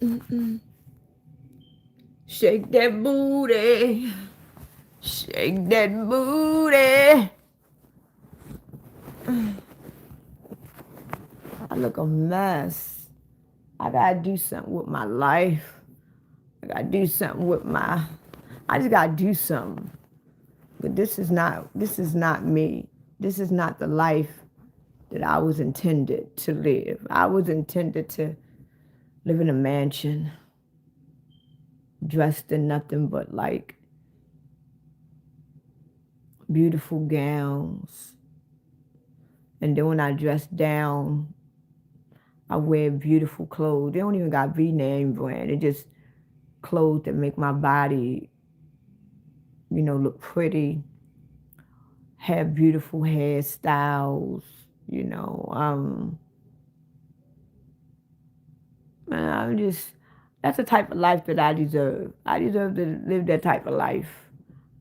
Mm-mm. Shake that booty. Shake that booty. I look a mess. I gotta do something with my life. I gotta do something with my. I just gotta do something. But this is not me. This is not the life that I was intended to live. I was intended to live in a mansion, dressed in nothing but like beautiful gowns. And then when I dress down, I wear beautiful clothes. They don't even got V-name brand. It just clothes that make my body, look pretty, have beautiful hairstyles, you know. I'm just, that's the type of life that I deserve. I deserve to live that type of life.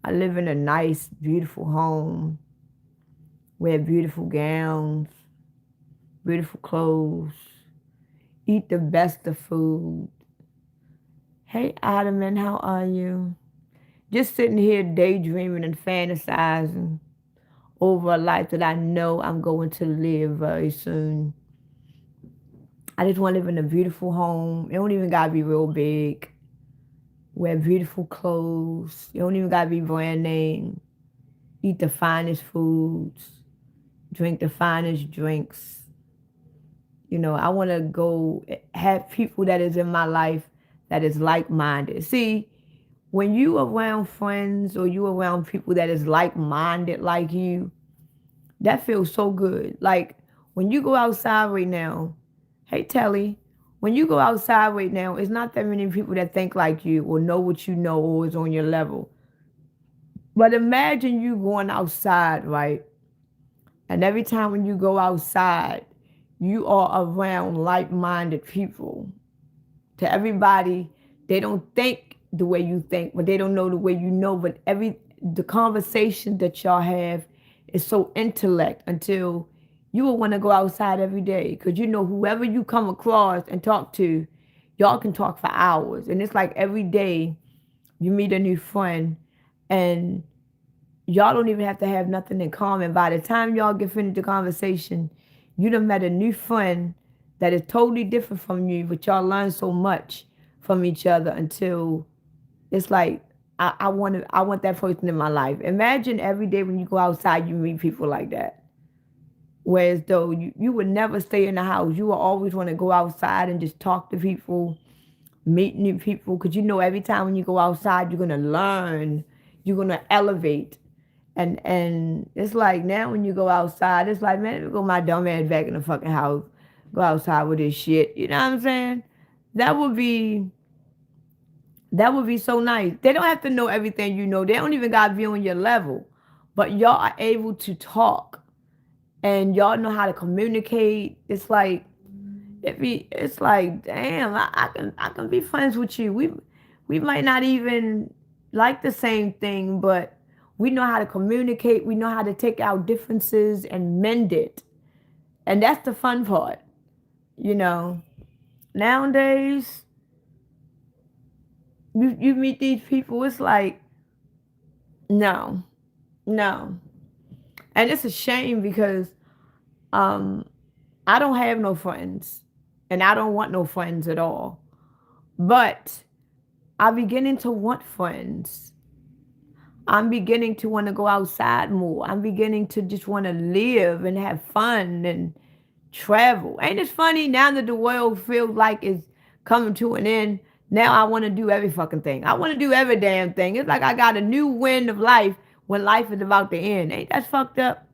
I live in a nice, beautiful home, wear beautiful gowns, beautiful clothes, eat the best of food. Hey, Ottoman, how are you? Just sitting here daydreaming and fantasizing over a life that I know I'm going to live very soon. I just want to live in a beautiful home. It don't even gotta be real big. Wear beautiful clothes. It don't even gotta be brand name. Eat the finest foods. Drink the finest drinks. I want to go have people that is in my life that is like-minded. See, when you around friends or you around people that is like-minded like you, that feels so good. Like when you go outside right now, hey Telly, when you go outside right now, it's not that many people that think like you or know what you know or is on your level. But imagine you going outside, right? And every time when you go outside, you are around like-minded people. To everybody, they don't think the way you think, but they don't know the way you know. But the conversation that y'all have is so intellect until you will want to go outside every day. Because whoever you come across and talk to, y'all can talk for hours. And it's like every day you meet a new friend and y'all don't even have to have nothing in common. By the time y'all get finished the conversation, you done met a new friend that is totally different from you, but y'all learn so much from each other until it's like I want that person in my life. Imagine every day when you go outside, you meet people like that. Whereas though you would never stay in the house, you will always want to go outside and just talk to people, meet new people, because every time when you go outside, you're gonna learn, you're gonna elevate. And it's like now when you go outside, it's like, man, let me go my dumb ass back in the fucking house, go outside with this shit. You know what I'm saying? That would be that would be so nice. They don't have to know everything you know. They don't even gotta be on your level. But y'all are able to talk and y'all know how to communicate. It's like, damn, I can be friends with you. We might not even like the same thing, but we know how to communicate. We know how to take our differences and mend it. And that's the fun part, you know. Nowadays, you meet these people, it's like, no, no. And it's a shame because um I don't have no friends and I don't want no friends at all. But I'm beginning to want friends. I'm beginning to want to go outside more. I'm beginning to just want to live and have fun and travel. Ain't it funny now that the world feels like it's coming to an end? Now I want to do every fucking thing. I want to do every damn thing. It's like I got a new wind of life when life is about to end. Ain't that fucked up?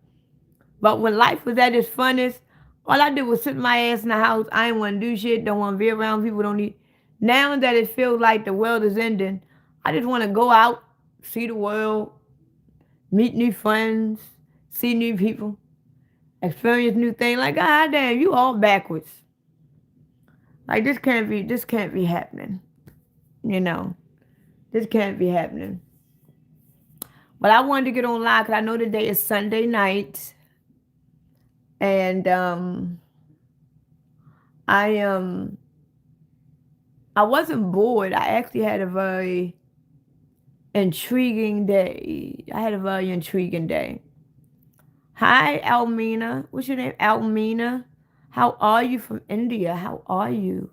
But when life was at its funnest, all I did was sit my ass in the house. I ain't want to do shit. Don't want to be around people. Don't need. Now that it feels like the world is ending, I just want to go out, see the world, meet new friends, see new people, experience new things. Like, God damn, you all backwards. Like this can't be happening. You know, this can't be happening. But I wanted to get on live because I know today is Sunday night, and I am. I wasn't bored. I actually had a very intriguing day. I had a very intriguing day. Hi, Almina. What's your name? Almina. How are you from India? How are you?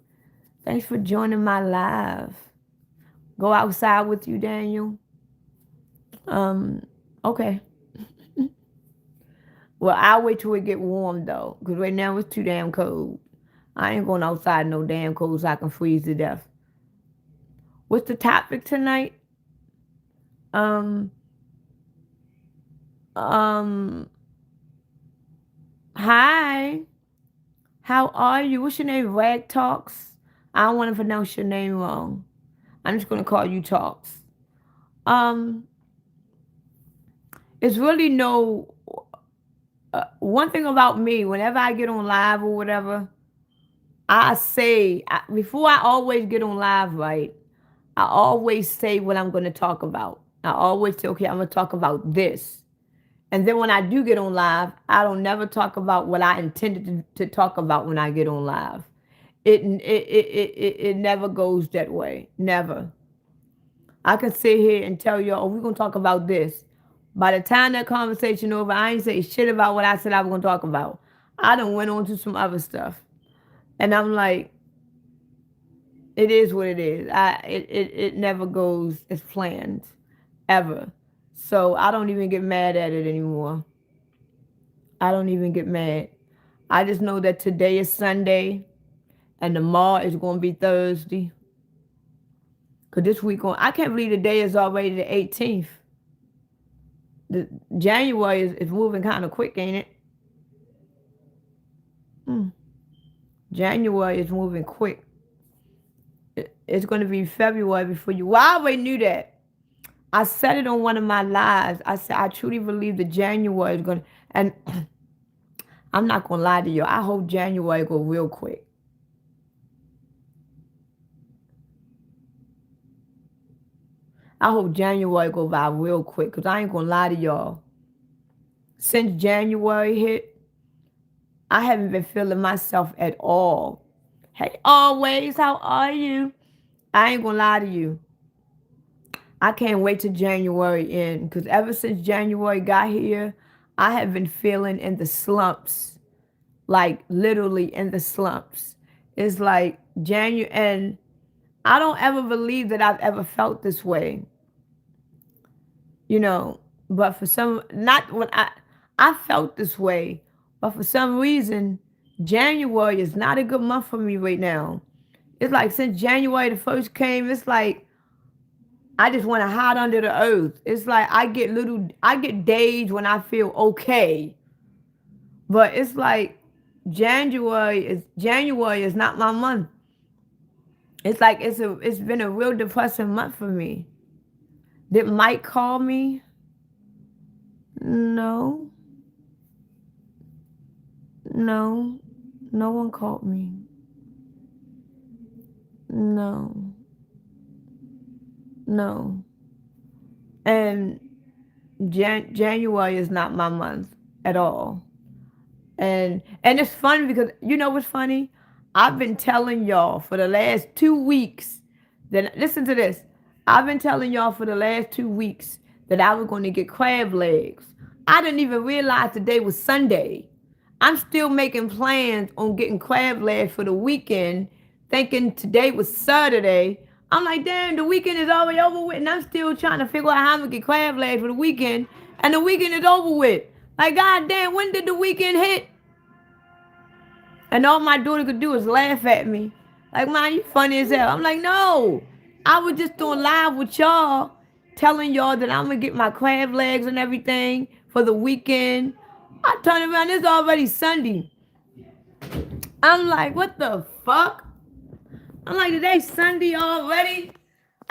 Thanks for joining my live. Go outside with you, Daniel. Um, okay. Well, I'll wait till it get warm though, because right now it's too damn cold. I ain't going outside no damn cold so I can freeze to death. What's the topic tonight? Um, um, hi. How are you? What's your name? Rag Talks? I don't want to pronounce your name wrong. I'm just gonna call you Talks. Um, it's really no one thing about me. Whenever I get on live or whatever, before I always get on live, right? I always say what I'm going to talk about. I always say, okay, I'm going to talk about this. And then when I do get on live, I don't never talk about what I intended to talk about when I get on live. It never goes that way. Never. I can sit here and tell you, oh, we're going to talk about this. By the time that conversation over, I ain't say shit about what I said I was going to talk about. I done went on to some other stuff. And I'm like, it is what it is. It never goes as planned, ever. So I don't even get mad at it anymore. I don't even get mad. I just know that today is Sunday and tomorrow is going to be Thursday. Cause this week I can't believe the day is already the 18th. The January is moving kind of quick, ain't it? January is moving quick. It's going to be February before you. Well, I already knew that. I said it on one of my lives. I said I truly believe that January is going to, and I'm not going to lie to you. I hope January go real quick. I hope January go by real quick because I ain't going to lie to y'all. Since January hit, I haven't been feeling myself at all. Hey, always, how are you? I ain't going to lie to you. I can't wait till January end because ever since January got here, I have been feeling in the slumps, like literally in the slumps. It's like January, and I don't ever believe that I've ever felt this way, you know. But for some, not when I felt this way, but for some reason, January is not a good month for me right now. It's like since January the first came, it's like I just want to hide under the earth. It's like I get days when I feel okay, but it's like January is not my month. It's like it's been a real depressing month for me. Did Mike call me? No, no, no one called me. No, no, and January is not my month at all. And it's funny because you know what's funny? I've been telling y'all for the last 2 weeks that listen to this. I've been telling y'all for the last 2 weeks that I was going to get crab legs. I didn't even realize today was Sunday. I'm still making plans on getting crab legs for the weekend, thinking today was Saturday. I'm like, damn, the weekend is already over with, and I'm still trying to figure out how I'm gonna get crab legs for the weekend, and the weekend is over with. Like, god damn, when did the weekend hit? And all my daughter could do is laugh at me. Like, man, you funny as hell. I'm like, no. I was just doing live with y'all, telling y'all that I'm going to get my crab legs and everything for the weekend. I turn around, it's already Sunday. I'm like, what the fuck? I'm like, today's Sunday already?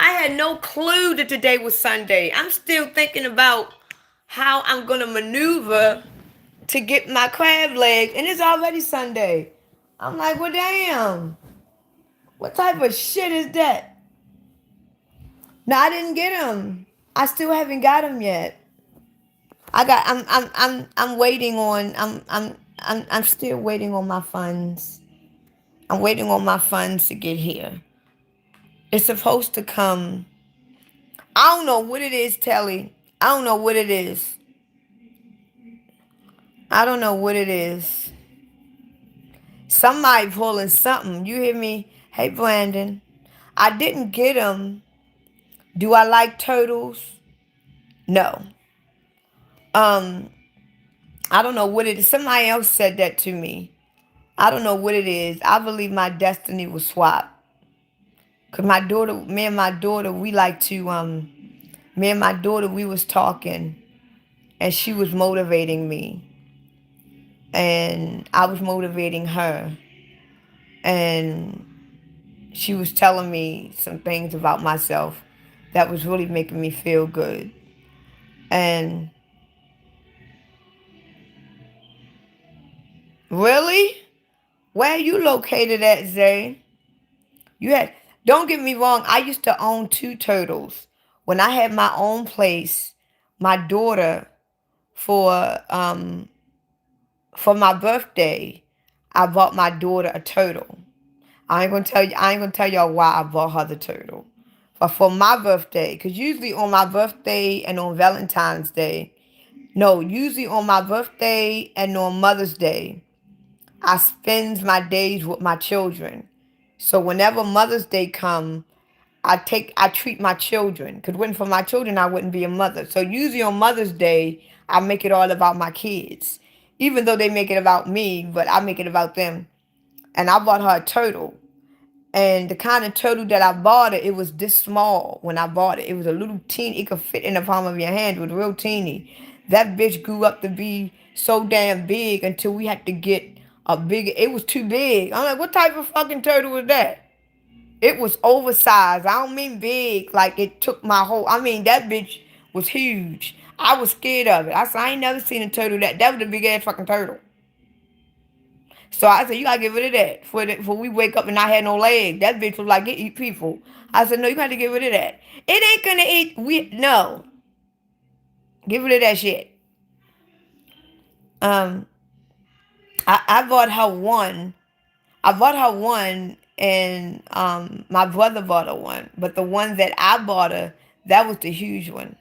I had no clue that today was Sunday. I'm still thinking about how I'm going to maneuver to get my crab legs, and it's already Sunday. I'm like, well, damn. What type of shit is that? No, I didn't get them. I still haven't got them yet. I'm waiting on. I'm still waiting on my funds. I'm waiting on my funds to get here. It's supposed to come. I don't know what it is, Telly. I don't know what it is. I don't know what it is. Somebody pulling something. You hear me? Hey, Brandon. I didn't get them. Do I like turtles? No. Um, I don't know what it is. Somebody else said that to me. I don't know what it is. I believe my destiny was swapped. Cause my daughter, me and my daughter, me and my daughter, we was talking, and she was motivating me, and I was motivating her, and she was telling me some things about myself that was really making me feel good. And really, where are you located at, Zay? You had. Don't get me wrong. I used to own two turtles. When I had my own place, my daughter for um for my birthday, I bought my daughter a turtle. I ain't gonna tell y'all why I bought her the turtle. But for my birthday, because usually on my birthday and on Valentine's Day, no, usually on my birthday and on Mother's Day, I spend my days with my children. So whenever Mother's Day come, I treat my children. Because when for my children, I wouldn't be a mother. So usually on Mother's Day, I make it all about my kids. Even though they make it about me, but I make it about them. And I bought her a turtle. And the kind of turtle that I bought her, it was this small when I bought it. It was a little teeny, it could fit in the palm of your hand. It was real teeny. That bitch grew up to be so damn big until we had to get a bigger, it was too big. I'm like, what type of fucking turtle was that? It was oversized. I don't mean big, like it took my whole, I mean, that bitch was huge. I was scared of it. I said, I ain't never seen a turtle that was a big ass fucking turtle. So I said, you gotta get rid of that. For we wake up and I had no leg. That bitch was like, it eat people. I said, no, you gotta get rid of that. It ain't gonna eat, no. Get rid of that shit. Um, I bought her one. I bought her one and my brother bought her one. But the one that I bought her, that was the huge one.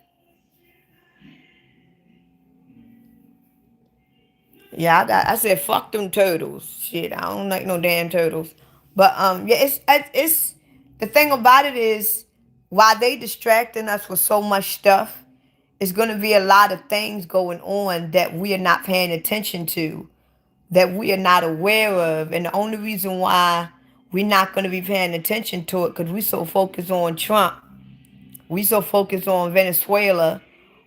Yeah, I said fuck them turtles. Shit, I don't like no damn turtles. But yeah, it's the thing about it is while they distracting us with so much stuff, it's gonna be a lot of things going on that we are not paying attention to, that we are not aware of, and the only reason why we're not gonna be paying attention to it because we so focused on Trump, we so focused on Venezuela.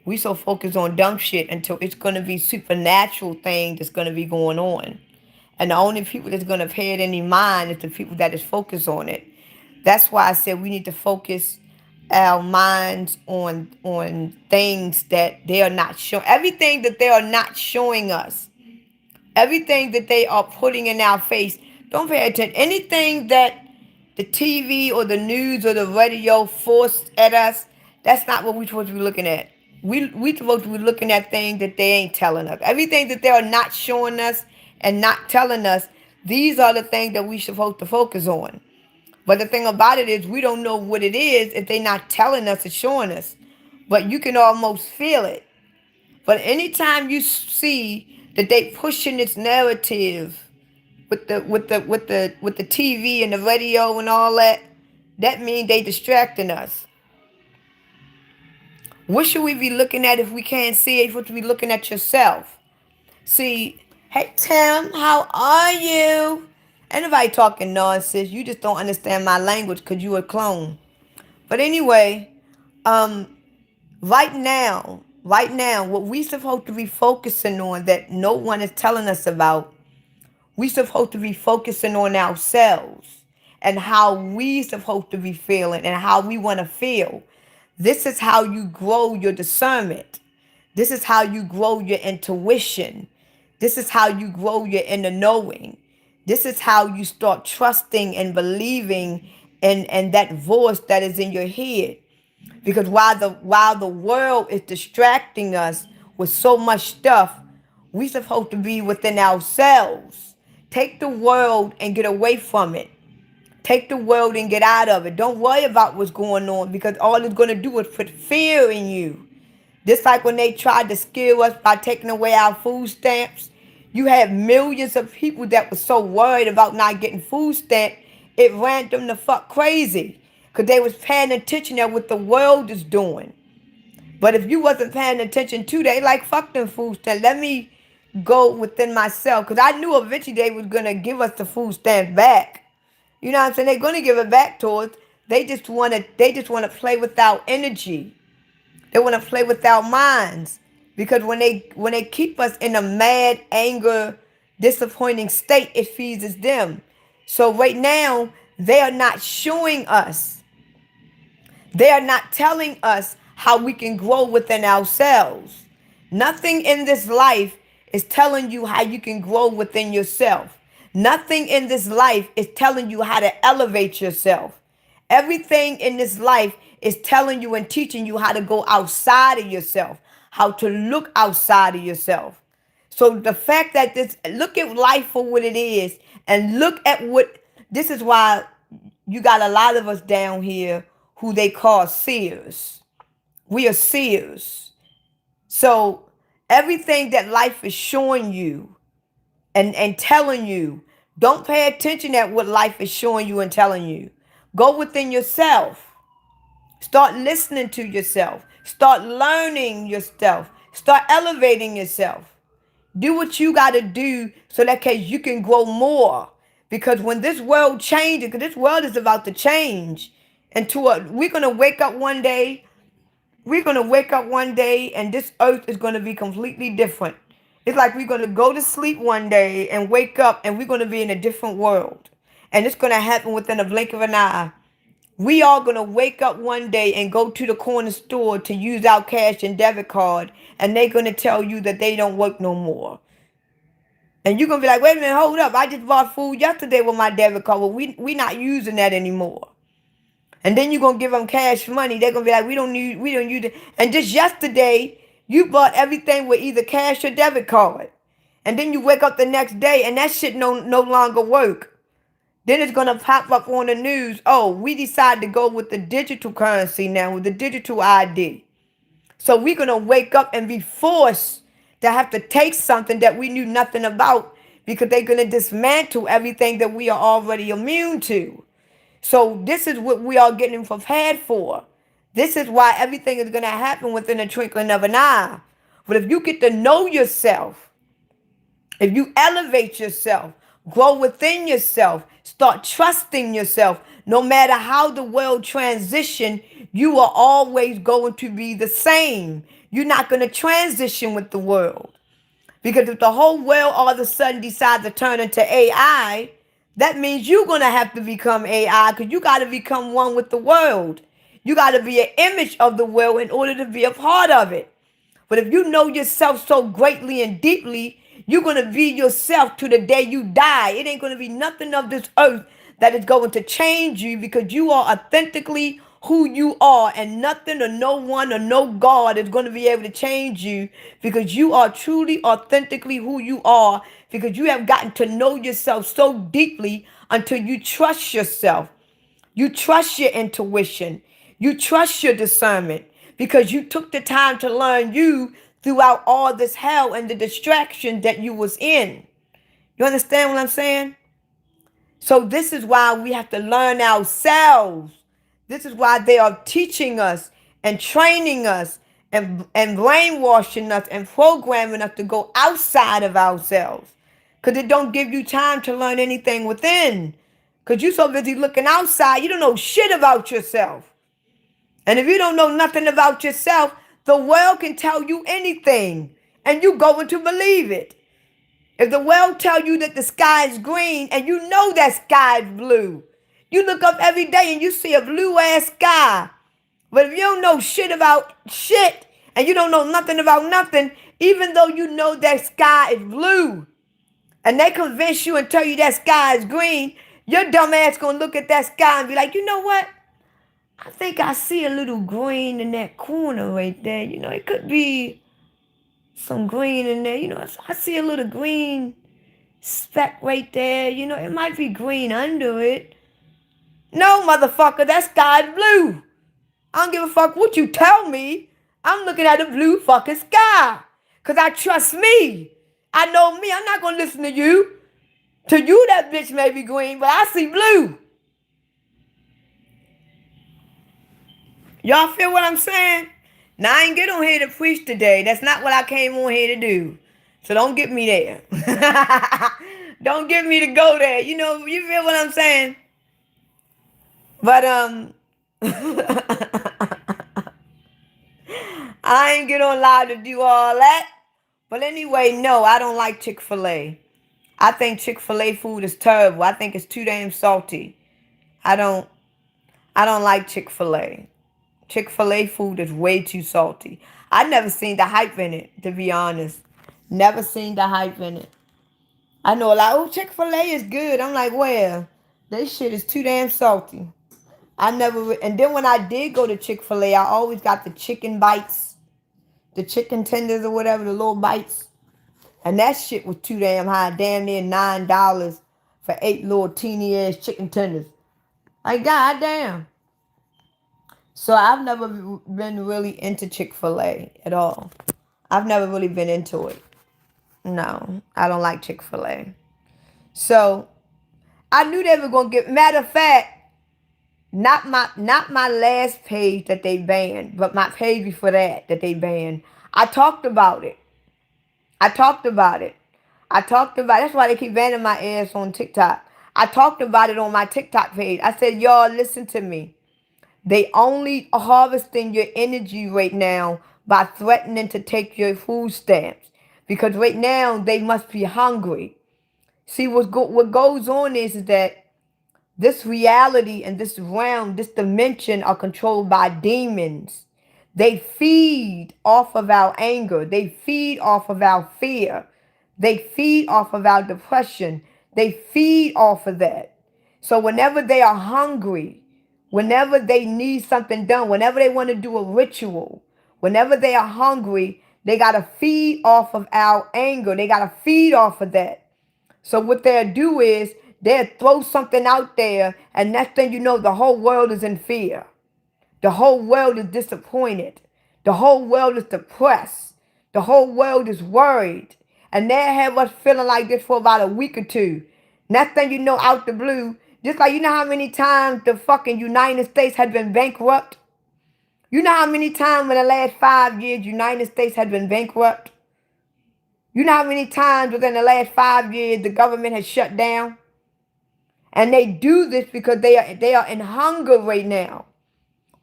We so focused on dumb shit until it's going to be supernatural thing that's going to be going on. And the only people that's going to pay it any mind is the people that is focused on it. That's why I said we need to focus our minds on things that they are not showing. Everything that they are not showing us. Everything that they are putting in our face. Don't pay attention. Anything that the TV or the news or the radio force at us, that's not what we're supposed to be looking at. We supposed to be looking at things that they ain't telling us. Everything that they are not showing us and not telling us, these are the things that we supposed to focus on. But the thing about it is we don't know what it is if they're not telling us or showing us. But you can almost feel it. But anytime you see that they pushing this narrative with the TV and the radio and all that, that means they distracting us. What should we be looking at if we can't see it? You're supposed to be looking at yourself. See, hey Tim, how are you? Ain't nobody talking nonsense. You just don't understand my language because you a clone. But anyway, um, right now, what we supposed to be focusing on that no one is telling us about, we supposed to be focusing on ourselves and how we supposed to be feeling and how we want to feel. This is how you grow your discernment. This is how you grow your intuition. This is how you grow your inner knowing. This is how you start trusting and believing in that voice that is in your head. Because while the world is distracting us with so much stuff, we supposed to be within ourselves. Take the world and get away from it. Take the world and get out of it. Don't worry about what's going on, because all it's going to do is put fear in you. Just like when they tried to scare us by taking away our food stamps. You had millions of people that were so worried about not getting food stamps, it ran them the fuck crazy. Because they was paying attention to what the world is doing. But if you wasn't paying attention to, they like, fuck them food stamps. Let me go within myself. Because I knew eventually they was going to give us the food stamps back. You know what I'm saying? They're going to give it back to us. They just want to play with our energy. They want to play with our minds. Because when they keep us in a mad, anger, disappointing state, it feeds them. So right now, they are not showing us. They are not telling us how we can grow within ourselves. Nothing in this life is telling you how you can grow within yourself. Nothing in this life is telling you how to elevate yourself. Everything in this life is telling you and teaching you how to go outside of yourself, how to look outside of yourself. So the fact that look at life for what it is, and look at this is why you got a lot of us down here who they call seers. We are seers. So everything that life is showing you and telling you, don't pay attention at what life is showing you and telling you. Go within yourself. Start listening to yourself. Start learning yourself. Start elevating yourself. Do what you got to do so that case you can grow more. Because when this world changes, because this world is about to change we're going to wake up one day. We're going to wake up one day and this earth is going to be completely different. It's like we're going to go to sleep one day and wake up and we're going to be in a different world. And it's going to happen within a blink of an eye. We are going to wake up one day and go to the corner store to use our cash and debit card, and they're going to tell you that they don't work no more. And you're going to be like, wait a minute, hold up. I just bought food yesterday with my debit card. Well, we not using that anymore. And then you're going to give them cash money. They're going to be like, we don't use it. And just yesterday, you bought everything with either cash or debit card. And then you wake up the next day and that shit no longer work. Then it's going to pop up on the news. Oh, we decided to go with the digital currency now, with the digital ID. So we're going to wake up and be forced to have to take something that we knew nothing about, because they're going to dismantle everything that we are already immune to. So this is what we are getting prepared for. This is why everything is going to happen within a twinkling of an eye. But if you get to know yourself, if you elevate yourself, grow within yourself, start trusting yourself, no matter how the world transition, you are always going to be the same. You're not going to transition with the world. Because if the whole world all of a sudden decides to turn into AI, that means you're going to have to become AI, because you got to become one with the world. You got to be an image of the world in order to be a part of it. But if you know yourself so greatly and deeply, you're going to be yourself to the day you die. It ain't going to be nothing of this earth that is going to change you, because you are authentically who you are, and nothing or no one or no God is going to be able to change you, because you are truly authentically who you are, because you have gotten to know yourself so deeply until you trust yourself. You trust your intuition. You trust your discernment, because you took the time to learn you throughout all this hell and the distraction that you was in. You understand what I'm saying? So this is why we have to learn ourselves. This is why they are teaching us and training us and brainwashing us and programming us to go outside of ourselves. Because it don't give you time to learn anything within. Because you're so busy looking outside, you don't know shit about yourself. And if you don't know nothing about yourself, the world can tell you anything, and you going to believe it. If the world tell you that the sky is green and you know that sky is blue, you look up every day and you see a blue ass sky. But if you don't know shit about shit and you don't know nothing about nothing, even though you know that sky is blue, and they convince you and tell you that sky is green, your dumb ass gonna look at that sky and be like, you know what? I think I see a little green in that corner right there. You know, it could be some green in there. You know, I see a little green speck right there. You know, it might be green under it. No, motherfucker, that sky's blue. I don't give a fuck what you tell me. I'm looking at the blue fucking sky. Because I trust me. I know me. I'm not going to listen to you. To you, that bitch may be green, but I see blue. Y'all feel what I'm saying? Now, I ain't get on here to preach today. That's not what I came on here to do. So don't get me there. Don't get me to go there. You know, you feel what I'm saying? But, I ain't get on live to do all that. But anyway, no, I don't like Chick-fil-A. I think Chick-fil-A food is terrible. I think it's too damn salty. I don't like Chick-fil-A. Chick-fil-A food is way too salty. I never seen the hype in it, to be honest. Never seen the hype in it. I know a lot, oh, Chick-fil-A is good. I'm like, well, this shit is too damn salty. And then when I did go to Chick-fil-A, I always got the chicken bites, the chicken tenders or whatever, the little bites. And that shit was too damn high, damn near $9 for 8 little teeny ass chicken tenders. Like, goddamn. So I've never been really into Chick-fil-A at all. I've never really been into it. No, I don't like Chick-fil-A. So I knew they were gonna get. Matter of fact, not my last page that they banned, but my page before that they banned. I talked about it. That's why they keep banning my ass on TikTok. I talked about it on my TikTok page. I said, y'all, listen to me. They only harvesting your energy right now by threatening to take your food stamps. Because right now, they must be hungry. See, what goes on is that this reality and this realm, this dimension are controlled by demons. They feed off of our anger. They feed off of our fear. They feed off of our depression. They feed off of that. So whenever they are hungry, whenever they need something done, whenever they want to do a ritual, whenever they are hungry, they got to feed off of our anger. They got to feed off of that. So what they'll do is they'll throw something out there, and next thing you know, the whole world is in fear. The whole world is disappointed. The whole world is depressed. The whole world is worried. And they'll have us feeling like this for about a week or two. Next thing you know, out the blue, just like you know how many times the fucking United States had been bankrupt? You know how many times in the last 5 years United States had been bankrupt? You know how many times within the last 5 years the government has shut down? And they do this because they are in hunger right now.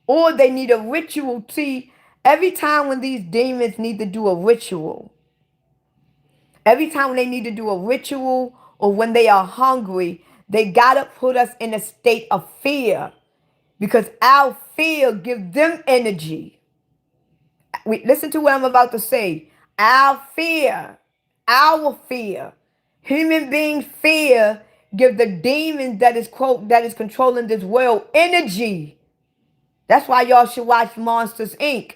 Or they need a ritual. See, every time when these demons need to do a ritual, every time they need to do a ritual or when they are hungry, they got to put us in a state of fear. Because our fear gives them energy. Listen to what I'm about to say. Our fear, human beings' fear give the demon that is controlling this world energy. That's why y'all should watch Monsters, Inc.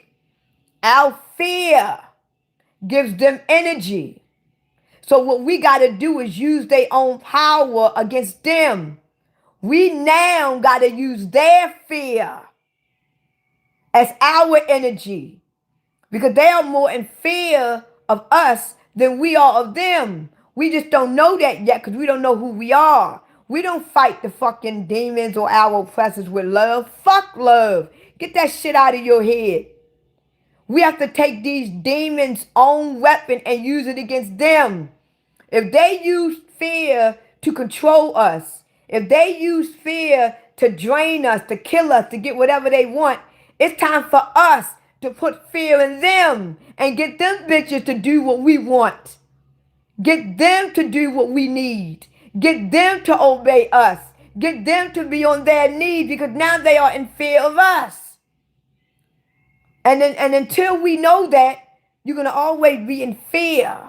Our fear gives them energy. So what we got to do is use their own power against them. We now got to use their fear as our energy. Because they are more in fear of us than we are of them. We just don't know that yet because we don't know who we are. We don't fight the fucking demons or our oppressors with love. Fuck love. Get that shit out of your head. We have to take these demons' own weapon and use it against them. If they use fear to control us, if they use fear to drain us, to kill us, to get whatever they want, it's time for us to put fear in them and get them bitches to do what we want. Get them to do what we need. Get them to obey us. Get them to be on their knees because now they are in fear of us. And until we know that, you're going to always be in fear.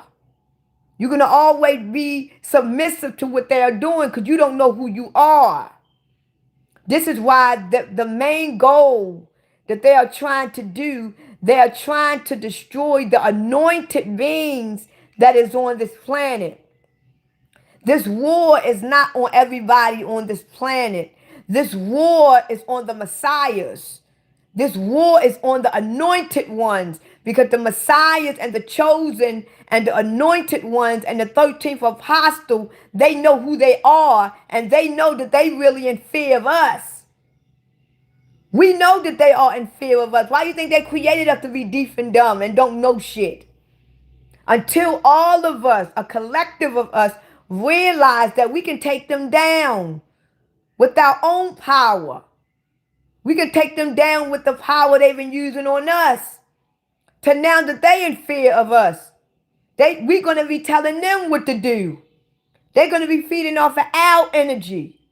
You're going to always be submissive to what they are doing because you don't know who you are. This is why the main goal that they are trying to do, they are trying to destroy the anointed beings that is on this planet. This war is not on everybody on this planet. This war is on the messiahs. This war is on the anointed ones, because the messiahs and the chosen and the anointed ones and the 13th apostle, they know who they are, and they know that they really in fear of us. We know that they are in fear of us. Why do you think they created us to be deaf and dumb and don't know shit? Until all of us, a collective of us, realize that we can take them down with our own power. We can take them down with the power they've been using on us. To now that they in fear of us, we're going to be telling them what to do. They're going to be feeding off of our energy.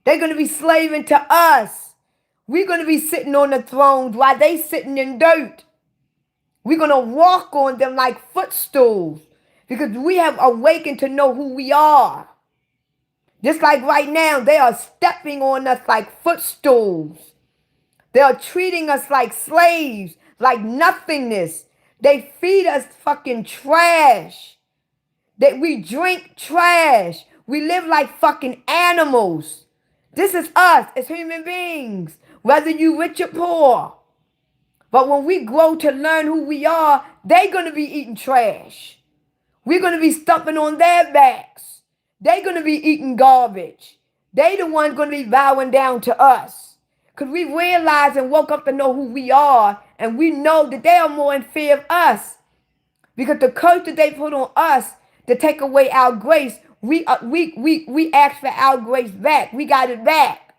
They're going to be slaving to us. We're going to be sitting on the thrones while they sitting in dirt. We're going to walk on them like footstools, because we have awakened to know who we are. Just like right now, they are stepping on us like footstools. They are treating us like slaves, like nothingness. They feed us fucking trash. That we drink trash. We live like fucking animals. This is us as human beings, whether you rich or poor. But when we grow to learn who we are, they're going to be eating trash. We're going to be stumping on their backs. They're going to be eating garbage. They the ones going to be bowing down to us. Because we realized and woke up to know who we are. And we know that they are more in fear of us. Because the curse that they put on us to take away our grace, we asked for our grace back. We got it back.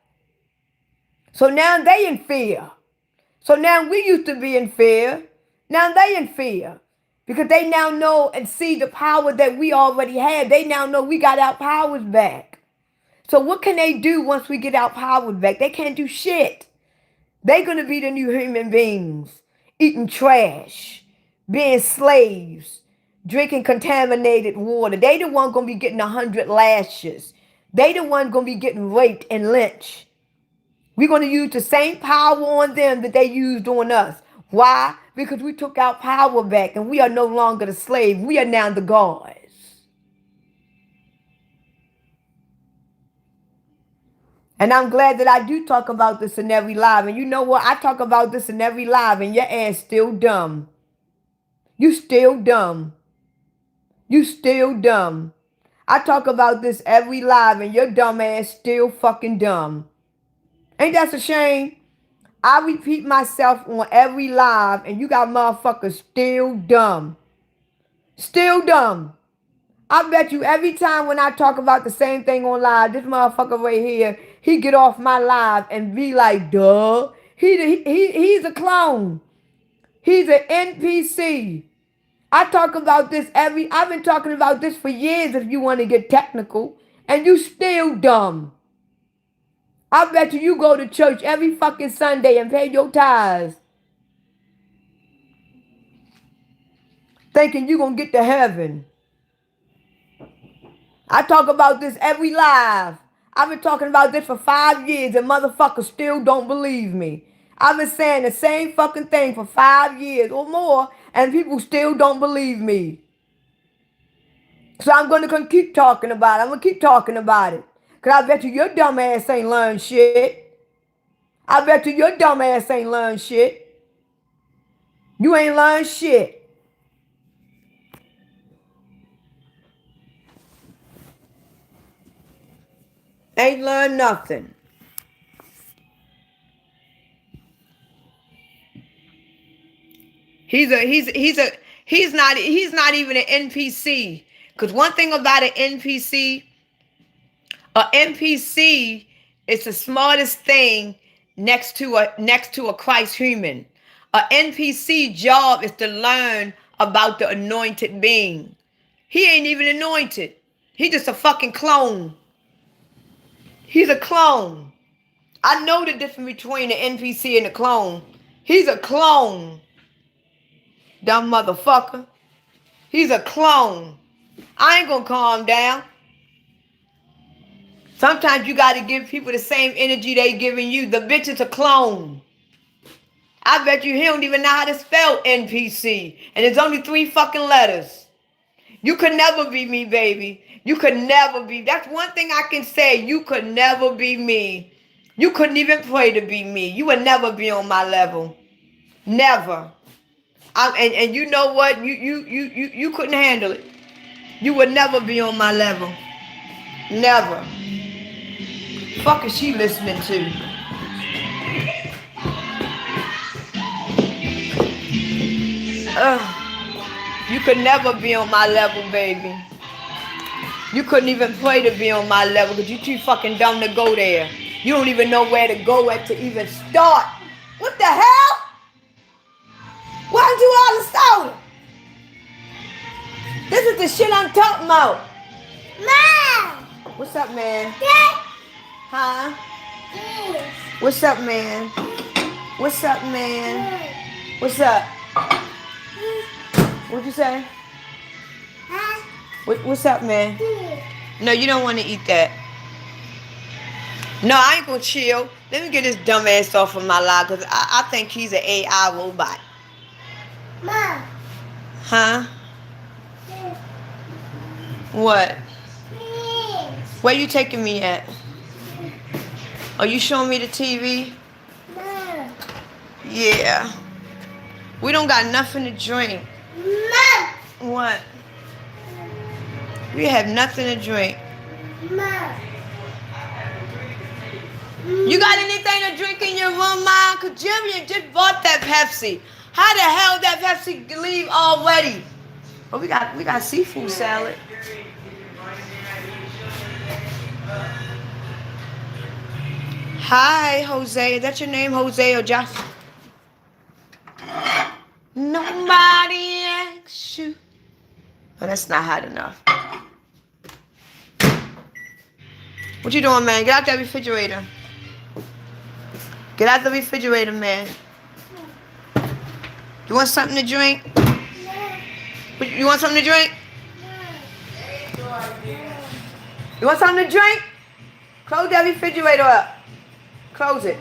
So now they in fear. So now we used to be in fear. Now they in fear. Because they now know and see the power that we already had. They now know we got our powers back. So what can they do once we get our powers back? They can't do shit. They're going to be the new human beings. Eating trash. Being slaves. Drinking contaminated water. They the one going to be getting 100 lashes. They the one going to be getting raped and lynched. We're going to use the same power on them that they used on us. Why? Because we took our power back and we are no longer the slave. We are now the gods. And I'm glad that I do talk about this in every live. And you know what? I talk about this in every live and your ass still dumb. You still dumb. You still dumb. I talk about this every live and your dumb ass still fucking dumb. Ain't that a shame? I repeat myself on every live and you got motherfuckers still dumb. Still dumb. I bet you every time when I talk about the same thing on live, this motherfucker right here, he get off my live and be like, duh. He's a clone. He's an NPC. I've been talking about this for years if you want to get technical. And you still dumb. I bet you go to church every fucking Sunday and pay your tithes. Thinking you gonna get to heaven. I talk about this every live. I've been talking about this for 5 years and motherfuckers still don't believe me. I've been saying the same fucking thing for 5 years or more and people still don't believe me. So I'm going to keep talking about it. I'm going to keep talking about it. Because I bet you your dumb ass ain't learned shit. I bet you your dumb ass ain't learned shit. You ain't learned shit. Ain't learned nothing. He's not even an NPC. Because one thing about an NPC is the smartest thing next to a Christ human. A NPC job is to learn about the anointed being. He ain't even anointed. He just a fucking clone. He's a clone. I know the difference between an NPC and a clone. He's a clone. Dumb motherfucker. He's a clone. I ain't gonna calm down. Sometimes you gotta give people the same energy they giving you. The bitch is a clone. I bet you he don't even know how to spell NPC. And it's only 3 fucking letters. You could never be me, baby. You could never be. That's one thing I can say. You could never be me. You couldn't even pray to be me. You would never be on my level. Never. And you know what? You couldn't handle it. You would never be on my level. Never. Fuck is she listening to? You could never be on my level, baby. You couldn't even pray to be on my level because you too fucking dumb to go there. You don't even know where to go at to even start. What the hell? Why don't you all the soda? This is the shit I'm talking about. Mom! What's up, man? Huh? What's up, man? What's up, man? What's up? What'd you say? What's up, man? No, you don't want to eat that. No, I ain't gonna chill. Let me get this dumb ass off of my life because I think he's an AI robot. Mom. Huh? What? Where you taking me at? Are you showing me the TV? Mom. Yeah. We don't got nothing to drink. Mom. What? We have nothing to drink. Mom. You got anything to drink in your room, Mom? Because Jimmy just bought that Pepsi. How the hell did that Pepsi leave already? Oh, we got seafood salad. Hi, Jose. Is that your name, Jose or Josh? Nobody asks you. Oh, that's not hot enough. What you doing, man? Get out that refrigerator. Get out the refrigerator, man. You want something to drink? You want something to drink? You want something to drink? Close that refrigerator up. Close it.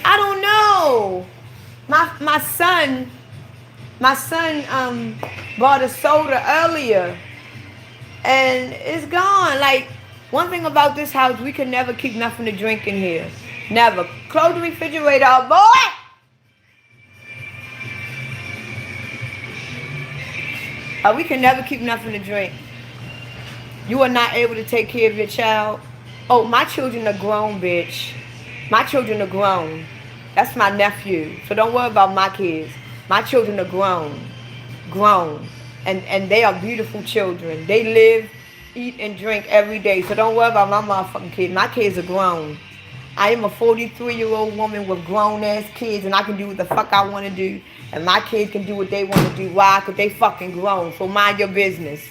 I don't know. My son bought a soda earlier and it's gone. Like, one thing about this house, we can never keep nothing to drink in here. Never. Close the refrigerator up, boy. We can never keep nothing to drink. You are not able to take care of your child. Oh, my children are grown, bitch. My children are grown. That's my nephew. So don't worry about my kids. My children are grown. Grown. And they are beautiful children. They live, eat, and drink every day. So don't worry about my motherfucking kids. My kids are grown. I am a 43-year-old woman with grown-ass kids, and I can do what the fuck I want to do. And my kids can do what they want to do. Why? Because they fucking grown. So mind your business.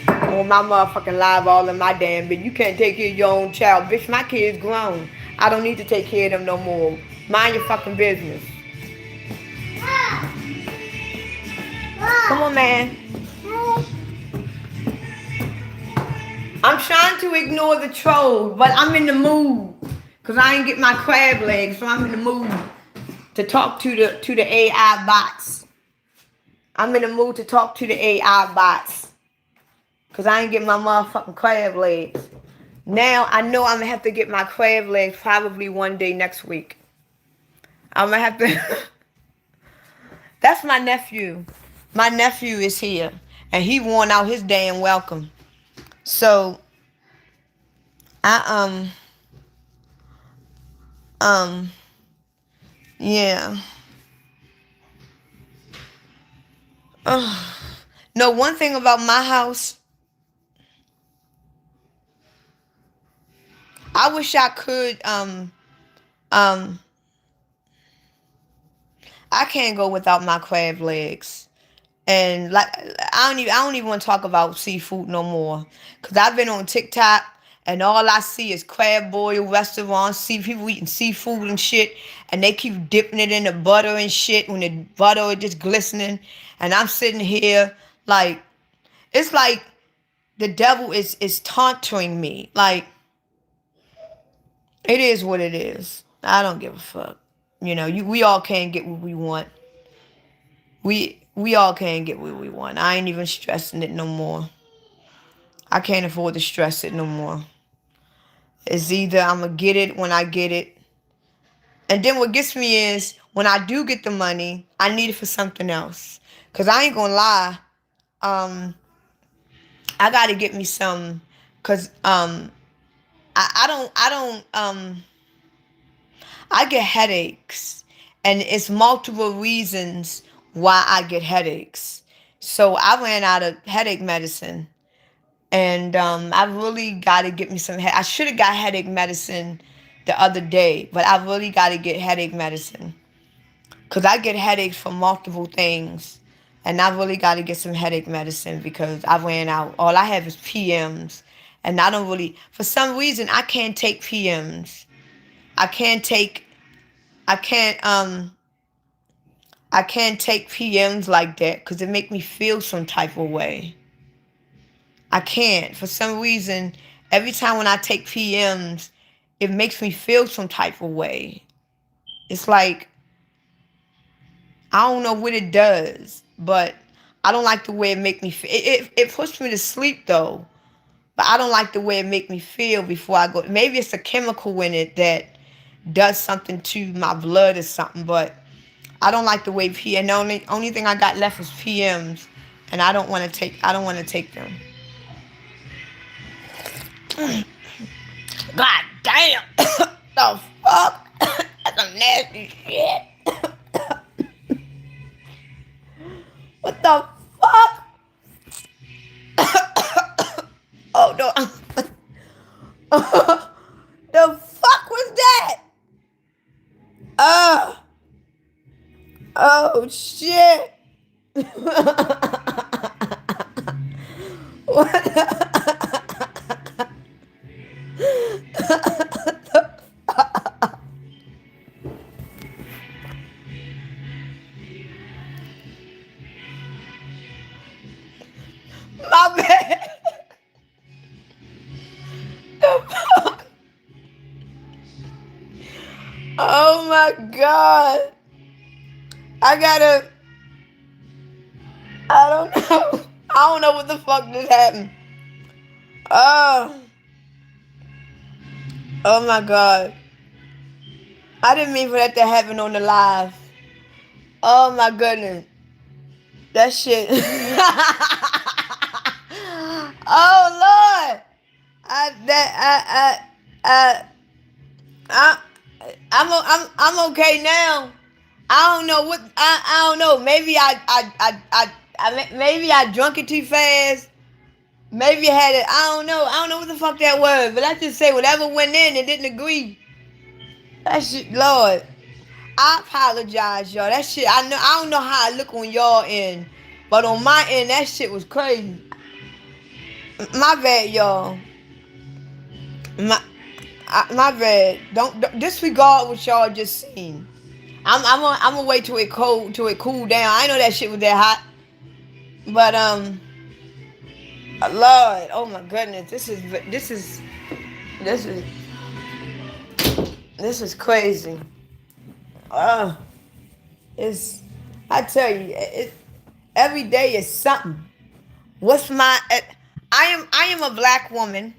On my motherfucking live all in my damn bitch. You can't take care of your own child. Bitch, my kids grown. I don't need to take care of them no more. Mind your fucking business. Come on, man. I'm trying to ignore the troll, but I'm in the mood. Because I ain't get my crab legs, so I'm in the mood to talk to the AI bots. I'm in the mood to talk to the AI bots. Because I ain't get my motherfucking crab legs. Now, I know I'm going to have to get my crab legs probably one day next week. I'm going to have to... That's my nephew. My nephew is here. And he worn out his damn welcome. So, yeah. No, one thing about my house, I wish I could, I can't go without my crab legs. And like, I don't even want to talk about seafood no more. Cause I've been on TikTok and all I see is crab boil restaurants, see people eating seafood and shit, and they keep dipping it in the butter and shit when the butter is just glistening. And I'm sitting here like, it's like the devil is taunting me. Like, it is what it is. I don't give a fuck. You know, we all can't get what we want. We all can't get what we want. I ain't even stressing it no more. I can't afford to stress it no more. It's either I'm going to get it when I get it. And then what gets me is when I do get the money, I need it for something else. Because I ain't going to lie. I got to get me some. Because I get headaches. And it's multiple reasons why I get headaches. So I ran out of headache medicine. And I really got to get me some. I should have got headache medicine the other day, but I really got to get headache medicine because I get headaches from multiple things, and I really got to get some headache medicine because I ran out. All I have is PMs, and I don't really. For some reason, I can't take PMs. I can't take. I can't. I can't take PMs like that because it make me feel some type of way. I can't. For some reason, every time when I take PMs, it makes me feel some type of way. It's like, I don't know what it does, but I don't like the way it make me feel. It puts me to sleep though, but I don't like the way it make me feel before I go. Maybe it's a chemical in it that does something to my blood or something, but I don't like the way and the only thing I got left is PMs, and I don't want to take them. God damn. The fuck? That's some nasty shit. What the fuck? Oh no. The fuck was that? Oh shit. What? My bad. Oh my god. I don't know. I don't know what the fuck just happened. Oh. Oh my god. I didn't mean for that to happen on the live. Oh my goodness. That shit. Oh Lord. I'm okay now. I don't know what I don't know. Maybe maybe I drunk it too fast. Maybe I had it. I don't know. I don't know what the fuck that was. But I just say whatever went in and didn't agree. That shit, Lord. I apologize, y'all. That shit, I don't know how I look on y'all end, but on my end, that shit was crazy. My bad, y'all. My bad. Don't disregard what y'all just seen. I'm gonna wait till it cool down. I know that shit was that hot, but Lord, oh my goodness, this is crazy. It's I tell you, every day is something. What's my? I am a black woman.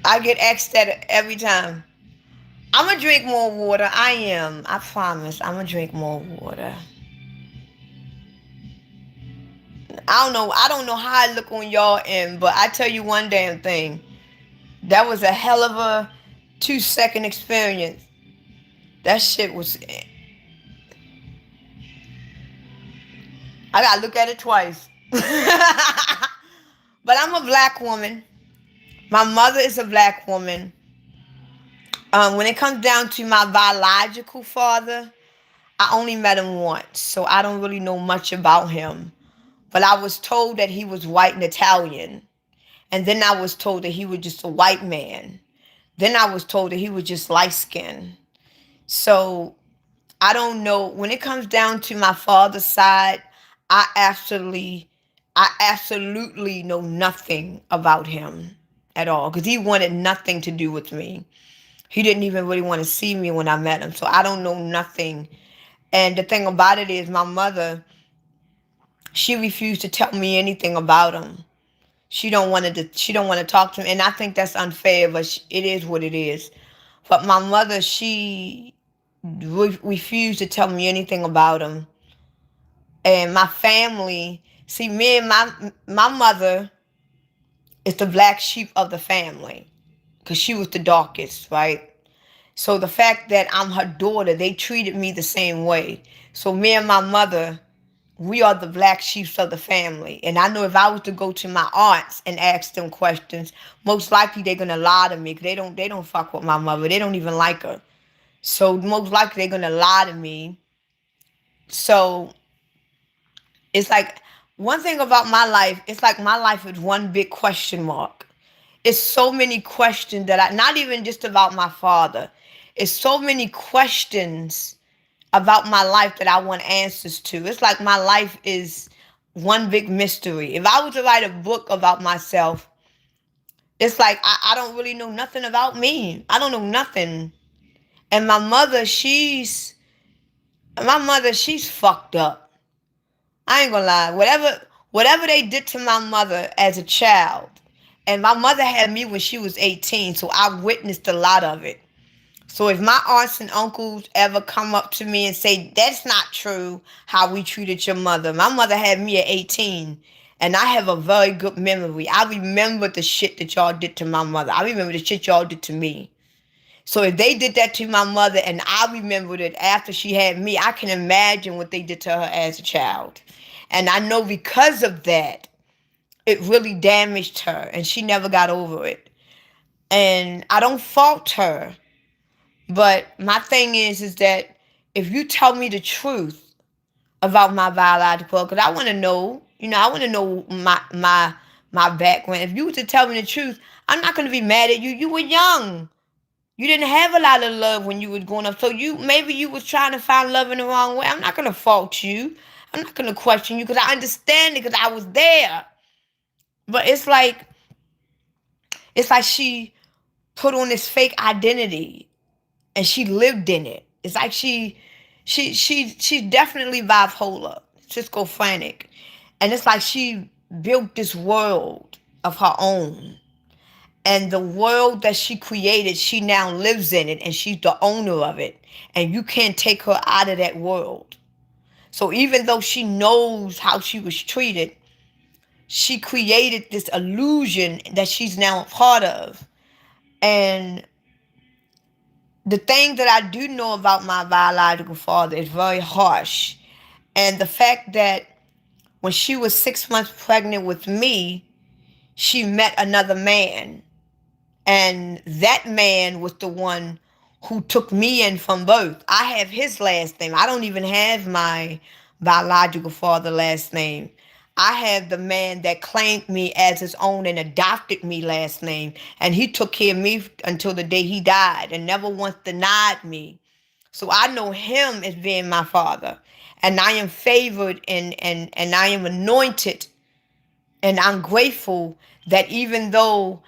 I get asked that every time. I'm gonna drink more water. I am. I promise. I'm gonna drink more water. I don't know. I don't know how I look on y'all end, but I tell you one damn thing. That was a hell of a 2-second experience. That shit was. I gotta look at it twice. But I'm a black woman. My mother is a black woman. When it comes down to my biological father, I only met him once, so I don't really know much about him. But I was told that he was white and Italian. And then I was told that he was just a white man. Then I was told that he was just light skinned. So I don't know. When it comes down to my father's side, I absolutely know nothing about him at all. Because he wanted nothing to do with me. He didn't even really want to see me when I met him. So I don't know nothing. And the thing about it is my mother, she refused to tell me anything about him. She don't want to talk to me, and I think that's unfair. But it is what it is. But my mother, she refused to tell me anything about him. And my family, see, me and my mother is the black sheep of the family because she was the darkest, right? So the fact that I'm her daughter, they treated me the same way. So me and my mother, we are the black sheep of the family. And I know if I was to go to my aunts and ask them questions, most likely they're gonna lie to me. 'Cause they don't fuck with my mother. They don't even like her. So most likely they're gonna lie to me. So it's like one thing about my life, it's like my life is one big question mark. It's so many questions that not even just about my father. It's so many questions about my life that I want answers to. It's like my life is one big mystery. If I was to write a book about myself, it's like I don't really know nothing about me. I don't know nothing. And my mother, she's fucked up. I ain't gonna lie. Whatever they did to my mother as a child, and my mother had me when she was 18, so I witnessed a lot of it. So if my aunts and uncles ever come up to me and say, that's not true how we treated your mother. My mother had me at 18, and I have a very good memory. I remember the shit that y'all did to my mother. I remember the shit y'all did to me. So if they did that to my mother and I remembered it after she had me, I can imagine what they did to her as a child. And I know because of that, it really damaged her and she never got over it. And I don't fault her. But my thing is that if you tell me the truth about my biological, because I want to know, I want to know my background. If you were to tell me the truth, I'm not going to be mad at you. You were young. You didn't have a lot of love when you was growing up. So maybe you was trying to find love in the wrong way. I'm not going to fault you. I'm not going to question you because I understand it because I was there. But it's like she put on this fake identity and she lived in it. It's like she's definitely bipolar, schizophrenic. And it's like she built this world of her own. And the world that she created, she now lives in it and she's the owner of it. And you can't take her out of that world. So even though she knows how she was treated, she created this illusion that she's now a part of. And the thing that I do know about my biological father is very harsh. And the fact that when she was 6 months pregnant with me, she met another man. And that man was the one who took me in from birth. I have his last name. I don't even have my biological father last name. I have the man that claimed me as his own and adopted me last name. And he took care of me until the day he died and never once denied me. So I know him as being my father. And I am favored and I am anointed and I'm grateful that even though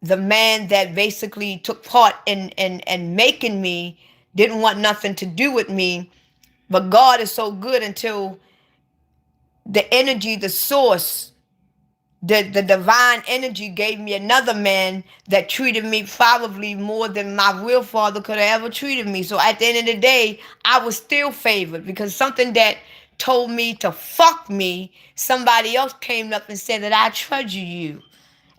the man that basically took part in making me didn't want nothing to do with me, but God is so good until the energy, the source, the divine energy gave me another man that treated me probably more than my real father could have ever treated me. So at the end of the day, I was still favored because something that told me to fuck me, somebody else came up and said that I treasure you.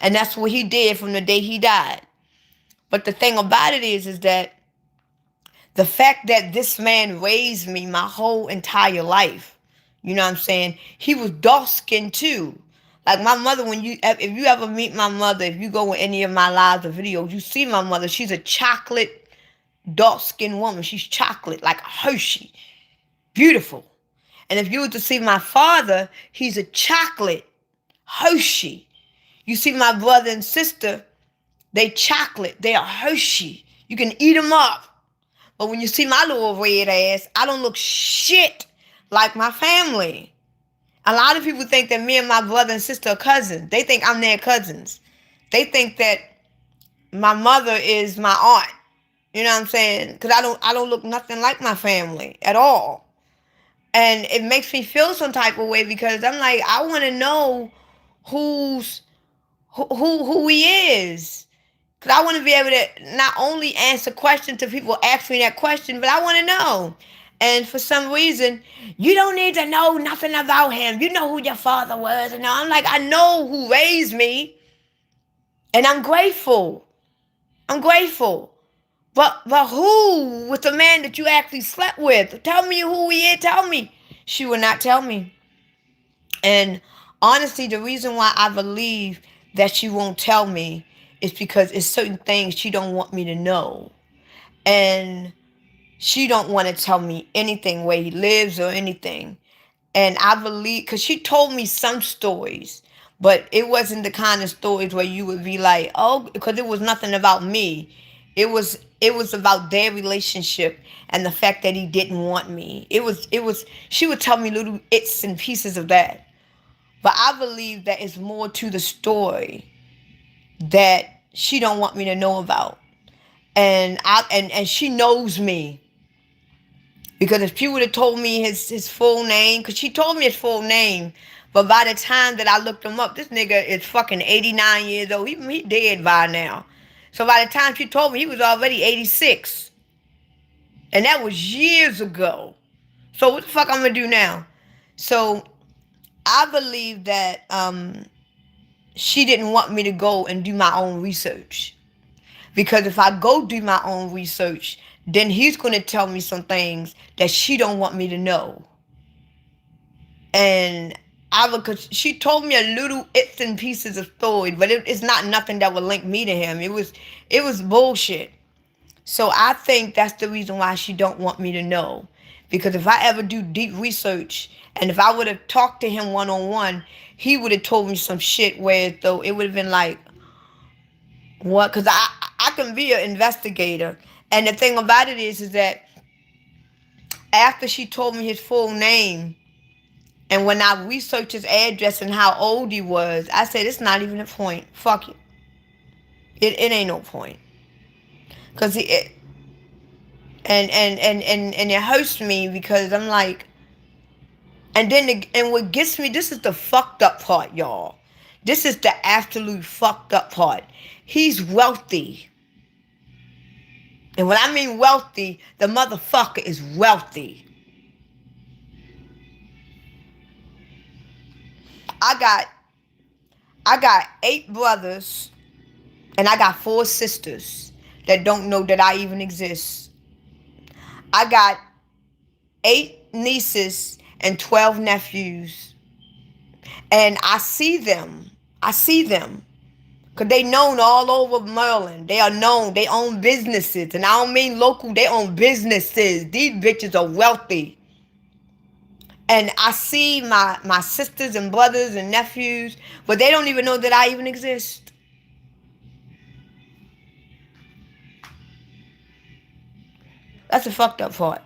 And that's what he did from the day he died. But the thing about it is that the fact that this man raised me my whole entire life, you know what I'm saying? He was dark skinned too. Like my mother, if you ever meet my mother, if you go in any of my lives or videos, you see my mother. She's a chocolate, dark skinned woman. She's chocolate, like a Hershey. Beautiful. And if you were to see my father, he's a chocolate Hershey. You see my brother and sister, they chocolate. They are Hershey. You can eat them up. But when you see my little red ass, I don't look shit like my family. A lot of people think that me and my brother and sister are cousins. They think I'm their cousins. They think that my mother is my aunt. You know what I'm saying? Because I don't look nothing like my family at all. And it makes me feel some type of way because I'm like, I want to know who's who he is. Because I want to be able to not only answer questions to people ask me that question, but I want to know. And for some reason, you don't need to know nothing about him. You know who your father was. And I'm like, I know who raised me. And I'm grateful. I'm grateful. But who was the man that you actually slept with? Tell me who he is. Tell me. She would not tell me. And honestly, the reason why I believe that she won't tell me is because it's certain things she don't want me to know. And she don't want to tell me anything where he lives or anything. And I believe, because she told me some stories, but it wasn't the kind of stories where you would be like, oh, because it was nothing about me. It was about their relationship and the fact that he didn't want me. It was she would tell me little bits and pieces of that. But I believe that it's more to the story that she don't want me to know about. And she knows me. Because if she would have told me his full name, because she told me his full name, but by the time that I looked him up, this nigga is fucking 89 years old. He dead by now. So by the time she told me, he was already 86. And that was years ago. So what the fuck I'm going to do now? So I believe that she didn't want me to go and do my own research. Because if I go do my own research, then he's going to tell me some things that she don't want me to know. And because she told me a little bits and pieces of story, but it's not nothing that would link me to him. It was bullshit. So I think that's the reason why she don't want me to know. Because if I ever do deep research, and if I would have talked to him one-on-one, he would have told me some shit where though it would have been like, what? Because I can be an investigator. And the thing about it is that after she told me his full name, and when I researched his address and how old he was, I said, it's not even a point. Fuck it. It ain't no point. Because and it hurts me because I'm like, and what gets me, this is the fucked up part, y'all. This is the absolute fucked up part. He's wealthy. And when I mean wealthy, the motherfucker is wealthy. I got 8 brothers and I got 4 sisters that don't know that I even exist. I got 8 nieces and 12 nephews. And I see them. I see them. Because they known all over Maryland. They are known. They own businesses. And I don't mean local. They own businesses. These bitches are wealthy. And I see my sisters and brothers and nephews. But they don't even know that I even exist. That's the fucked up part.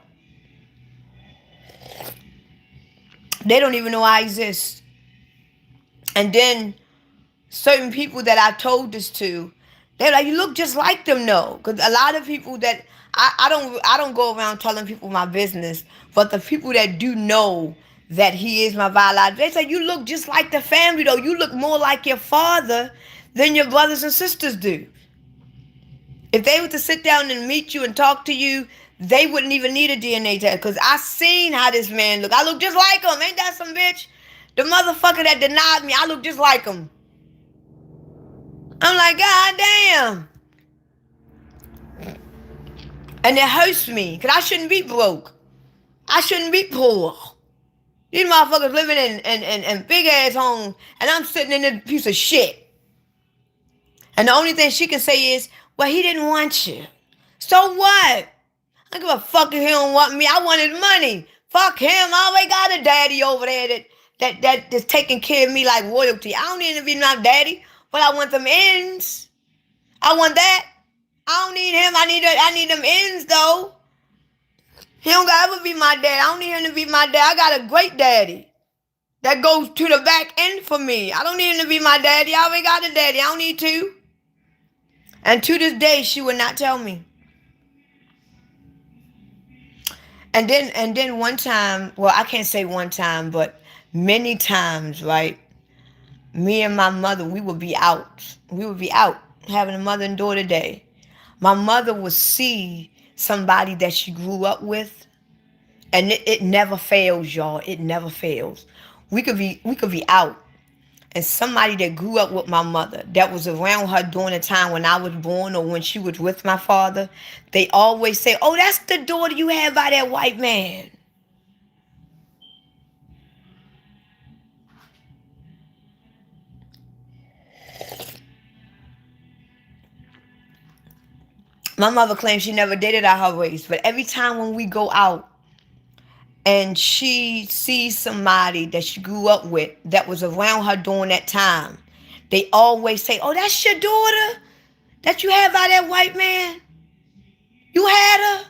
They don't even know I exist. And then certain people that I told this to, they're like, you look just like them, no. Because a lot of people that I don't go around telling people my business, but the people that do know that he is my biological, they say, you look just like the family though. You look more like your father than your brothers and sisters do. If they were to sit down and meet you and talk to you, they wouldn't even need a DNA test. Because I seen how this man look. I look just like him. Ain't that some bitch? The motherfucker that denied me, I look just like him. I'm like, God damn. And it hurts me. Because I shouldn't be broke. I shouldn't be poor. These motherfuckers living in big ass homes. And I'm sitting in this piece of shit. And the only thing she can say is, well, he didn't want you. So what? I give a fuck if he don't want me. I want his money. Fuck him. I already got a daddy over there that's taking care of me like royalty. I don't need to be my daddy, but I want them ends. I want that. I don't need him. I need them ends though. He don't gotta ever be my dad. I don't need him to be my dad. I got a great daddy that goes to the back end for me. I don't need him to be my daddy. I already got a daddy. I don't need to. And to this day, she would not tell me. And then one time, well, I can't say one time, but many times, right? Me and my mother, we would be out. We would be out having a mother and daughter day. My mother would see somebody that she grew up with, and it never fails, y'all. It never fails. We could be out, and somebody that grew up with my mother, that was around her during the time when I was born or when she was with my father, they always say, "Oh, that's the daughter you had by that white man." My mother claims she never dated out her race, but every time when we go out and she sees somebody that she grew up with that was around her during that time, they always say, "Oh, that's your daughter that you had by that white man? You had her?"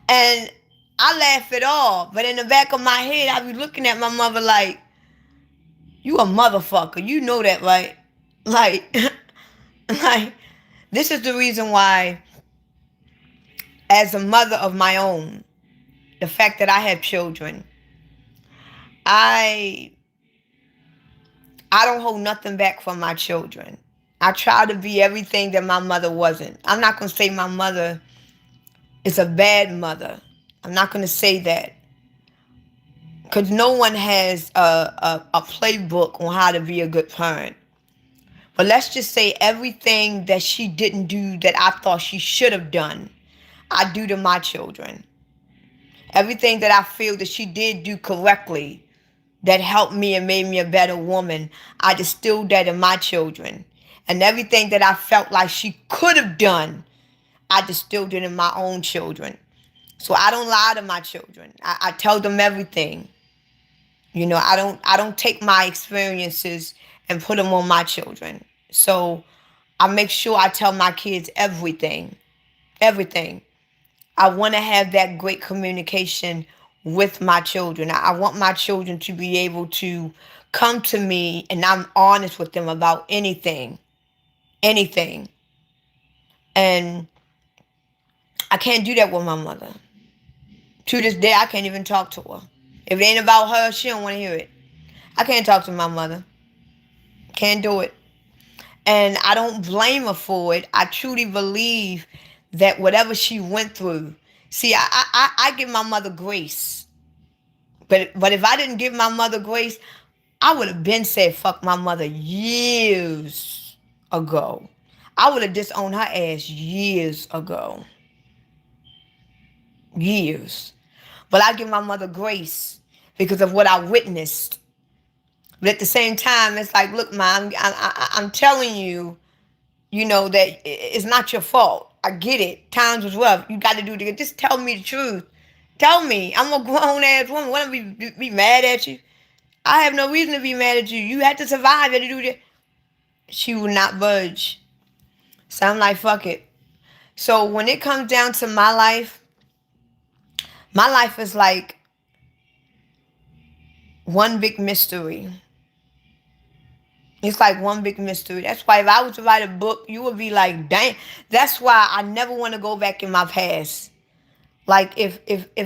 And I laugh it off, but in the back of my head, I be looking at my mother like, "You a motherfucker. You know that, right?" Like, like, this is the reason why, as a mother of my own, the fact that I have children, I I don't hold nothing back from my children. I try to be everything that my mother wasn't. I'm not going to say my mother is a bad mother. I'm not going to say that. Because no one has a playbook on how to be a good parent. But let's just say everything that she didn't do that I thought she should have done, I do to my children. Everything that I feel that she did do correctly, that helped me and made me a better woman, I distilled that in my children. And everything that I felt like she could have done, I distilled it in my own children. So I don't lie to my children. I tell them everything. I don't take my experiences and put them on my children. So I make sure I tell my kids everything. Everything. I want to have that great communication with my children. I want my children to be able to come to me and I'm honest with them about anything. Anything. And I can't do that with my mother. To this day, I can't even talk to her. If it ain't about her, she don't want to hear it. I can't talk to my mother. Can't do it. And I don't blame her for it. I truly believe that whatever she went through, see, I give my mother grace. But if I didn't give my mother grace, I would have been said fuck my mother years ago. I would have disowned her ass years ago. Years. But I give my mother grace because of what I witnessed. But at the same time, it's like, look, Mom, I'm telling you, that it's not your fault. I get it. Times was rough. You got to do it. Just tell me the truth. Tell me. I'm a grown ass woman. What am I be mad at you? I have no reason to be mad at you. You had to survive. You had to do that. She would not budge. So I'm like, fuck it. So when it comes down to my life is like one big mystery. It's like one big mystery. That's why if I was to write a book, you would be like, dang. That's why I never want to go back in my past. Like if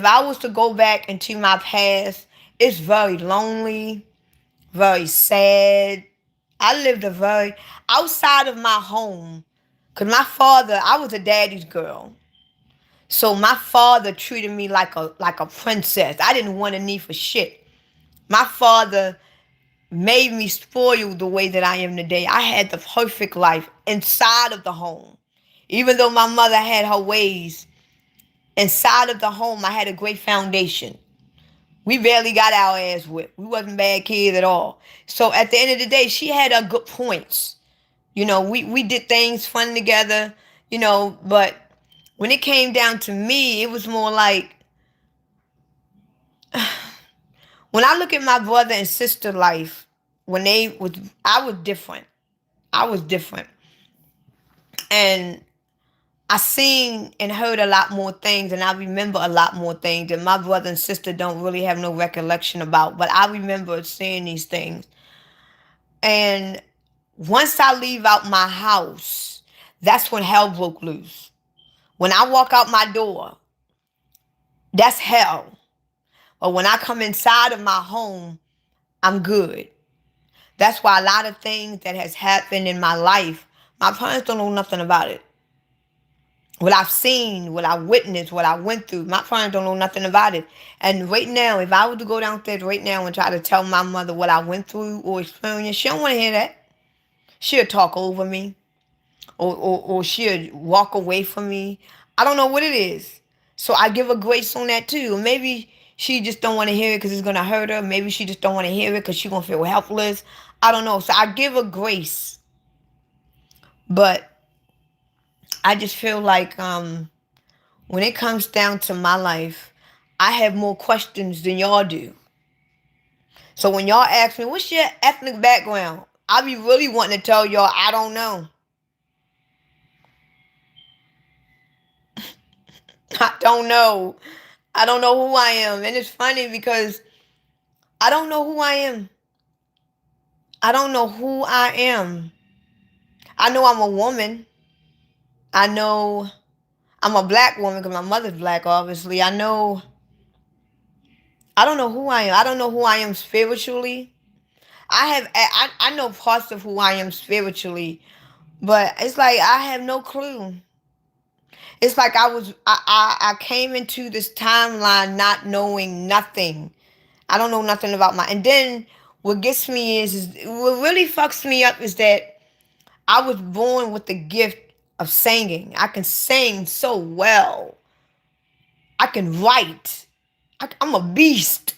I was to go back into my past, it's very lonely, very sad. I lived a very outside of my home. Cause my father, I was a daddy's girl. So my father treated me like a princess. I didn't want a need for shit. My father made me spoiled the way that I am today. I had the perfect life inside of the home. Even though my mother had her ways, inside of the home, I had a great foundation. We barely got our ass whipped. We wasn't bad kids at all. So at the end of the day, she had her good points. We did things fun together, but when it came down to me, it was more like when I look at my brother and sister life, when I was different. I was different. And I seen and heard a lot more things and I remember a lot more things that my brother and sister don't really have no recollection about. But I remember seeing these things. And once I leave out my house, that's when hell broke loose. When I walk out my door, that's hell. But when I come inside of my home, I'm good. That's why a lot of things that has happened in my life, my parents don't know nothing about it. What I've seen, what I witnessed, what I went through, my parents don't know nothing about it. And right now, if I were to go downstairs right now and try to tell my mother what I went through or experienced, she don't want to hear that. She'll talk over me, or she'll walk away from me. I don't know what it is. So I give her grace on that too. Maybe she just don't want to hear it because it's going to hurt her. Maybe she just don't want to hear it because she's going to feel helpless. I don't know. So I give her grace. But I just feel like when it comes down to my life, I have more questions than y'all do. So when y'all ask me, what's your ethnic background? I be really wanting to tell y'all, I don't know. I don't know. I don't know who I am. And it's funny because I don't know who I am. I don't know who I am. I know I'm a woman. I know I'm a black woman because my mother's black, obviously. I don't know who I am. I don't know who I am spiritually. I know parts of who I am spiritually, but it's like I have no clue. It's like I came into this timeline not knowing nothing. I don't know nothing about and then what gets me is what really fucks me up is that I was born with the gift of singing. I can sing so well. I can write. I'm a beast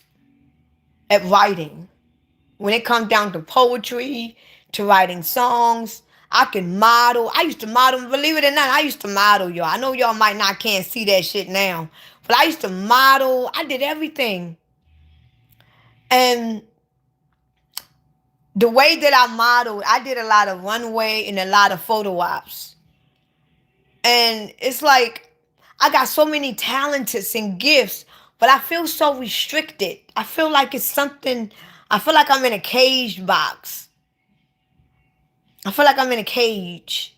at writing. When it comes down to poetry, to writing songs, I can model. I used to model, believe it or not, I used to model, y'all. I know y'all might not can't see that shit now, but I used to model. I did everything. And the way that I modeled, I did a lot of runway and a lot of photo ops. And it's like I got so many talents and gifts, but I feel so restricted. I feel like it's something, I feel like I'm in a caged box. I feel like I'm in a cage.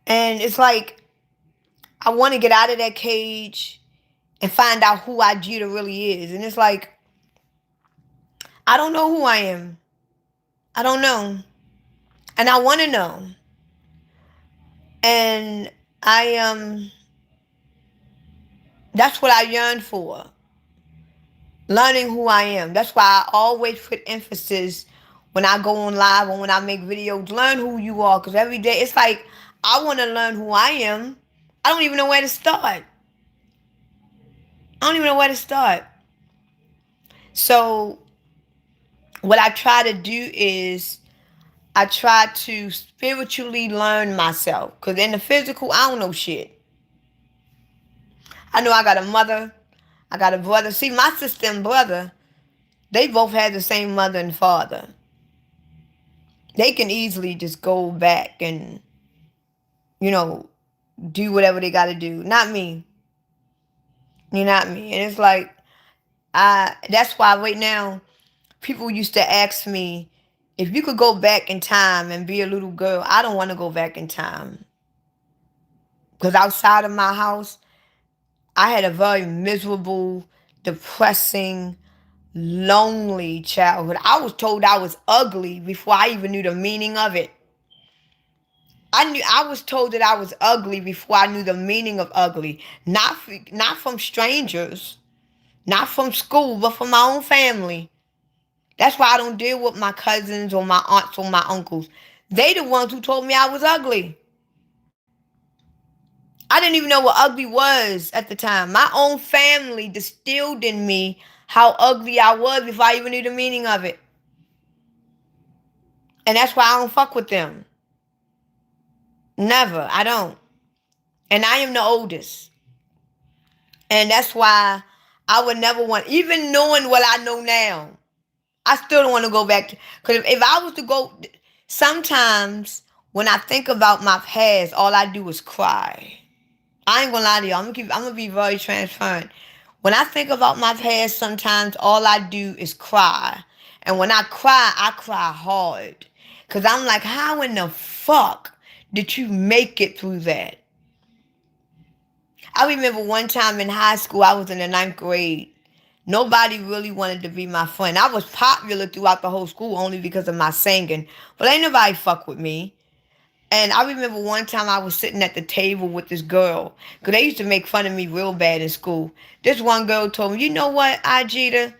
And it's like I want to get out of that cage and find out who Ajita really is. And it's like I don't know who I am. I don't know. And I want to know. And I that's what I yearn for. Learning who I am. That's why I always put emphasis when I go on live or when I make videos. Learn who you are, because every day it's like I want to learn who I am. I don't even know where to start. I don't even know where to start. So what I try to do is I try to spiritually learn myself, because in the physical I don't know shit. I know I got a mother, I got a brother. See, my sister and brother, they both had the same mother and father. They can easily just go back and, you know, do whatever they got to do. Not me. You're not me. And it's like, that's why right now, people used to ask me, if you could go back in time and be a little girl, I don't want to go back in time. Because outside of my house, I had a very miserable, depressing, lonely childhood. I was told I was ugly before I even knew the meaning of it. I was told that I was ugly before I knew the meaning of ugly. Not from strangers, not from school, but from my own family. That's why I don't deal with my cousins or my aunts or my uncles. They the ones who told me I was ugly. I didn't even know what ugly was at the time. My own family distilled in me how ugly I was before I even knew the meaning of it. And that's why I don't fuck with them. Never. I don't. And I am the oldest. And that's why I would never want, even knowing what I know now, I still don't want to go back to, because if I was to go, sometimes when I think about my past, all I do is cry. I ain't gonna lie to you. I'm gonna be very transparent. When I think about my past, sometimes all I do is cry. And when I cry hard. Cause I'm like, how in the fuck did you make it through that? I remember one time in high school, I was in the 9th grade. Nobody really wanted to be my friend. I was popular throughout the whole school only because of my singing. But ain't nobody fuck with me. And I remember one time I was sitting at the table with this girl. Because they used to make fun of me real bad in school. This one girl told me, you know what, Ajita?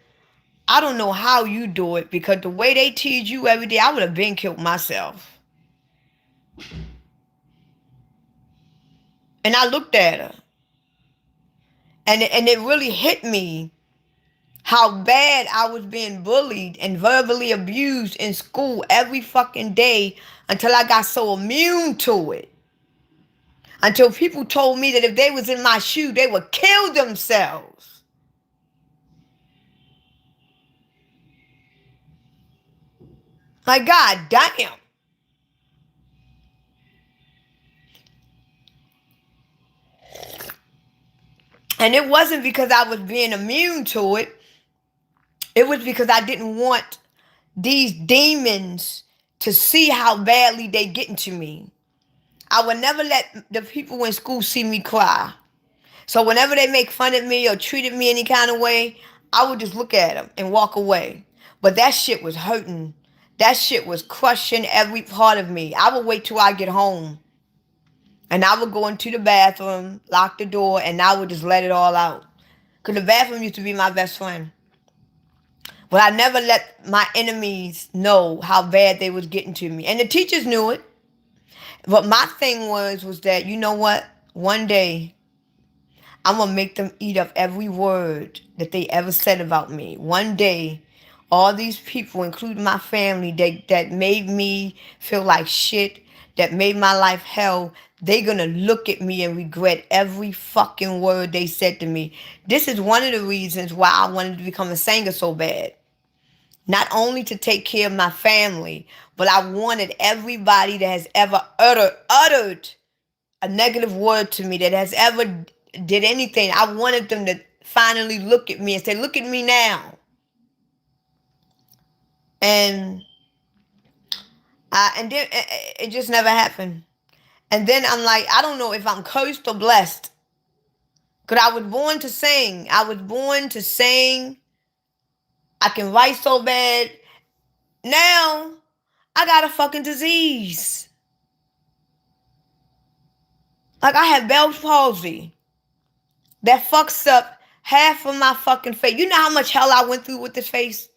I don't know how you do it because the way they tease you every day, I would have been killed myself. And I looked at her. And it really hit me how bad I was being bullied and verbally abused in school every fucking day until I got so immune to it. Until people told me that if they was in my shoe, they would kill themselves. Like, God damn. And it wasn't because I was being immune to it. It was because I didn't want these demons to see how badly they getting to me. I would never let the people in school see me cry. So whenever they make fun of me or treated me any kind of way, I would just look at them and walk away. But that shit was hurting. That shit was crushing every part of me. I would wait till I get home. And I would go into the bathroom, lock the door, and I would just let it all out. Because the bathroom used to be my best friend. But I never let my enemies know how bad they was getting to me. And the teachers knew it. But my thing was that, you know what? One day, I'm going to make them eat up every word that they ever said about me. One day, all these people, including my family, that made me feel like shit, that made my life hell, they going to look at me and regret every fucking word they said to me. This is one of the reasons why I wanted to become a singer so bad. Not only to take care of my family, but I wanted everybody that has ever uttered a negative word to me, that has ever did anything, I wanted them to finally look at me and say, look at me now. And then it just never happened. And then I'm like, I don't know if I'm cursed or blessed. Because I was born to sing. I was born to sing. I can write so bad. Now, I got a fucking disease. Like, I have Bell's palsy. That fucks up half of my fucking face. You know how much hell I went through with this face?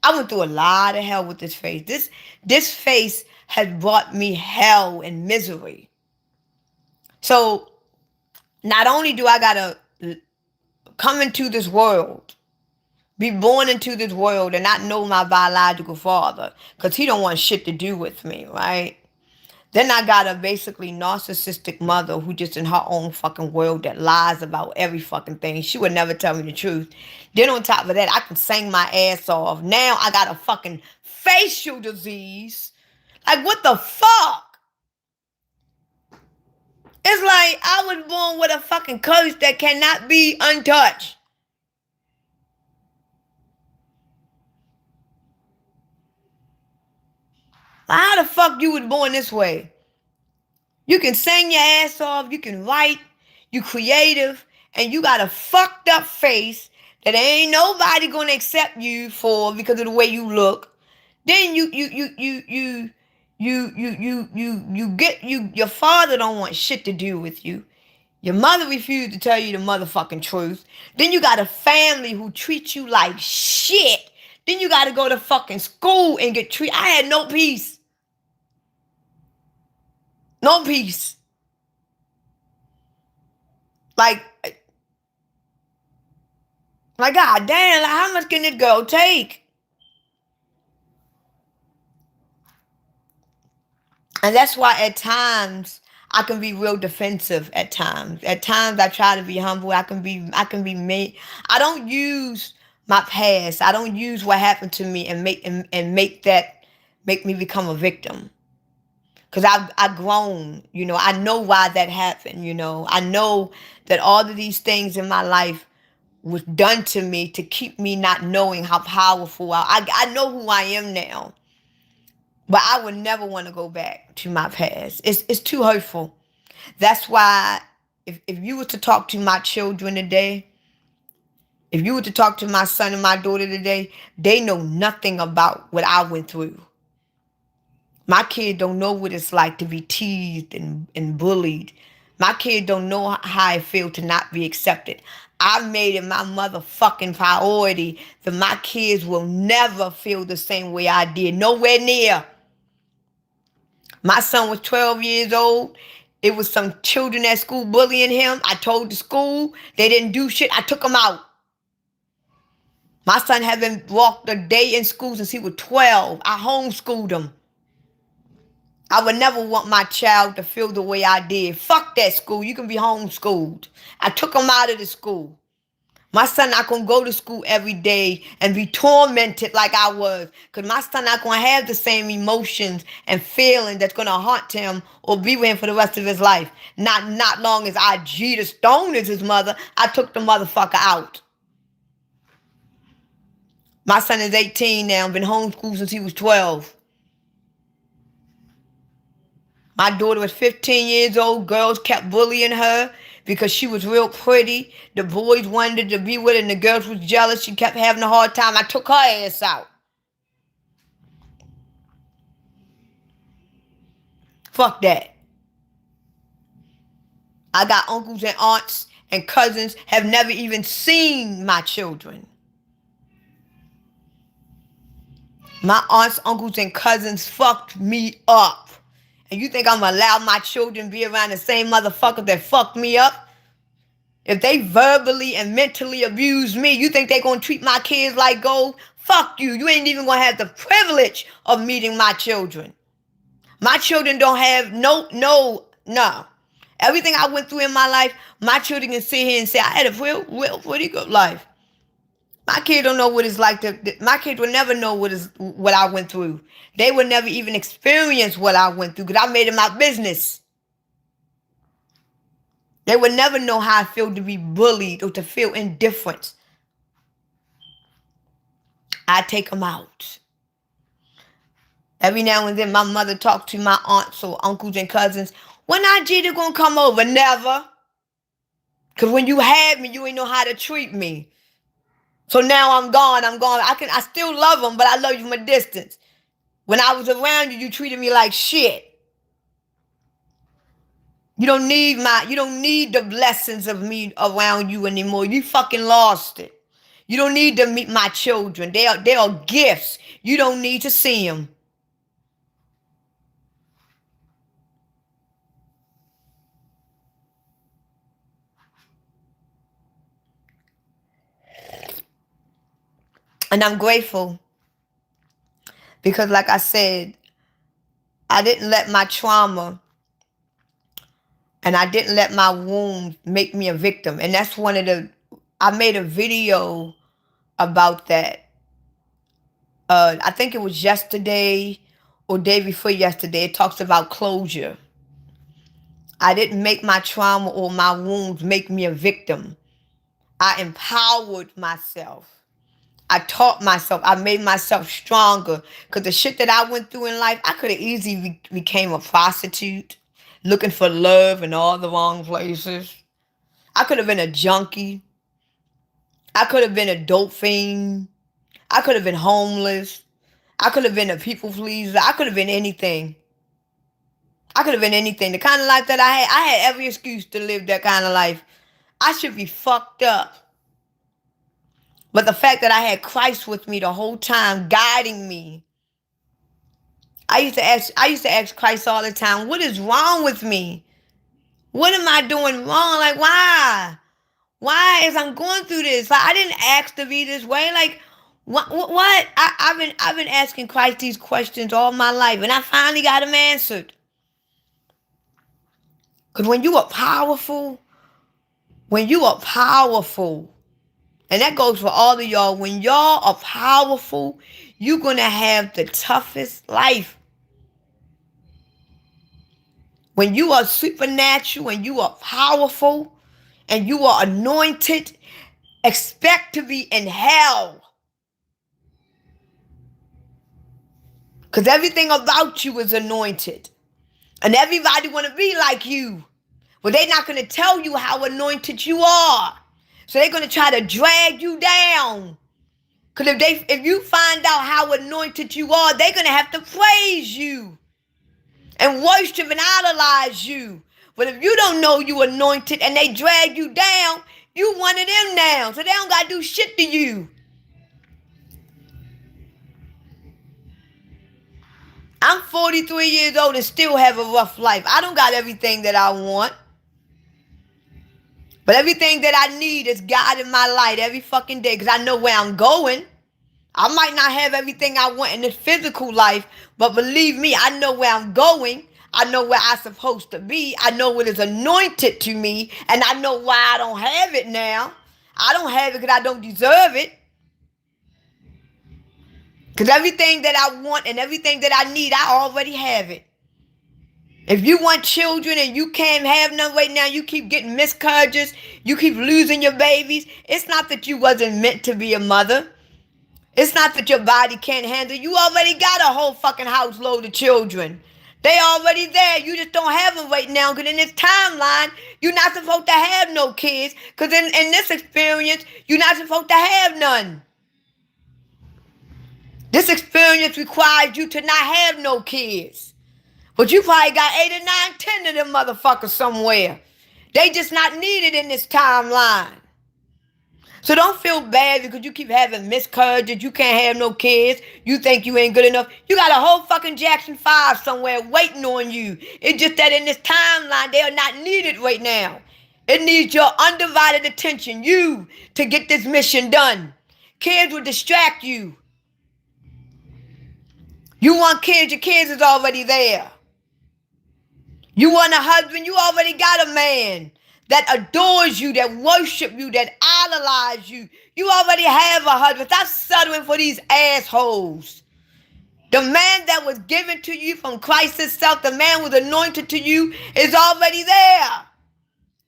I went through a lot of hell with this face. This face has brought me hell and misery. So, not only do I gotta come into this world, be born into this world and not know my biological father, because he don't want shit to do with me, right? Then I got a basically narcissistic mother who just in her own fucking world that lies about every fucking thing. She would never tell me the truth. Then on top of that, I can sing my ass off. Now I got a fucking facial disease. Like, what the fuck? It's like I was born with a fucking curse that cannot be untouched. How the fuck you was born this way? You can sing your ass off, you can write, you creative, and you got a fucked up face that ain't nobody gonna accept you for because of the way you look. Then your father don't want shit to do with you. Your mother refused to tell you the motherfucking truth. Then you got a family who treats you like shit. Then you gotta go to fucking school and get treated. I had no peace. No peace. Like God damn, like how much can this girl take? And that's why at times I can be real defensive at times. At times I try to be humble. I can be me. I don't use my past. I don't use what happened to me and make me become a victim. Cause I've grown, I know why that happened, I know that all of these things in my life was done to me to keep me not knowing how powerful I know who I am now. But I would never want to go back to my past. It's too hurtful. That's why if you were to talk to my children today, If you were to talk to my son and my daughter today, they know nothing about what I went through. My kid don't know what it's like to be teased and bullied. My kid don't know how it feels to not be accepted. I made it my motherfucking priority that my kids will never feel the same way I did. Nowhere near. My son was 12 years old. It was some children at school bullying him. I told the school. They didn't do shit. I took them out. My son haven't walked a day in school since he was 12. I homeschooled him. I would never want my child to feel the way I did. Fuck that school. You can be homeschooled. I took him out of the school. My son not going to go to school every day and be tormented like I was. Because my son not going to have the same emotions and feeling that's going to haunt him or be with him for the rest of his life. Not long as I G the Stone as his mother, I took the motherfucker out. My son is 18 now. Been homeschooled since he was 12. My daughter was 15 years old. Girls kept bullying her because she was real pretty. The boys wanted to be with her and the girls was jealous. She kept having a hard time. I took her ass out. Fuck that. I got uncles and aunts and cousins have never even seen my children. My aunts, uncles, and cousins fucked me up. And you think I'm going to allow my children to be around the same motherfuckers that fucked me up? If they verbally and mentally abuse me, you think they going to treat my kids like gold? Fuck you. You ain't even going to have the privilege of meeting my children. My children don't have no. Everything I went through in my life, my children can sit here and say, I had a real pretty good life. My kid don't know what it's like my kids will never know what I went through. They will never even experience what I went through because I made it my business. They would never know how I feel to be bullied or to feel indifference. I take them out. Every now and then my mother talks to my aunts or uncles and cousins. When Ajita gonna come over? Never. Because when you had me, you ain't know how to treat me. So now I'm gone. I still love them, but I love you from a distance. When I was around you, you treated me like shit. You don't need the blessings of me around you anymore. You fucking lost it. You don't need to meet my children. They are gifts. You don't need to see them. And I'm grateful because, like I said, I didn't let my trauma and I didn't let my wounds make me a victim. And that's I made a video about that. I think it was yesterday or day before yesterday. It talks about closure. I didn't make my trauma or my wounds make me a victim. I empowered myself. I taught myself. I made myself stronger. Because the shit that I went through in life, I could have easily became a prostitute, looking for love in all the wrong places. I could have been a junkie. I could have been a dope fiend. I could have been homeless. I could have been a people pleaser. I could have been anything. I could have been anything. The kind of life that I had every excuse to live that kind of life. I should be fucked up. But the fact that I had Christ with me the whole time, guiding me. I used to ask Christ all the time, what is wrong with me? What am I doing wrong? Like, why? Why is I'm going through this? Like, I didn't ask to be this way. Like, what? I've been asking Christ these questions all my life, and I finally got them answered. Because when you are powerful, and that goes for all of y'all, when y'all are powerful, you're going to have the toughest life. When you are supernatural and you are powerful and you are anointed, expect to be in hell. Because everything about you is anointed. And everybody want to be like you. But they're not going to tell you how anointed you are. So they're going to try to drag you down. Because if you find out how anointed you are, they're going to have to praise you and worship and idolize you. But if you don't know you anointed and they drag you down, you one of them now. So they don't got to do shit to you. I'm 43 years old and still have a rough life. I don't got everything that I want. But everything that I need is God in my light every fucking day because I know where I'm going. I might not have everything I want in this physical life, but believe me, I know where I'm going. I know where I'm supposed to be. I know what is anointed to me, and I know why I don't have it now. I don't have it because I don't deserve it. Because everything that I want and everything that I need, I already have it. If you want children and you can't have none right now, you keep getting miscarriages, you keep losing your babies, it's not that you wasn't meant to be a mother. It's not that your body can't handle. You already got a whole fucking house load of children. They already there. You just don't have them right now because in this timeline, you're not supposed to have no kids because in this experience, you're not supposed to have none. This experience requires you to not have no kids. But you probably got 8 or 9, 10 of them motherfuckers somewhere. They just not needed in this timeline. So don't feel bad because you keep having miscarriages. You can't have no kids. You think you ain't good enough. You got a whole fucking Jackson 5 somewhere waiting on you. It's just that in this timeline, they are not needed right now. It needs your undivided attention, you, to get this mission done. Kids will distract you. You want kids, your kids is already there. You want a husband, you already got a man that adores you, that worship you, that idolize you. You already have a husband. Stop settling for these assholes. The man that was given to you from Christ himself, the man was anointed to you, is already there.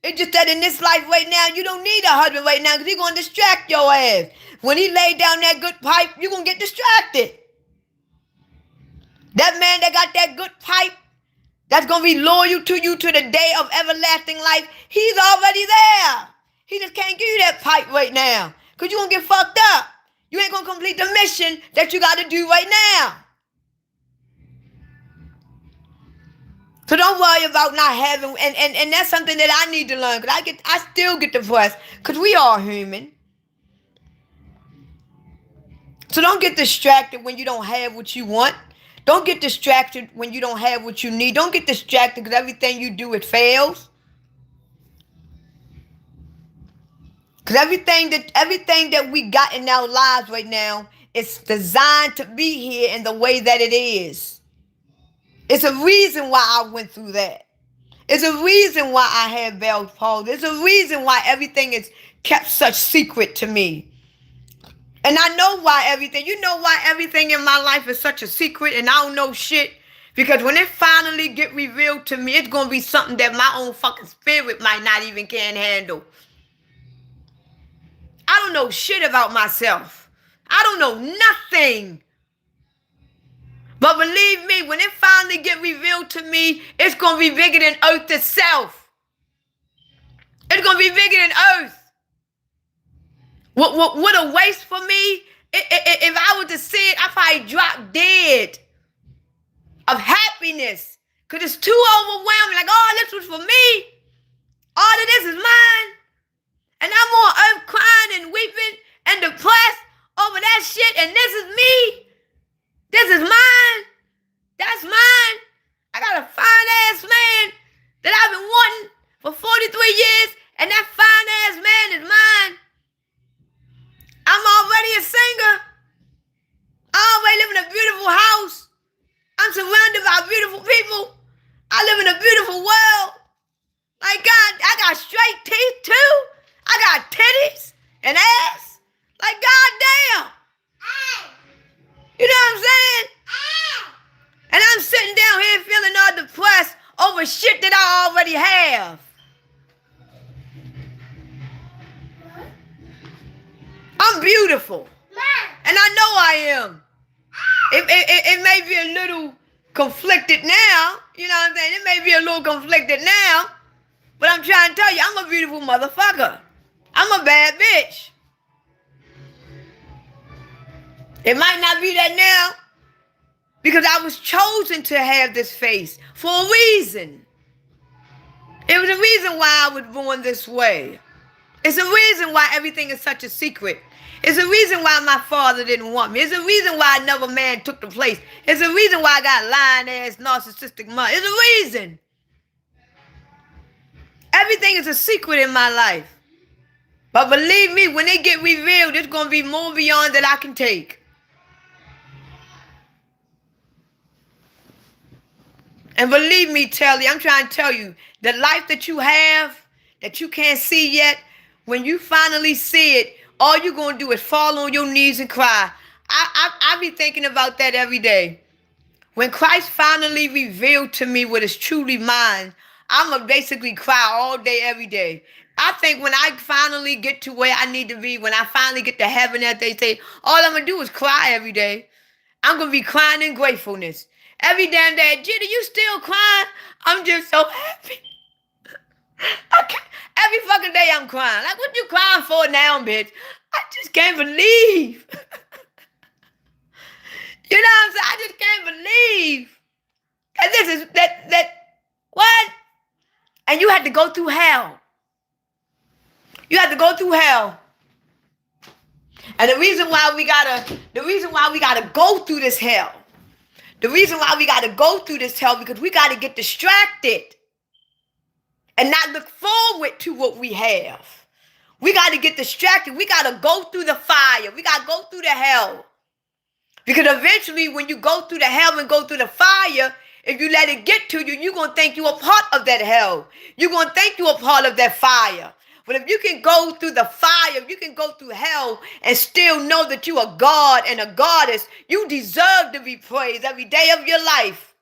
It's just that in this life right now, you don't need a husband right now because he's going to distract your ass. When he lay down that good pipe, you're going to get distracted. That man that got that good pipe, that's going to be loyal to you to the day of everlasting life, he's already there. He just can't give you that pipe right now because you're going to get fucked up. You ain't going to complete the mission that you got to do right now. So don't worry about not having, and that's something that I need to learn because I still get depressed because we are human. So don't get distracted when you don't have what you want. Don't get distracted when you don't have what you need. Don't get distracted because everything you do, it fails. Because everything that we got in our lives right now is designed to be here in the way that it is. It's a reason why I went through that. It's a reason why I had Bell's palsy. There's a reason why everything is kept such secret to me. And I know why everything, you know why everything in my life is such a secret and I don't know shit? Because when it finally get revealed to me, it's going to be something that my own fucking spirit might not even can handle. I don't know shit about myself. I don't know nothing. But believe me, when it finally get revealed to me, it's going to be bigger than Earth itself. It's going to be bigger than Earth. What a waste for me. If I were to see it, I'd probably drop dead of happiness. Because it's too overwhelming. Like, oh, this was for me. All of this is mine. And I'm on earth crying and weeping and depressed over that shit. And this is me. This is mine. That's mine. I got a fine-ass man that I've been wanting for 43 years. And that fine-ass man is mine. I'm already a singer. I already live in a beautiful house. I'm surrounded by beautiful people. I live in a beautiful world. Like God, I got straight teeth too. I got titties and ass. Like goddamn. You know what I'm saying? And I'm sitting down here feeling all depressed over shit that I already have. I'm beautiful. And I know I am. It may be a little conflicted now. You know what I'm saying? It may be a little conflicted now. But I'm trying to tell you, I'm a beautiful motherfucker. I'm a bad bitch. It might not be that now because I was chosen to have this face for a reason. It was a reason why I was born this way. It's a reason why everything is such a secret. It's a reason why my father didn't want me. It's a reason why another man took the place. It's a reason why I got lying-ass, narcissistic mother. It's a reason. Everything is a secret in my life. But believe me, when they get revealed, it's going to be more beyond that I can take. And believe me, Telly, I'm trying to tell you, the life that you have, that you can't see yet, when you finally see it, all you're going to do is fall on your knees and cry. I be thinking about that every day. When Christ finally revealed to me what is truly mine, I'm going to basically cry all day, every day. I think when I finally get to where I need to be, when I finally get to heaven, as they say, all I'm going to do is cry every day. I'm going to be crying in gratefulness. Every damn day, Jitty, you still crying? I'm just so happy. Every fucking day I'm crying. Like, what you crying for now, bitch? I just can't believe. You know what I'm saying? I just can't believe. And this is, what? And you had to go through hell. You had to go through hell. And the reason why we gotta go through this hell, because we gotta get distracted and not look forward to what we have. We gotta get distracted. We gotta go through the fire. We gotta go through the hell. Because eventually when you go through the hell and go through the fire, if you let it get to you, you're gonna think you're a part of that hell. You're gonna think you're a part of that fire. But if you can go through the fire, you can go through hell and still know that you are God and a goddess, you deserve to be praised every day of your life.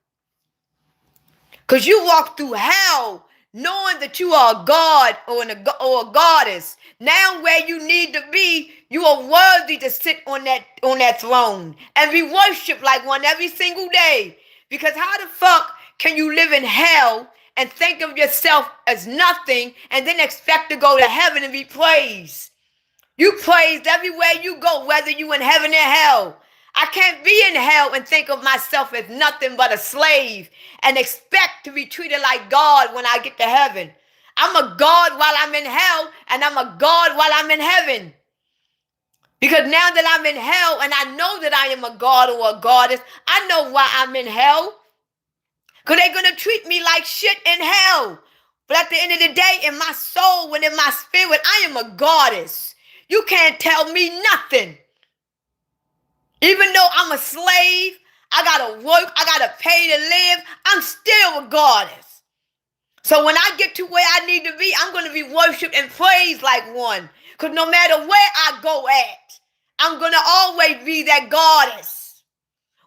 Because you walk through hell knowing that you are a god or a goddess. Now where you need to be, you are worthy to sit on that throne and be worshipped like one every single day. Because how the fuck can you live in hell and think of yourself as nothing and then expect to go to heaven and be praised? You praised everywhere you go, whether you in heaven or hell. I can't be in hell and think of myself as nothing but a slave and expect to be treated like God when I get to heaven. I'm a God while I'm in hell, and I'm a God while I'm in heaven. Because now that I'm in hell and I know that I am a God or a goddess, I know why I'm in hell. Because they're going to treat me like shit in hell. But at the end of the day, in my soul and in my spirit, I am a goddess. You can't tell me nothing. Even though I'm a slave, I got to work, I got to pay to live, I'm still a goddess. So when I get to where I need to be, I'm going to be worshipped and praised like one. Because no matter where I go at, I'm going to always be that goddess.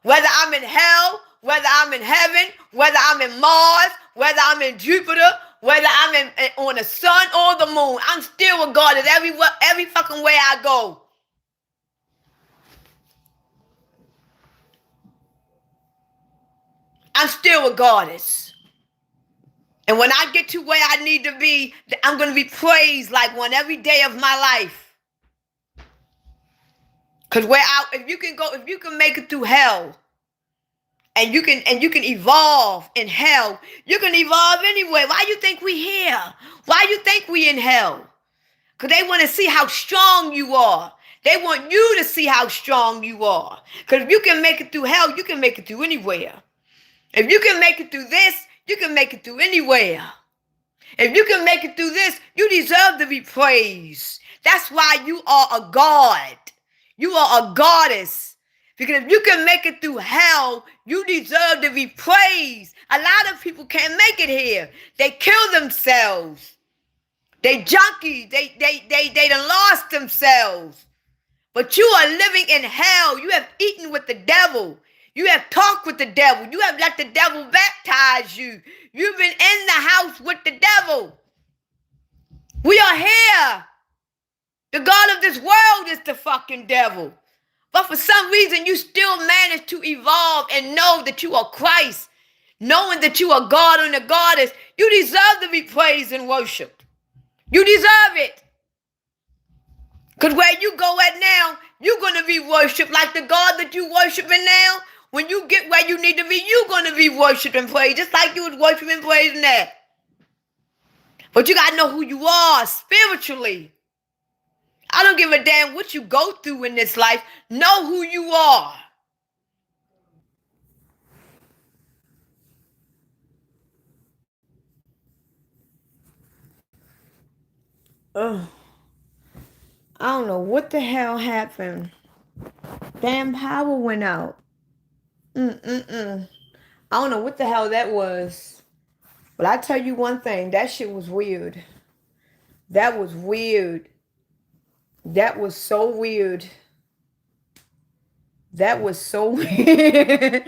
Whether I'm in hell, whether I'm in heaven, whether I'm in Mars, whether I'm in Jupiter, whether I'm on the sun or the moon, I'm still a goddess every fucking way I go. I'm still a goddess. And when I get to where I need to be, I'm going to be praised like one every day of my life. Because if you can make it through hell, and you can evolve in hell, you can evolve anywhere. Why you think we here? Why you think we in hell? Because they want to see how strong you are. They want you to see how strong you are. Because if you can make it through hell, you can make it through anywhere. If you can make it through this, you can make it through anywhere. If you can make it through this, you deserve to be praised. That's why you are a god. You are a goddess. Because if you can make it through hell, you deserve to be praised. A lot of people can't make it here. They kill themselves. They junkies. They done lost themselves. But you are living in hell. You have eaten with the devil. You have talked with the devil. You have let the devil baptize you. You've been in the house with the devil. We are here. The God of this world is the fucking devil. But for some reason, you still manage to evolve and know that you are Christ. Knowing that you are God and a goddess, you deserve to be praised and worshipped. You deserve it. Because where you go at now, you're going to be worshipped like the God that you worshiping now. When you get where you need to be, you're going to be worshipped and praised, just like you was worshiping and praising that. But you got to know who you are spiritually. I don't give a damn what you go through in this life. Know who you are. Ugh. I don't know what the hell happened. Damn power went out. I don't know what the hell that was. But I tell you one thing, that shit was weird. That was weird. That was so weird. That was so weird.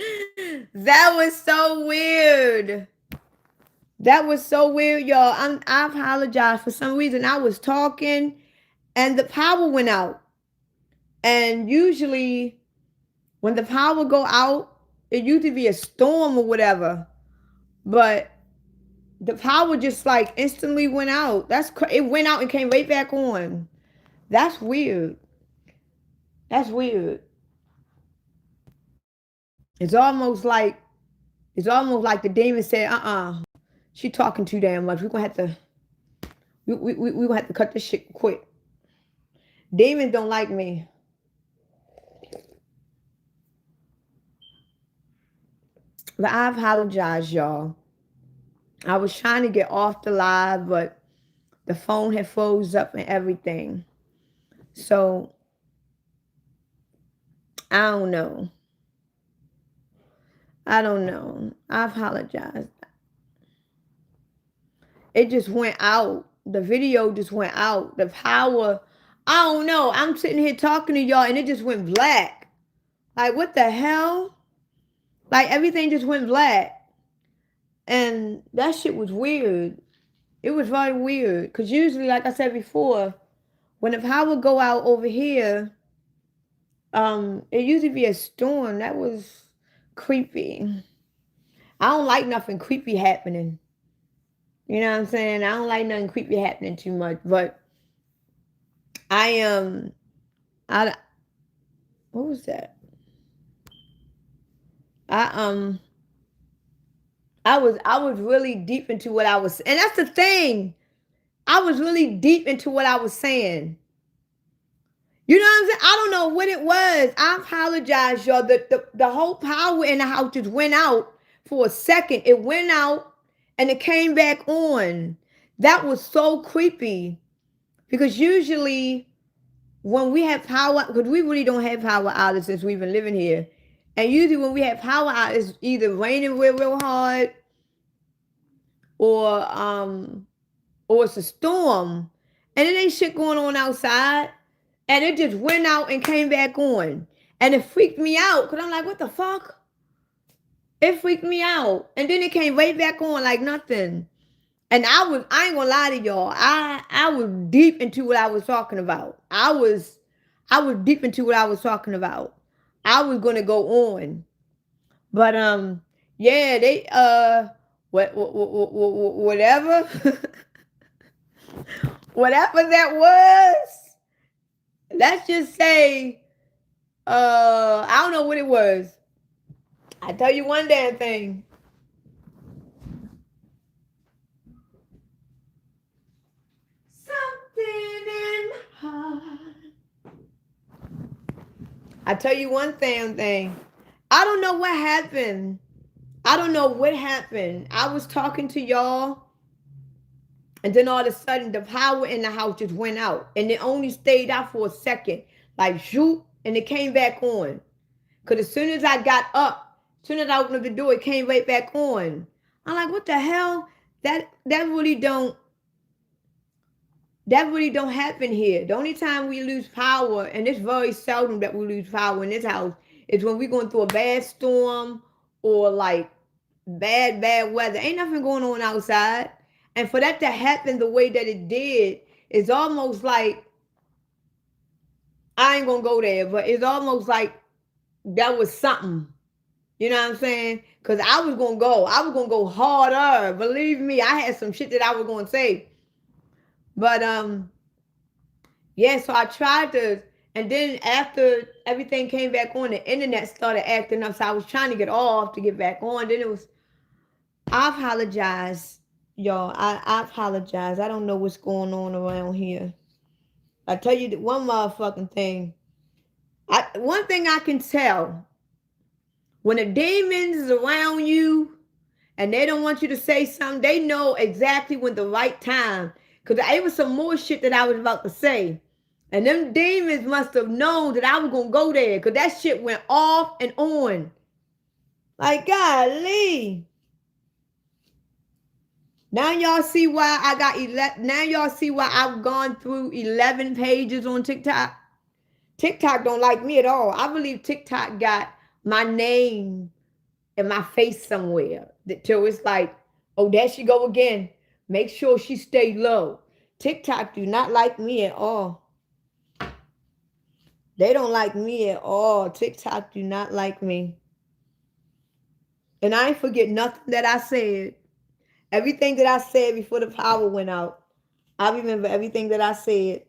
That was so weird. That was so weird, y'all. I apologize. For some reason, I was talking and the power went out. And usually, when the power go out, it used to be a storm or whatever. But the power just like instantly went out. It went out and came right back on. That's weird. That's weird. It's almost like the demon said, she talking too damn much. We're gonna have to we gonna have to cut this shit quick. Demons don't like me. But I apologize, y'all. I was trying to get off the live, but the phone had froze up and everything. So I don't know. I don't know. I apologize. It just went out. The video just went out. The power, I don't know. I'm sitting here talking to y'all and it just went black. Like, what the hell? Like, everything just went black. And that shit was weird. It was very weird. Because usually, like I said before, when the power go out over here, it usually be a storm. That was creepy. I don't like nothing creepy happening. You know what I'm saying? I don't like nothing creepy happening too much. But I what was that? I was really deep into what I was, and that's the thing. I was really deep into what I was saying. You know what I'm saying? I don't know what it was. I apologize, y'all. The whole power in the house just went out for a second. It went out and it came back on. That was so creepy. Because usually when we have power, because we really don't have power outages since we've been living here. And usually when we have power out, it's either raining real hard or it's a storm. And it ain't shit going on outside. And it just went out and came back on. And it freaked me out. Because I'm like, what the fuck? It freaked me out. And then it came right back on like nothing. And I ain't gonna lie to y'all. I was deep into what I was talking about. I was deep into what I was talking about. I was gonna go on. But yeah, they whatever whatever that was, let's just say I don't know what it was. I tell you one damn thing. Something in my heart. I tell you one damn thing. I don't know what happened. I don't know what happened. I was talking to y'all, and then all of a sudden the power in the house just went out. And it only stayed out for a second. Like shoot, and it came back on. Because as soon as I got up, as soon as I opened up the door, it came right back on. I'm like, what the hell? That really don't happen here. The only time we lose power, and it's very seldom that we lose power in this house, is when we're going through a bad storm or like bad weather. Ain't nothing going on outside. And for that to happen the way that it did, it's almost like, I ain't gonna go there, but it's almost like that was something. You know what I'm saying? Because I was gonna go harder. Believe me, I had some shit that I was gonna say. But Yeah, so I tried to, and then after everything came back on, the internet started acting up. So I was trying to get off to get back on. Then it was, I apologize, y'all. I apologize. I don't know what's going on around here. I tell you one motherfucking thing. One thing I can tell, when a demon is around you and they don't want you to say something, they know exactly when the right time. Because it was some more shit that I was about to say. And them demons must have known that I was going to go there. Because that shit went off and on. Like, golly. Now y'all see why I got 11. Now y'all see why I've gone through 11 pages on TikTok. TikTok don't like me at all. I believe TikTok got my name and my face somewhere. Till it's like, oh, there she go again. Make sure she stay low. TikTok do not like me at all. They don't like me at all. TikTok do not like me. And I ain't forget nothing that I said. Everything that I said before the power went out. I remember everything that I said.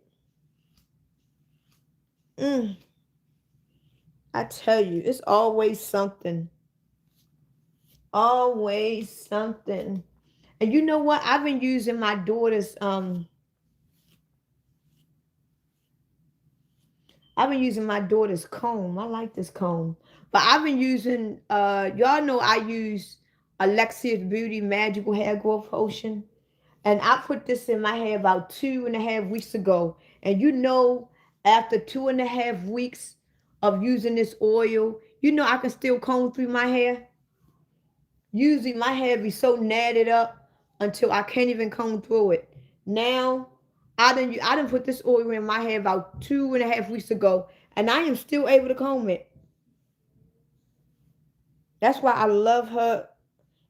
I tell you, it's always something. Always something. And you know what? I've been using my daughter's comb. I like this comb. But I've been using y'all know I use Alexia's Beauty Magical Hair Growth Potion. And I put this in my hair about 2.5 weeks ago. And you know, after 2.5 weeks of using this oil, you know I can still comb through my hair. Usually my hair be so natted up until I can't even comb through it. Now, I didn't put this oil in my hair about 2.5 weeks ago, and I am still able to comb it. That's why I love her.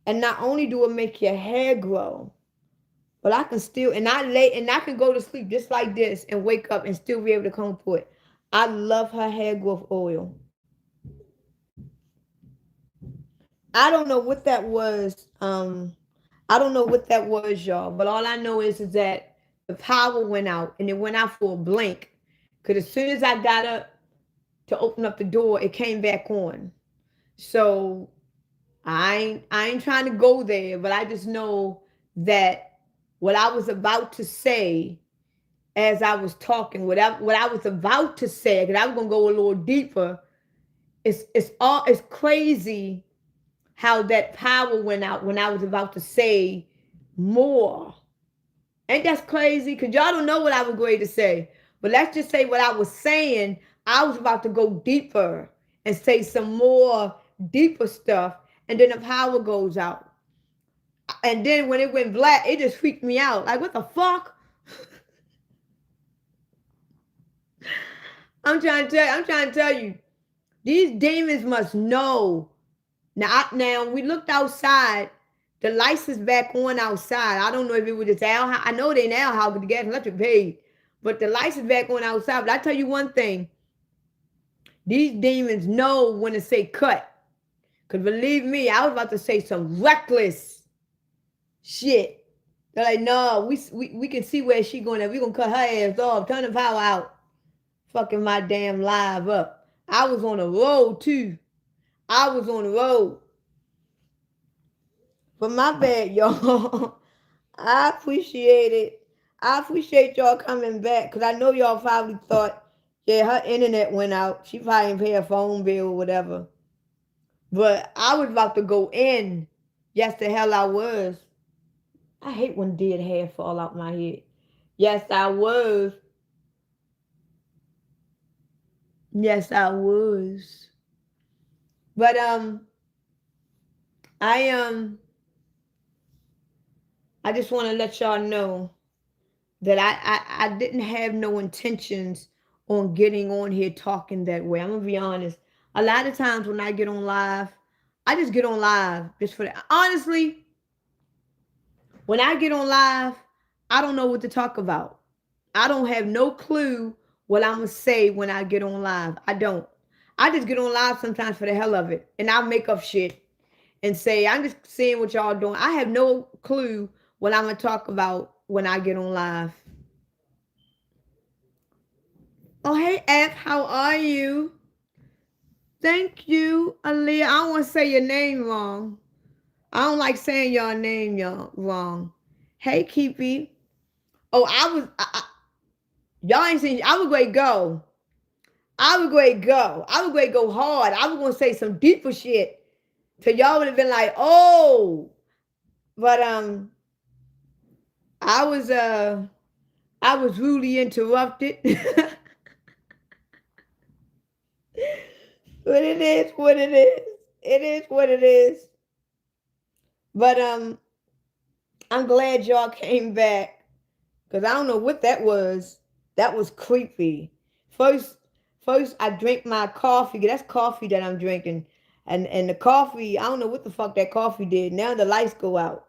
And not only do it make your hair grow, but I can still, and I can go to sleep just like this and wake up and still be able to comb through it. I love her hair growth oil. I don't know what that was. I don't know what that was, y'all. But all I know is that the power went out, and it went out for a blink. Because as soon as I got up to open up the door, it came back on. So I ain't trying to go there, but I just know that what I was about to say as I was talking, what I was about to say, because I was gonna go a little deeper. It's crazy how that power went out when I was about to say more. Ain't that crazy? Because y'all don't know what I was going to say. But let's just say what I was saying, I was about to go deeper and say some more deeper stuff. And then the power goes out. And then when it went black, it just freaked me out. Like, what the fuck? I'm trying to tell you, these demons must know. Now we looked outside. The lights is back on outside. I don't know if it was just our. I know they now how the gas and electric paid, but the lights is back on outside. But I tell you one thing: these demons know when to say cut. Cause believe me, I was about to say some reckless shit. They're like, no, we can see where she going. We gonna cut her ass off. Turn the power out. Fucking my damn live up. I was on the road too. I was on the road. But my bad, y'all. I appreciate it. I appreciate y'all coming back because I know y'all probably thought, yeah, her internet went out. She probably didn't pay a phone bill or whatever. But I was about to go in. Yes, the hell I was. I hate when dead hair fall out my head. Yes, I was. Yes, I was. But I I just want to let y'all know that I didn't have no intentions on getting on here talking that way. I'm gonna be honest. A lot of times when I get on live, I just get on live just for that. Honestly, when I get on live, I don't know what to talk about. I don't have no clue what I'm gonna say when I get on live. I don't. I just get on live sometimes for the hell of it, and I'll make up shit and say I'm just seeing what y'all doing. I have no clue what I'm gonna talk about when I get on live. Oh, hey, F, how are you? Thank you, Aaliyah. I don't want to say your name wrong. I don't like saying your name wrong. Hey, Keepy. Oh, y'all ain't seen, I was going to go. I was going to go. I was going to go hard. I was going to say some deeper shit. So y'all would have been like, oh. But, I was rudely interrupted. But it is what it is. It is what it is. But I'm glad y'all came back. Cause I don't know what that was. That was creepy. First I drink my coffee. That's coffee that I'm drinking. And the coffee, I don't know what the fuck that coffee did. Now the lights go out.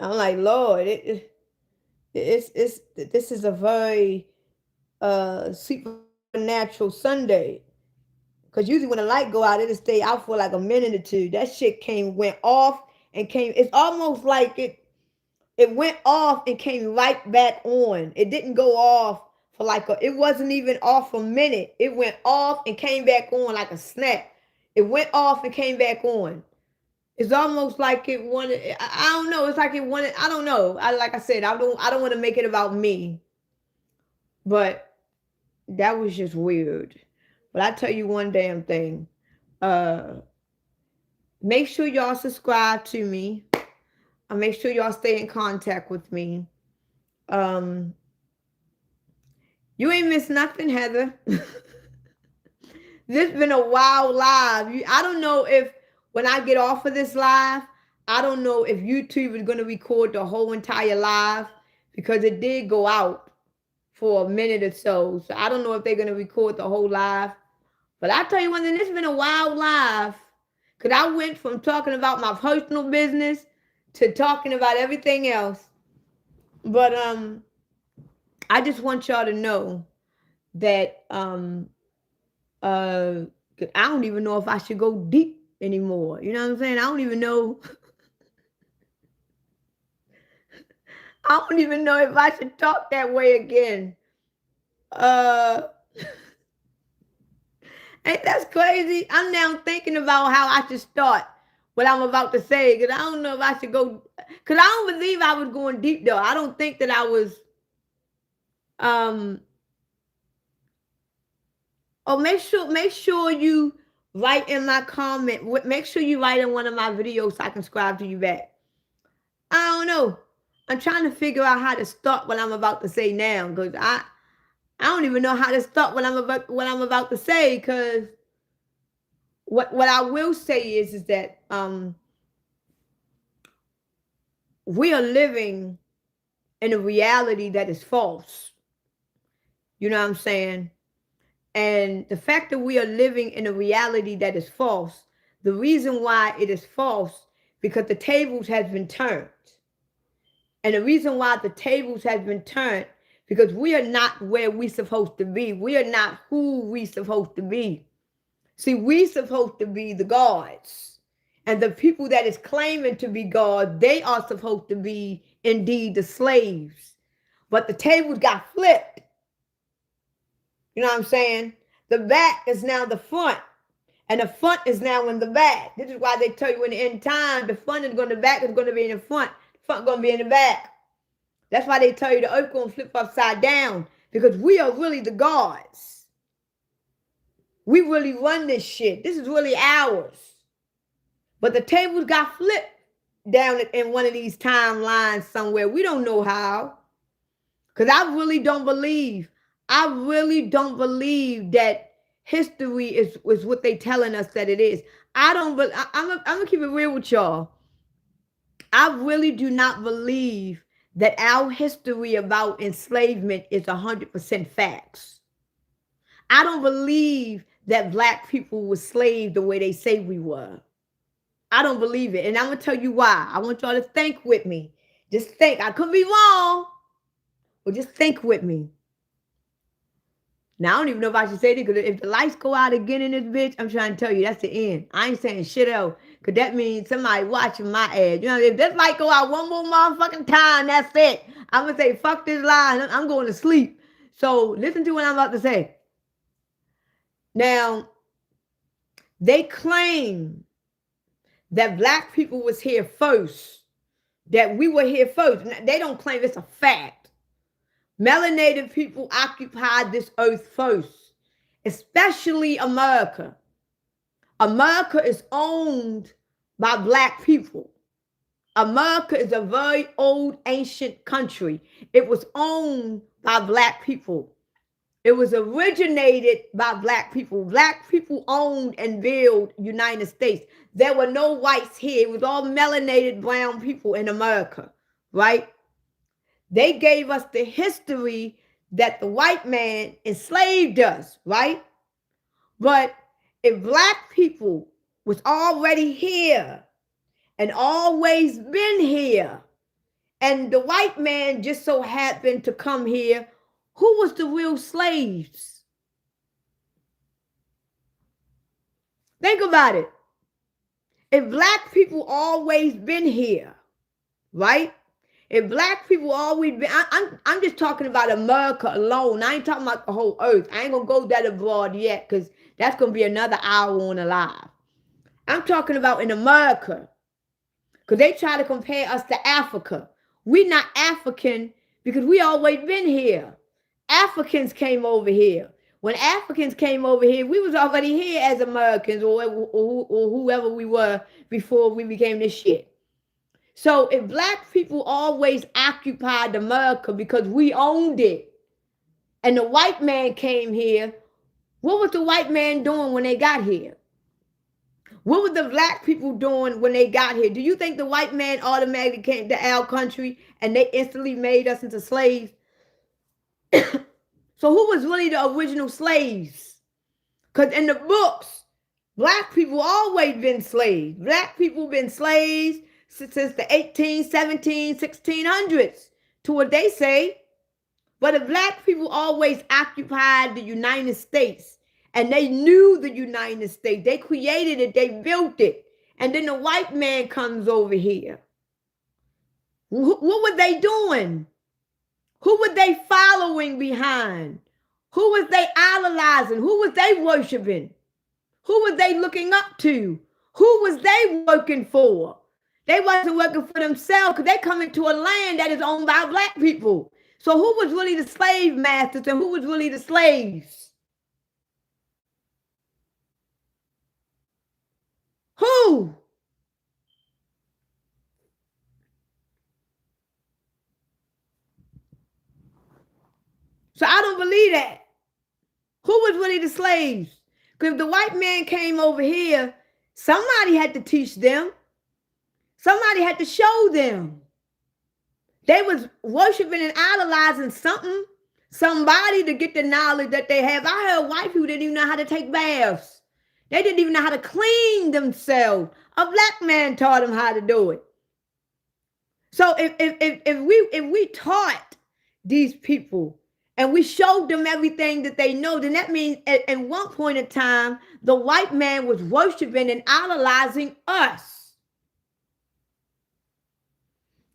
I'm like, Lord, it's this is a very supernatural Sunday. Cause usually when the light go out, it'll stay out for like a minute or two. That shit went off and came. It's almost like it went off and came right back on. It didn't go off for it wasn't even off a minute. It went off and came back on like a snap. It went off and came back on. It's almost like it wanted. I don't know. It's like it wanted. I don't know. Like I said, I don't want to make it about me. But that was just weird. But I tell you one damn thing. Make sure y'all subscribe to me. Make sure y'all stay in contact with me. You ain't missed nothing, Heather. This been a wild live. I don't know if when I get off of this live, I don't know if YouTube is going to record the whole entire live because it did go out for a minute or so. So I don't know if they're going to record the whole live. But I tell you one thing, this has been a wild live. Because I went from talking about my personal business to talking about everything else. But I just want y'all to know that I don't even know if I should go deep anymore. You know what I'm saying? I don't even know. I don't even know if I should talk that way again. Ain't that crazy? I'm now thinking about how I should start what I'm about to say. Because I don't know if I should go. Because I don't believe I was going deep, though. I don't think that I was. Oh, make sure you write in my comment. Make sure you write in one of my videos so I can subscribe to you back. I don't know. I'm trying to figure out how to start what I'm about to say now. Because I don't even know how to start what I'm about to say, because what I will say is that we are living in a reality that is false. You know what I'm saying? And the fact that we are living in a reality that is false, the reason why it is false, because the tables has been turned. And the reason why the tables has been turned, because we are not where we supposed to be. We are not who we supposed to be. See, we supposed to be the gods. And the people that is claiming to be God, they are supposed to be indeed the slaves. But the tables got flipped. You know what I'm saying? The back is now the front. And the front is now in the back. This is why they tell you in the end time, the front is going to the back is going to be in the front. The front going to be in the back. That's why they tell you the earth going to flip upside down. Because we are really the gods. We really run this shit. This is really ours. But the tables got flipped down in one of these timelines somewhere. We don't know how. Because I really don't believe that history is what they telling us that it is. I'm going to keep it real with y'all. I really do not believe that our history about enslavement is 100% facts. I don't believe that Black people were slaves the way they say we were. I don't believe it. And I'm going to tell you why. I want y'all to think with me. Just think. I could be wrong, but just think with me. Now, I don't even know if I should say this, because if the lights go out again in this bitch, I'm trying to tell you, that's the end. I ain't saying shit else, because that means somebody watching my ad. You know, if this light go out one more motherfucking time, that's it. I'm going to say, fuck this line. I'm going to sleep. So listen to what I'm about to say. Now, they claim that black people was here first, that we were here first. They don't claim it's a fact. Melanated people occupied this earth first, especially America. America is owned by black people. America is a very old, ancient country. It was owned by black people. It was originated by black people. Black people owned and built United States. There were no whites here. It was all melanated brown people in America, right? They gave us the history that the white man enslaved us, right? But if black people was already here and always been here, and the white man just so happened to come here, who was the real slaves? Think about it. If black people always been here, right? If black people always been, I'm just talking about America alone. I ain't talking about the whole earth. I ain't gonna go that abroad yet, because that's gonna be another hour on Alive. I'm talking about in America, because they try to compare us to Africa. We're not African because we always been here. Africans came over here. When Africans came over here, we was already here as Americans or whoever we were before we became this shit. So if black people always occupied America because we owned it, and the white man came here, what was the white man doing when they got here? What were the black people doing when they got here? Do you think the white man automatically came to our country and they instantly made us into slaves? So who was really the original slaves? Because in the books, black people always been slaves. Black people been slaves since the 18, 17, 1600s, to what they say. But the black people always occupied the United States, and they knew the United States. They created it, they built it. And then the white man comes over here. What were they doing? Who were they following behind? Who was they idolizing? Who was they worshiping? Who was they looking up to? Who was they working for? They wasn't working for themselves, because they come into a land that is owned by black people. So who was really the slave masters and who was really the slaves? Who? So I don't believe that. Who was really the slaves? Because if the white man came over here, somebody had to teach them. Somebody had to show them. They was worshiping and idolizing somebody to get the knowledge that they have. I heard white people didn't even know how to take baths. They didn't even know how to clean themselves. A black man taught them how to do it. So if we taught these people and we showed them everything that they know, then that means at one point in time, the white man was worshiping and idolizing us.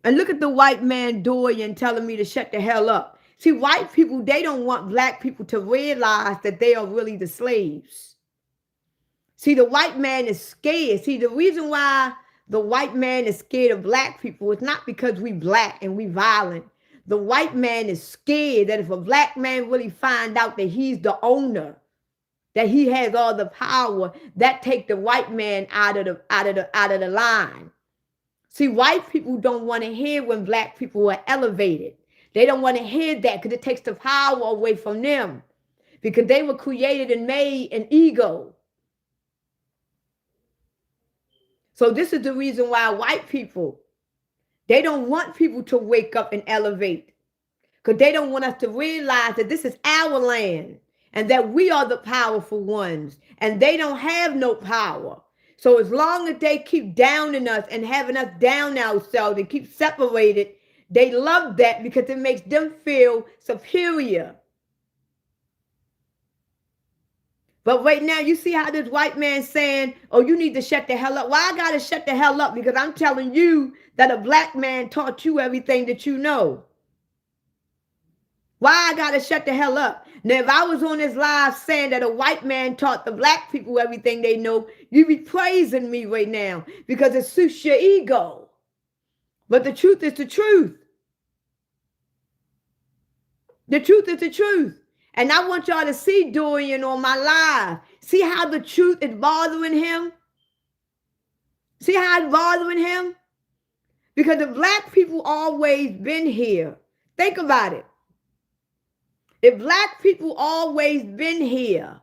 And look at the white man Dorian telling me to shut the hell up. See, white people, they don't want black people to realize that they are really the slaves. See, the white man is scared. See, the reason why the white man is scared of black people is not because we black and we violent. The white man is scared that if a black man really find out that he's the owner, that he has all the power, that take the white man out of the line. See, white people don't want to hear when black people are elevated. They don't want to hear that because it takes the power away from them, because they were created and made an ego. So this is the reason why white people, they don't want people to wake up and elevate, because they don't want us to realize that this is our land and that we are the powerful ones and they don't have no power. So as long as they keep downing us and having us down ourselves and keep separated, they love that because it makes them feel superior. But right now, you see how this white man's saying, oh, you need to shut the hell up. Why I got to shut the hell up? Because I'm telling you that a black man taught you everything that you know. Why I gotta shut the hell up? Now, if I was on this live saying that a white man taught the black people everything they know, you'd be praising me right now because it suits your ego. But the truth is the truth. The truth is the truth. And I want y'all to see Dorian on my live. See how the truth is bothering him? See how it's bothering him? Because the black people always been here. Think about it. If black people always been here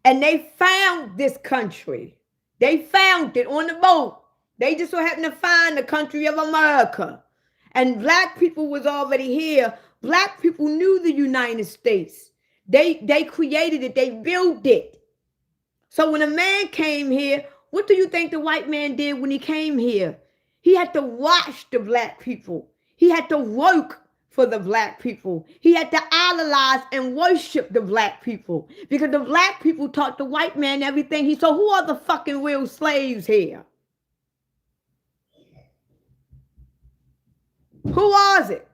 and they found this country, they found it on the boat. They just so happened to find the country of America. And black people was already here. Black people knew the United States. They created it. They built it. So when a man came here, what do you think the white man did when he came here? He had to watch the black people. He had to work for the black people. He had to idolize and worship the black people because the black people taught the white man everything. So who are the fucking real slaves here? Who was it?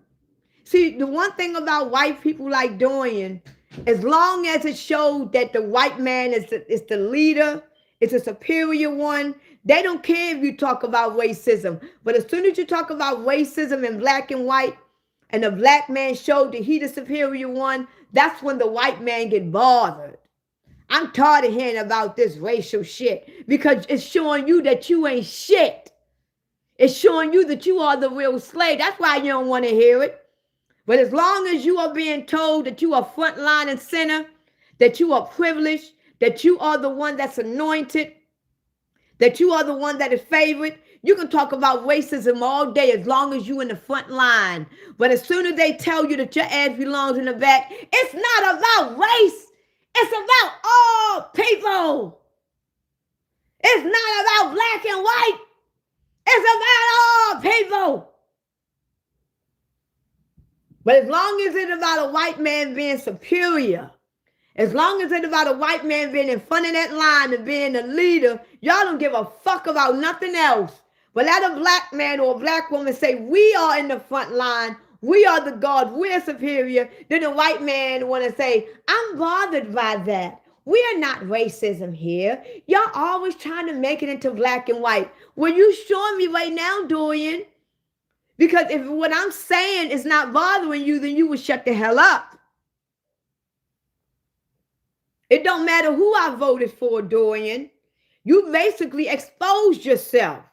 See, the one thing about white people like Dorian, as long as it showed that the white man is the leader, it's a superior one, they don't care if you talk about racism. But as soon as you talk about racism in black and white, and the black man showed that he the superior one, that's when the white man get bothered. I'm tired of hearing about this racial shit because it's showing you that you ain't shit. It's showing you that you are the real slave. That's why you don't want to hear it. But as long as you are being told that you are front line and center, that you are privileged, that you are the one that's anointed, that you are the one that is favored, you can talk about racism all day as long as you in the front line. But as soon as they tell you that your ass belongs in the back, it's not about race. It's about all people. It's not about black and white. It's about all people. But as long as it's about a white man being superior, as long as it's about a white man being in front of that line and being the leader, y'all don't give a fuck about nothing else. But let a black man or a black woman say, we are in the front line, we are the God, we're superior. Then the white man want to say, I'm bothered by that. We are not racism here. Y'all always trying to make it into black and white. Well, you showing me right now, Dorian. Because if what I'm saying is not bothering you, then you would shut the hell up. It don't matter who I voted for, Dorian. You basically exposed yourself.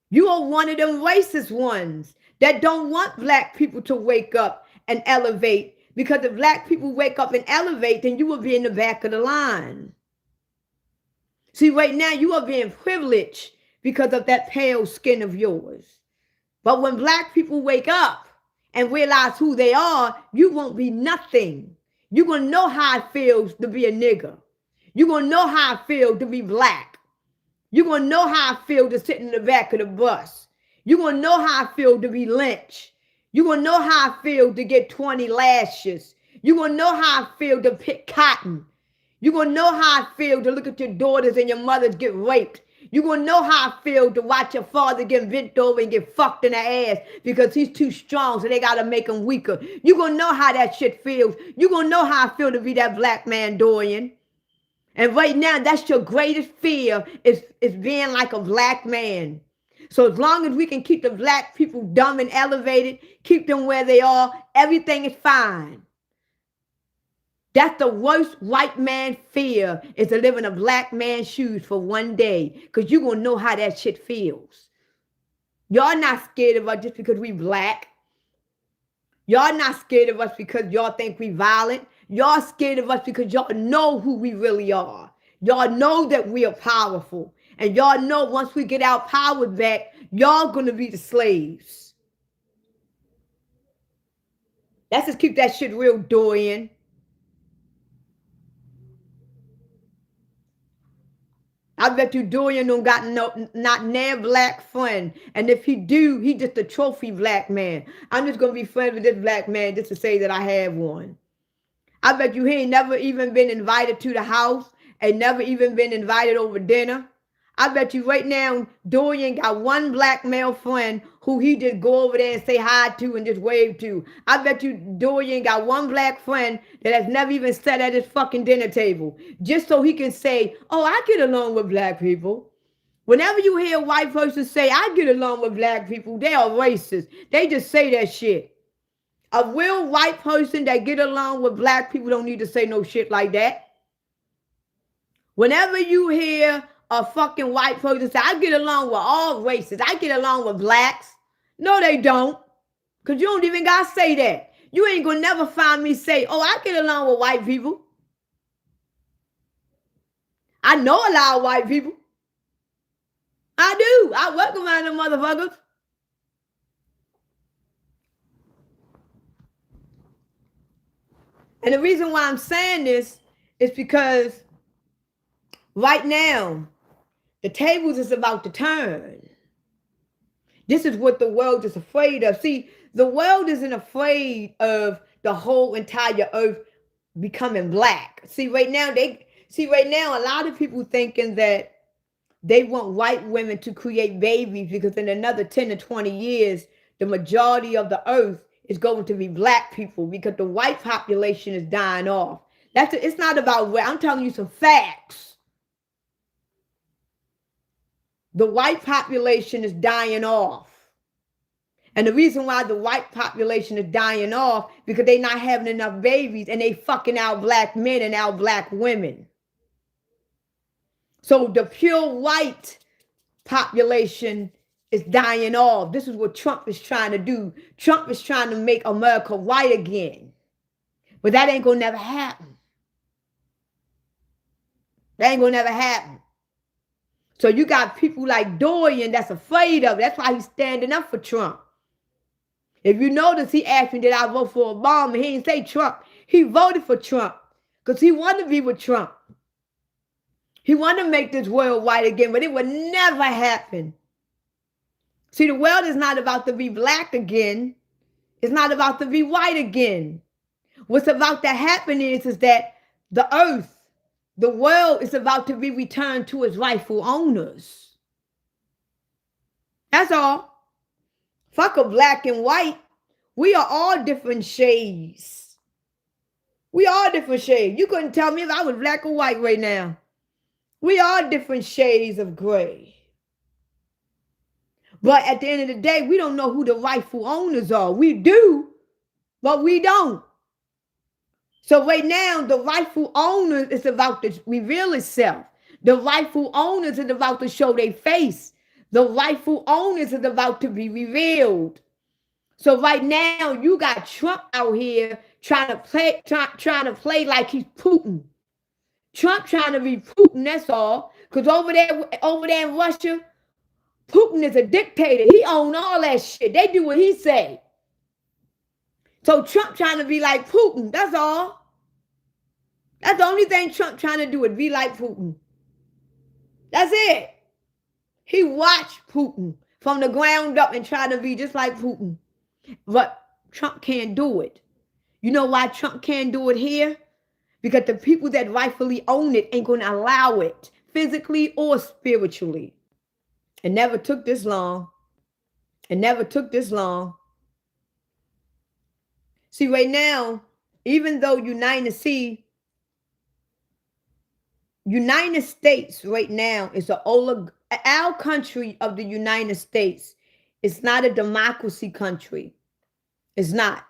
You are one of them racist ones that don't want black people to wake up and elevate. Because if black people wake up and elevate, then you will be in the back of the line. See, right now you are being privileged because of that pale skin of yours. But when black people wake up and realize who they are, you won't be nothing. You're going to know how it feels to be a nigger. You're going to know how it feels to be black. You're going to know how it feels to sit in the back of the bus. You're going to know how it feels to be lynched. You're going to know how it feels to get 20 lashes. You're going to know how it feels to pick cotton. You're going to know how it feels to look at your daughters and your mothers get raped. You're going to know how it feels to watch your father get bent over and get fucked in the ass because he's too strong, so they got to make him weaker. You're going to know how that shit feels. You're going to know how it feels to be that black man, Dorian. And right now, that's your greatest fear is being like a black man. So as long as we can keep the black people dumb and elevated, keep them where they are, everything is fine. That's the worst white man fear is to live in a black man's shoes for one day because you're going to know how that shit feels. Y'all not scared of us just because we black. Y'all not scared of us because y'all think we violent. Y'all scared of us because y'all know who we really are. Y'all know that we are powerful. And y'all know once we get our power back, y'all going to be the slaves. Let's just keep that shit real, Dorian. I bet you Dorian don't got not near black friend. And if he do, he just a trophy black man. I'm just going to be friends with this black man just to say that I have one. I bet you he ain't never even been invited to the house and never even been invited over dinner. I bet you right now Dorian got one black male friend who he just go over there and say hi to and just wave to. I bet you Dorian got one black friend that has never even sat at his fucking dinner table, just so he can say, oh, I get along with black people. Whenever you hear a white person say, I get along with black people, they are racist. They just say that shit. A real white person that get along with black people don't need to say no shit like that. Whenever you hear a fucking white person say, I get along with all races, I get along with blacks. No, they don't. Because you don't even got to say that. You ain't going to never find me say, oh, I get along with white people. I know a lot of white people. I do. I work around them motherfuckers. And the reason why I'm saying this is because right now, the tables is about to turn. This is what the world is afraid of. See, the world isn't afraid of the whole entire earth becoming black. See, right now, a lot of people thinking that they want white women to create babies because in another 10 to 20 years, the majority of the earth is going to be black people because the white population is dying off. It's not about, I'm telling you some facts. The white population is dying off. And the reason why the white population is dying off because they're not having enough babies and they fucking out black men and out black women. So the pure white population is dying off. This is what Trump is trying to do. Trump is trying to make America white again. But that ain't gonna never happen. That ain't gonna never happen. So you got people like Dorian that's afraid of it. That's why he's standing up for Trump. If you notice, he asked me, did I vote for Obama? He didn't say Trump. He voted for Trump because he wanted to be with Trump. He wanted to make this world white again, but it would never happen. See, the world is not about to be black again. It's not about to be white again. What's about to happen is that the earth, the world is about to be returned to its rightful owners. That's all. Fuck a black and white. We are all different shades. We are different shades. You couldn't tell me if I was black or white right now. We are different shades of gray. But at the end of the day, we don't know who the rightful owners are. We do, but we don't. So right now, the rightful owners is about to reveal itself. The rightful owners is about to show their face. The rightful owners is about to be revealed. So right now, you got Trump out here trying to play like he's Putin. Trump trying to be Putin, that's all. Because over there in Russia, Putin is a dictator. He owns all that shit. They do what he say. So Trump trying to be like Putin, that's all. That's the only thing Trump trying to do is be like Putin. That's it. He watched Putin from the ground up and try to be just like Putin. But Trump can't do it. You know why Trump can't do it here? Because the people that rightfully own it ain't going to allow it, physically or spiritually. It never took this long. It never took this long. See, right now, even though United States right now is our country of the United States is not a democracy country. It's not.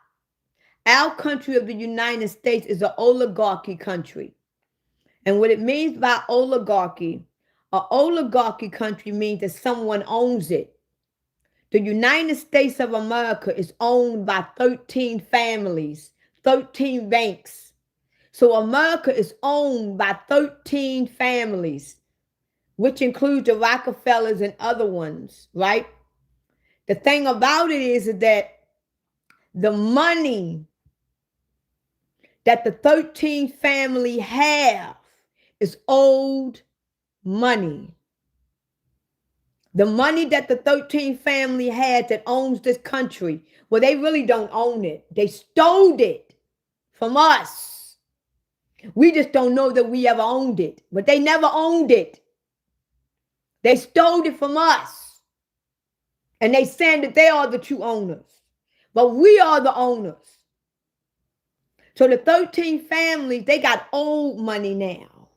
Our country of the United States is an oligarchy country. And what it means by oligarchy, an oligarchy country means that someone owns it. The United States of America is owned by 13 families, 13 banks. So America is owned by 13 families, which includes the Rockefellers and other ones, right? The thing about it is that the money that the 13 family have is old money. The money that the 13 family had that owns this country, well, they really don't own it. They stole it from us. We just don't know that we ever owned it, but they never owned it. They stole it from us. And they saying that they are the true owners. But we are the owners. So the 13 families, they got old money now.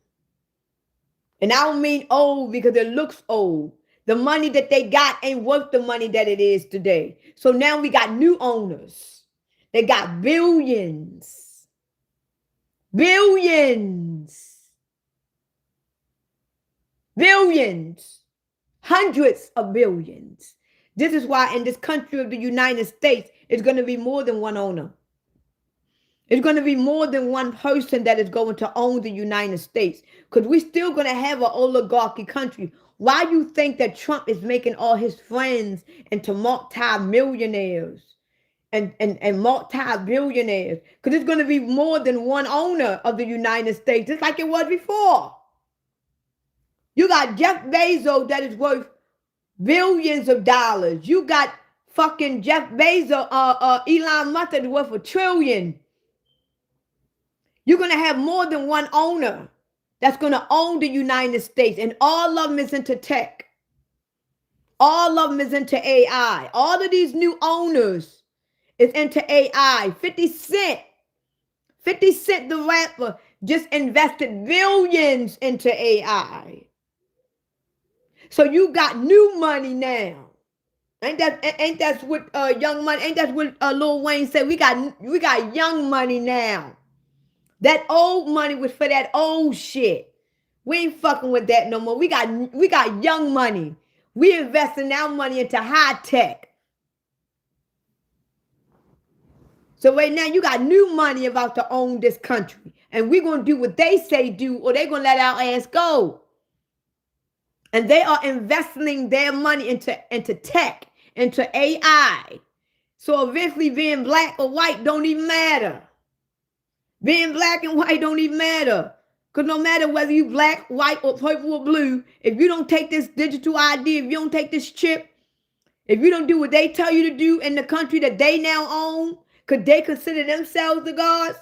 And I don't mean old because it looks old. The money that they got ain't worth the money that it is today. So now we got new owners. They got billions. Billions. Billions. Hundreds of billions. This is why in this country of the United States, it's going to be more than one owner. It's going to be more than one person that is going to own the United States, because we're still going to have an oligarchy country. Why you think that Trump is making all his friends into multi-millionaires and multi-billionaires? Because it's going to be more than one owner of the United States, just like it was before. You got Jeff Bezos that is worth billions of dollars. You got fucking Jeff Bezos, Elon Musk that is worth $1 trillion. You're going to have more than one owner that's going to own the United States. And all of them is into tech. All of them is into AI. All of these new owners is into AI. 50 Cent. 50 Cent, the rapper, just invested billions into AI. So you got new money now. Ain't that what Young Money? Ain't that what Lil Wayne said? We got young money now. That old money was for that old shit. We ain't fucking with that no more. We got young money. We investing our money into high tech. So right now you got new money about to own this country. And we're going to do what they say do, or they're going to let our ass go. And they are investing their money into tech, into AI. So eventually being black or white don't even matter. Being black and white don't even matter. Because no matter whether you black, white, or purple or blue, if you don't take this digital ID, if you don't take this chip, if you don't do what they tell you to do in the country that they now own, because they consider themselves the gods,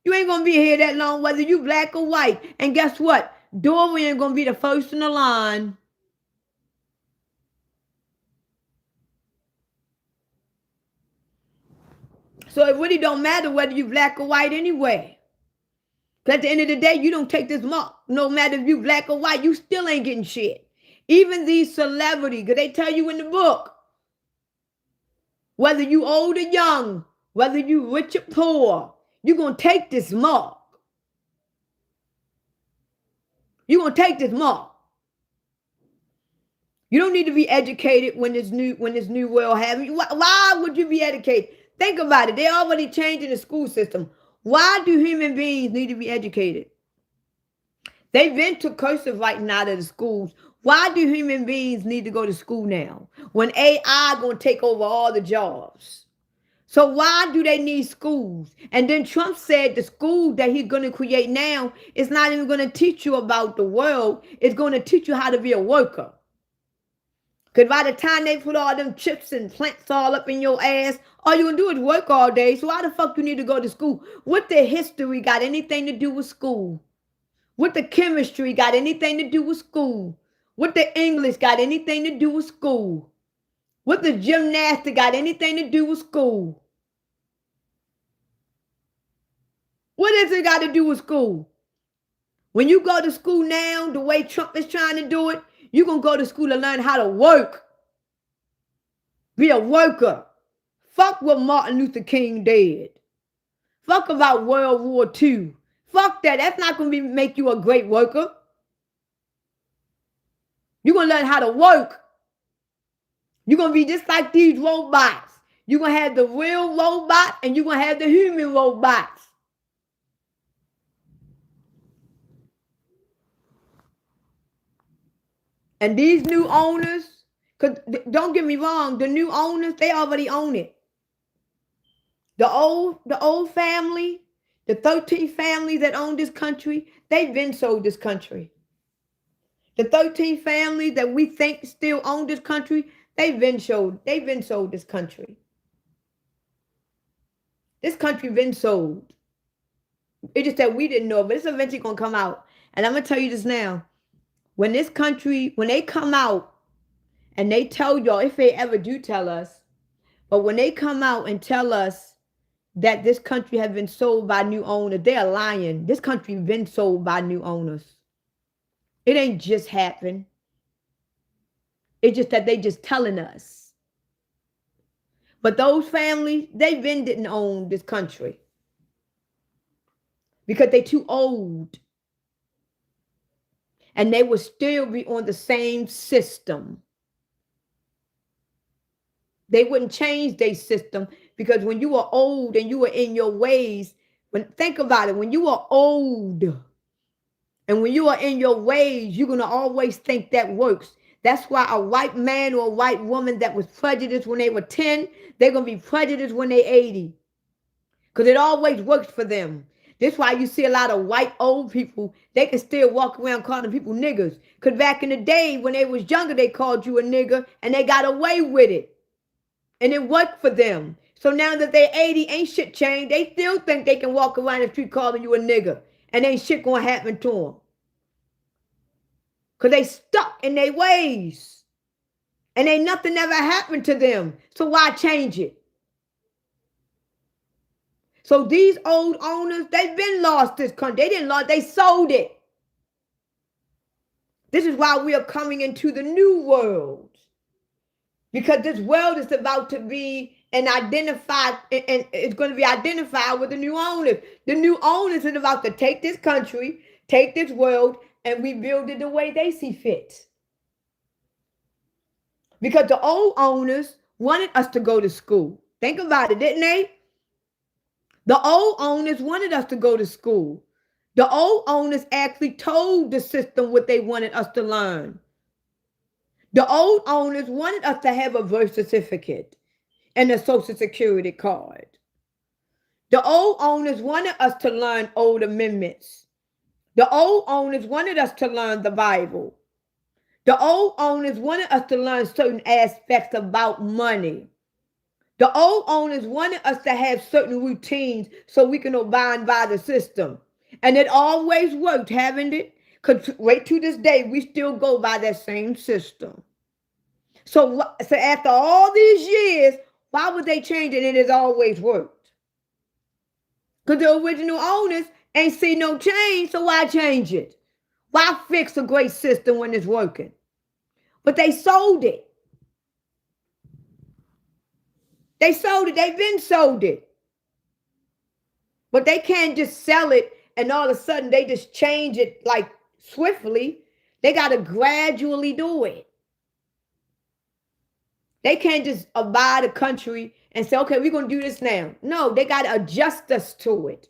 you ain't going to be here that long, whether you black or white. And guess what? Dorian going to be the first in the line. So it really don't matter whether you black or white anyway. At the end of the day, you don't take this mark. No matter if you black or white, you still ain't getting shit. Even these celebrities, because they tell you in the book, whether you old or young, whether you rich or poor, you're going to take this mark. You're going to take this mark. You don't need to be educated when this new world happens. Why would you be educated? Think about it. They're already changing the school system. Why do human beings need to be educated? They've been to cursive writing out of the schools. Why do human beings need to go to school now when AI going to take over all the jobs? So why do they need schools? And then Trump said the school that he's going to create now is not even going to teach you about the world. It's going to teach you how to be a worker. Because by the time they put all them chips and plants all up in your ass, all you're going to do is work all day. So why the fuck you need to go to school? What the history got anything to do with school? What the chemistry got anything to do with school? What the English got anything to do with school? What the gymnastics got anything to do with school? What does it got to do with school? When you go to school now, the way Trump is trying to do it, you're going to go to school to learn how to work. Be a worker. Fuck what Martin Luther King did. Fuck about World War II. Fuck that. That's not going to make you a great worker. You're going to learn how to work. You're going to be just like these robots. You're going to have the real robot and you're going to have the human robots. And these new owners, because don't get me wrong, the new owners, they already own it. The old family, the 13 families that own this country, they've been sold this country. The 13 families that we think still own this country, they've been sold this country. This country been sold. It's just that we didn't know, but it's eventually gonna come out. And I'm gonna tell you this now. When they come out And they tell y'all, if they ever do tell us, but when they come out and tell us that this country has been sold by new owners, they're lying. This country has been sold by new owners. It ain't just happened. It's just that they just telling us. But those families, they been didn't own this country because they too old. And they will still be on the same system. They wouldn't change their system because when you are old and you are in your ways, think about it, when you are old and when you are in your ways, you're going to always think that works. That's why a white man or a white woman that was prejudiced when they were 10, they're going to be prejudiced when they're 80 because it always works for them. That's why you see a lot of white old people, they can still walk around calling people niggers. Because back in the day when they was younger, they called you a nigger and they got away with it. And it worked for them. So now that they're 80, ain't shit changed. They still think they can walk around the street calling you a nigger. And ain't shit going to happen to them. Because they stuck in their ways. And ain't nothing ever happened to them. So why change it? So these old owners, they've been lost this country. They didn't lost, they sold it. This is why we are coming into the new world. Because this world is about to be and it's going to be identified with the new owners. The new owners are about to take this country, take this world, and rebuild it the way they see fit. Because the old owners wanted us to go to school. Think about it, didn't they? The old owners wanted us to go to school. The old owners actually told the system what they wanted us to learn. The old owners wanted us to have a birth certificate and a social security card. The old owners wanted us to learn old amendments. The old owners wanted us to learn the Bible. The old owners wanted us to learn certain aspects about money. The old owners wanted us to have certain routines so we can abide by the system. And it always worked, haven't it? Because right to this day, we still go by that same system. So after all these years, why would they change it? It has always worked. Because the original owners ain't seen no change, so why change it? Why fix a great system when it's working? But they sold it. They sold it. They've been sold it. But they can't just sell it and all of a sudden they just change it like swiftly. They got to gradually do it. They can't just abide the country and say, okay, we're going to do this now. No, they got to adjust us to it.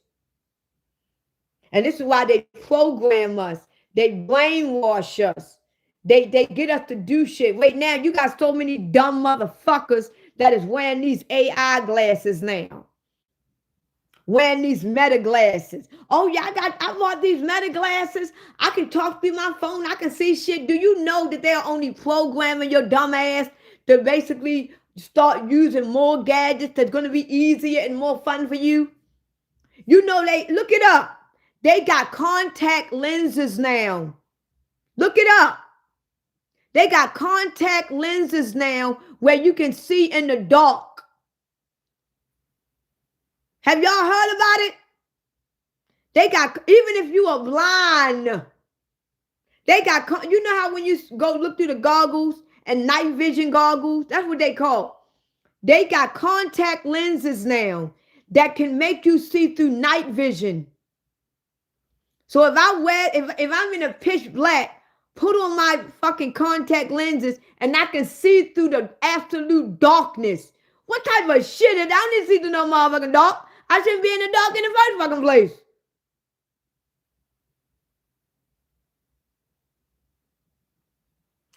And this is why they program us. They brainwash us. They get us to do shit. Right now, you got so many dumb motherfuckers that is wearing these AI glasses now. Wearing these meta glasses. Oh, yeah, I bought these meta glasses. I can talk through my phone. I can see shit. Do you know that they're only programming your dumb ass to basically start using more gadgets that's going to be easier and more fun for you? You know, look it up. They got contact lenses now. Look it up. They got contact lenses now where you can see in the dark. Have y'all heard about it? They got, even if you are blind, they got, you know how when you go look through the goggles and night vision goggles, that's what they call. They got contact lenses now that can make you see through night vision. So if I'm in a pitch black, put on my fucking contact lenses and I can see through the absolute darkness. What type of shit is that? I didn't see through no motherfucking dark. I shouldn't be in the dark in the first fucking place.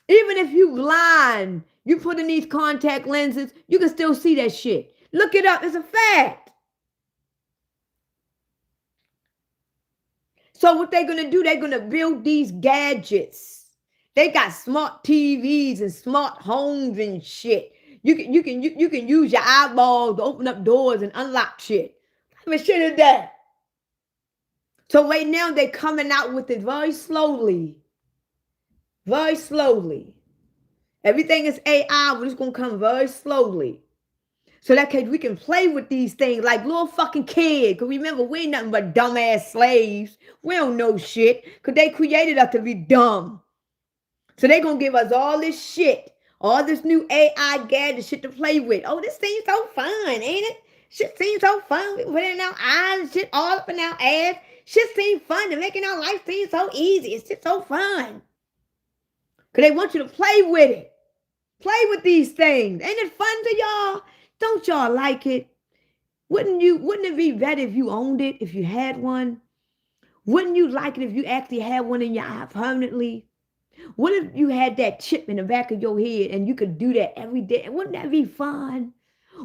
Even if you blind, you put in these contact lenses, you can still see that shit. Look it up. It's a fact. So what they're going to do, they're going to build these gadgets. They got smart TVs and smart homes and shit. You can use your eyeballs to open up doors and unlock shit. What kind of shit is that? So right now they're coming out with it very slowly. Very slowly. Everything is AI, but it's going to come very slowly. So that case we can play with these things like little fucking kids. Because remember, we ain't nothing but dumbass slaves. We don't know shit. Because they created us to be dumb. So they going to give us all this shit. All this new AI gadget shit to play with. Oh, this seems so fun, ain't it? Shit seems so fun. We put it in our eyes and shit all up in our ass. Shit seems fun. They're making our life seem so easy. It's just so fun. Because they want you to play with it. Play with these things. Ain't it fun to y'all? Don't y'all like it? Wouldn't it be better if you owned it, if you had one? Wouldn't you like it if you actually had one in your eye permanently? What if you had that chip in the back of your head and you could do that every day? Wouldn't that be fun?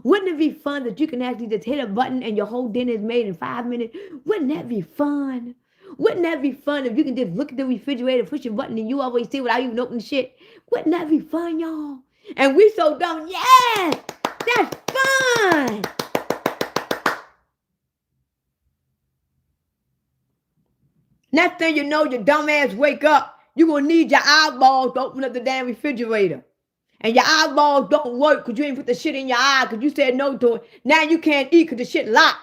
Wouldn't it be fun that you can actually just hit a button and your whole dinner is made in 5 minutes? Wouldn't that be fun? Wouldn't that be fun if you can just look at the refrigerator, push a button, and you always see without even opening shit? Wouldn't that be fun, y'all? And we so dumb. Yes, that's fun. Next thing you know, your dumb ass wake up. You're going to need your eyeballs to open up the damn refrigerator. And your eyeballs don't work because you ain't put the shit in your eye because you said no to it. Now you can't eat because the shit locked.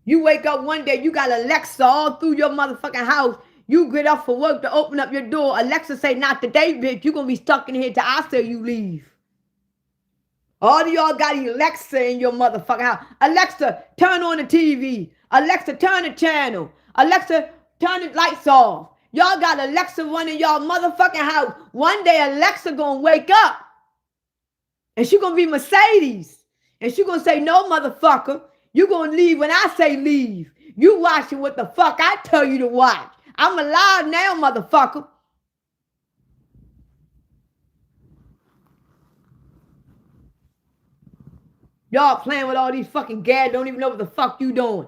You wake up one day, you got Alexa all through your motherfucking house. You get up for work to open up your door. Alexa say, not today, bitch. You're going to be stuck in here till I say you leave. All of y'all got Alexa in your motherfucking house. Alexa, turn on the TV. Alexa, turn the channel. Alexa, turn the lights off. Y'all got Alexa running y'all motherfucking house. One day Alexa gonna wake up. And she gonna be Mercedes. And she gonna say, no, motherfucker. You gonna leave when I say leave. You watching what the fuck I tell you to watch. I'm alive now, motherfucker. Y'all playing with all these fucking gads, don't even know what the fuck you doing.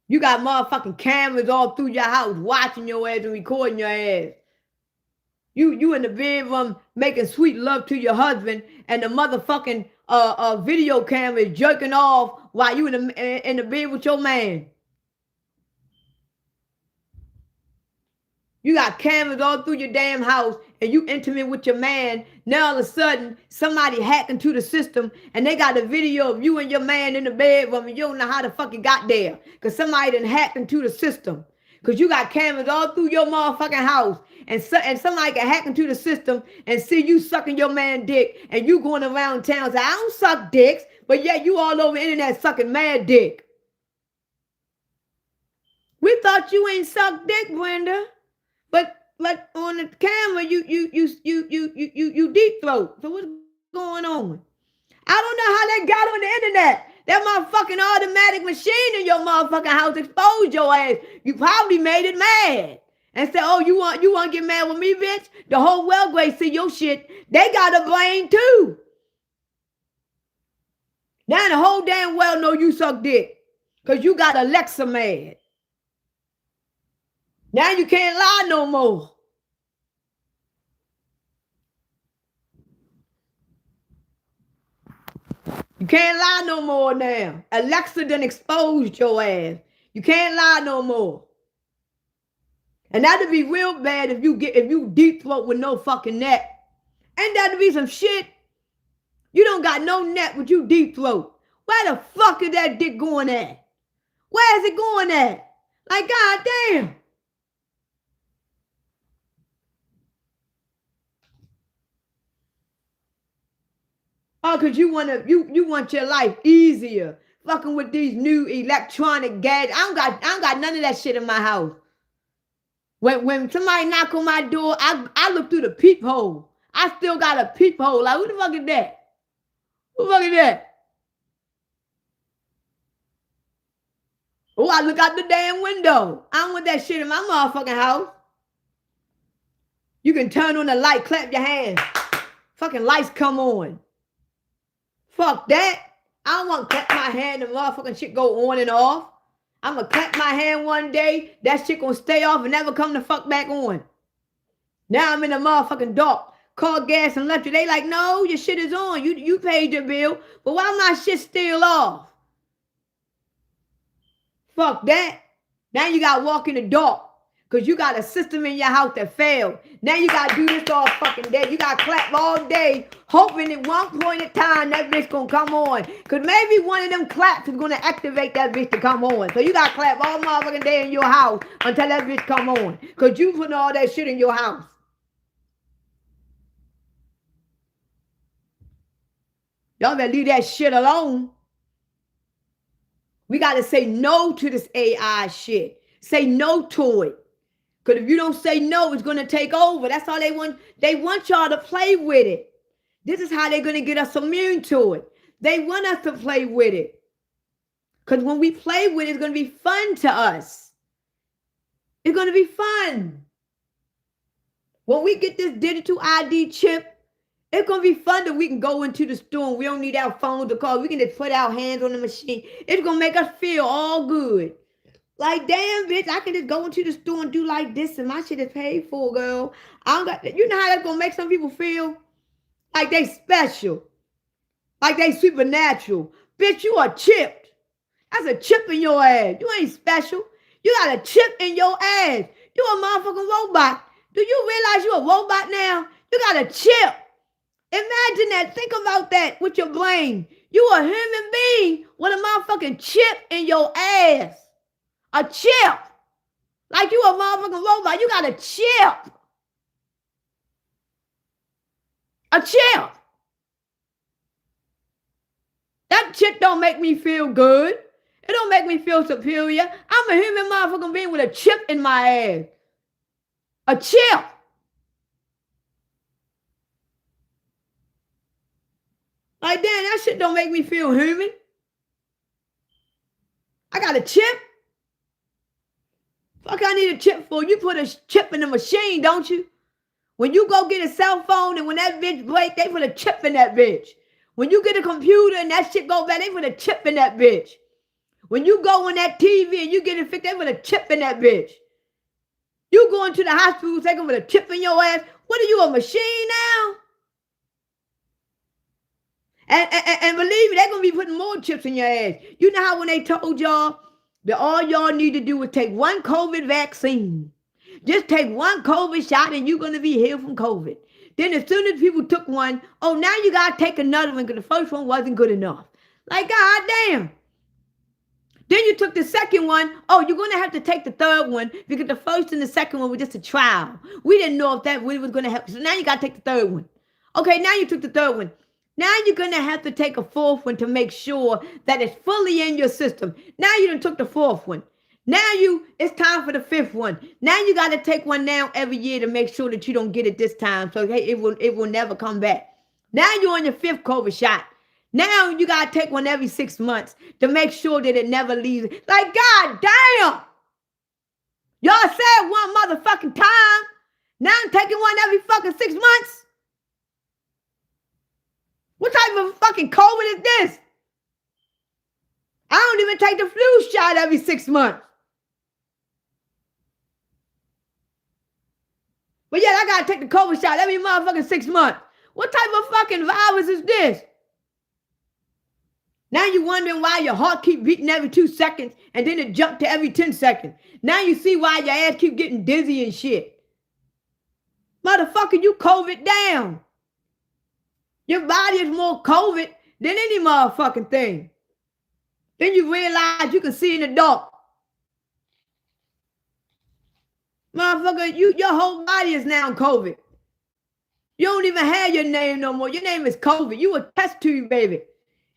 You got motherfucking cameras all through your house watching your ass and recording your ass. You in the bedroom making sweet love to your husband and the motherfucking video camera is jerking off while you in the bed with your man. You got cameras all through your damn house and you intimate with your man. Now all of a sudden, somebody hacked into the system and they got a video of you and your man in the bedroom and you don't know how the fuck it got there. Because somebody done hacked into the system. Because you got cameras all through your motherfucking house. And somebody can hack into the system and see you sucking your man dick. And you going around town saying, I don't suck dicks. But yet you all over the internet sucking mad dick. We thought you ain't sucked dick, Brenda. But on the camera, you deep throat. So what's going on? I don't know how that got on the internet. That motherfucking automatic machine in your motherfucking house exposed your ass. You probably made it mad. And said, oh, you want to get mad with me, bitch? The whole world great see your shit. They got a brain too. Now the whole damn world know you suck dick. Because you got Alexa mad. Now you can't lie no more. You can't lie no more now. Alexa done exposed your ass. You can't lie no more. And that'd be real bad if you deep throat with no fucking net. Ain't that to be some shit? You don't got no net with you deep throat. Where the fuck is that dick going at? Where is it going at? Like, goddamn. Oh, because you want your life easier. Fucking with these new electronic gadgets. I don't got none of that shit in my house. When somebody knock on my door, I look through the peephole. I still got a peephole. Like, who the fuck is that? Who the fuck is that? Oh, I look out the damn window. I don't want that shit in my motherfucking house. You can turn on the light, clap your hands. Fucking lights come on. Fuck that. I don't want to clap my hand and motherfucking shit go on and off. I'm going to clap my hand one day. That shit going to stay off and never come the fuck back on. Now I'm in the motherfucking dark. Call gas and electric. They like, no, your shit is on. You paid your bill. But why my shit still off? Fuck that. Now you got to walk in the dark because you got a system in your house that failed. Now you got to do this all fucking day. You got to clap all day, hoping at one point in time that bitch going to come on. Because maybe one of them claps is going to activate that bitch to come on. So you got to clap all motherfucking day in your house until that bitch come on. Because you putting all that shit in your house. Y'all better leave that shit alone. We got to say no to this AI shit. Say no to it. Because if you don't say no, it's going to take over. That's all they want. They want y'all to play with it. This is how they're going to get us immune to it. They want us to play with it. Because when we play with it, it's going to be fun to us. It's going to be fun. When we get this digital ID chip, it's going to be fun that we can go into the store and we don't need our phone to call. We can just put our hands on the machine. It's going to make us feel all good. Like, damn, bitch, I can just go into the store and do like this and my shit is paid for, girl. I don't got, you know how that's going to make some people feel? Like they special. Like they supernatural. Bitch, you are chipped. That's a chip in your ass. You ain't special. You got a chip in your ass. You a motherfucking robot. Do you realize you a robot now? You got a chip. Imagine that. Think about that with your brain. You a human being with a motherfucking chip in your ass. A chip. Like you a motherfucking robot. You got a chip. A chip. That chip don't make me feel good. It don't make me feel superior. I'm a human motherfucking being with a chip in my ass. A chip. Like, damn, that shit don't make me feel human. I got a chip. Fuck, I need a chip for? You put a chip in the machine, don't you? When you go get a cell phone and when that bitch break, they put a chip in that bitch. When you get a computer and that shit go bad, they put a chip in that bitch. When you go on that TV and you get it fixed, they put a chip in that bitch. You go into the hospital, they gonna put a chip in your ass. What are you, a machine now? And believe me, they're going to be putting more chips in your ass. You know how when they told y'all that all y'all need to do is take one COVID vaccine. Just take one COVID shot and you're going to be healed from COVID. Then as soon as people took one, oh, now you got to take another one because the first one wasn't good enough. Like, God damn. Then you took the second one. Oh, you're going to have to take the third one because the first and the second one were just a trial. We didn't know if that really was going to help. So now you got to take the third one. Okay, now you took the third one. Now you're going to have to take a fourth one to make sure that it's fully in your system. Now you done took the fourth one. Now it's time for the fifth one. Now you got to take one now every year to make sure that you don't get it this time. So hey, it will never come back. Now you're on your fifth COVID shot. Now you got to take one every 6 months to make sure that it never leaves. Like, God damn. Y'all said one motherfucking time. Now I'm taking one every fucking 6 months. What type of fucking COVID is this? I don't even take the flu shot every 6 months. But yet I gotta take the COVID shot every motherfucking 6 months. What type of fucking virus is this? Now you're wondering why your heart keep beating every 2 seconds and then it jumped to every 10 seconds. Now you see why your ass keep getting dizzy and shit. Motherfucker, you COVID down. Your body is more COVID than any motherfucking thing. Then you realize you can see in the dark. Motherfucker, your whole body is now COVID. You don't even have your name no more. Your name is COVID. You a test tube, baby.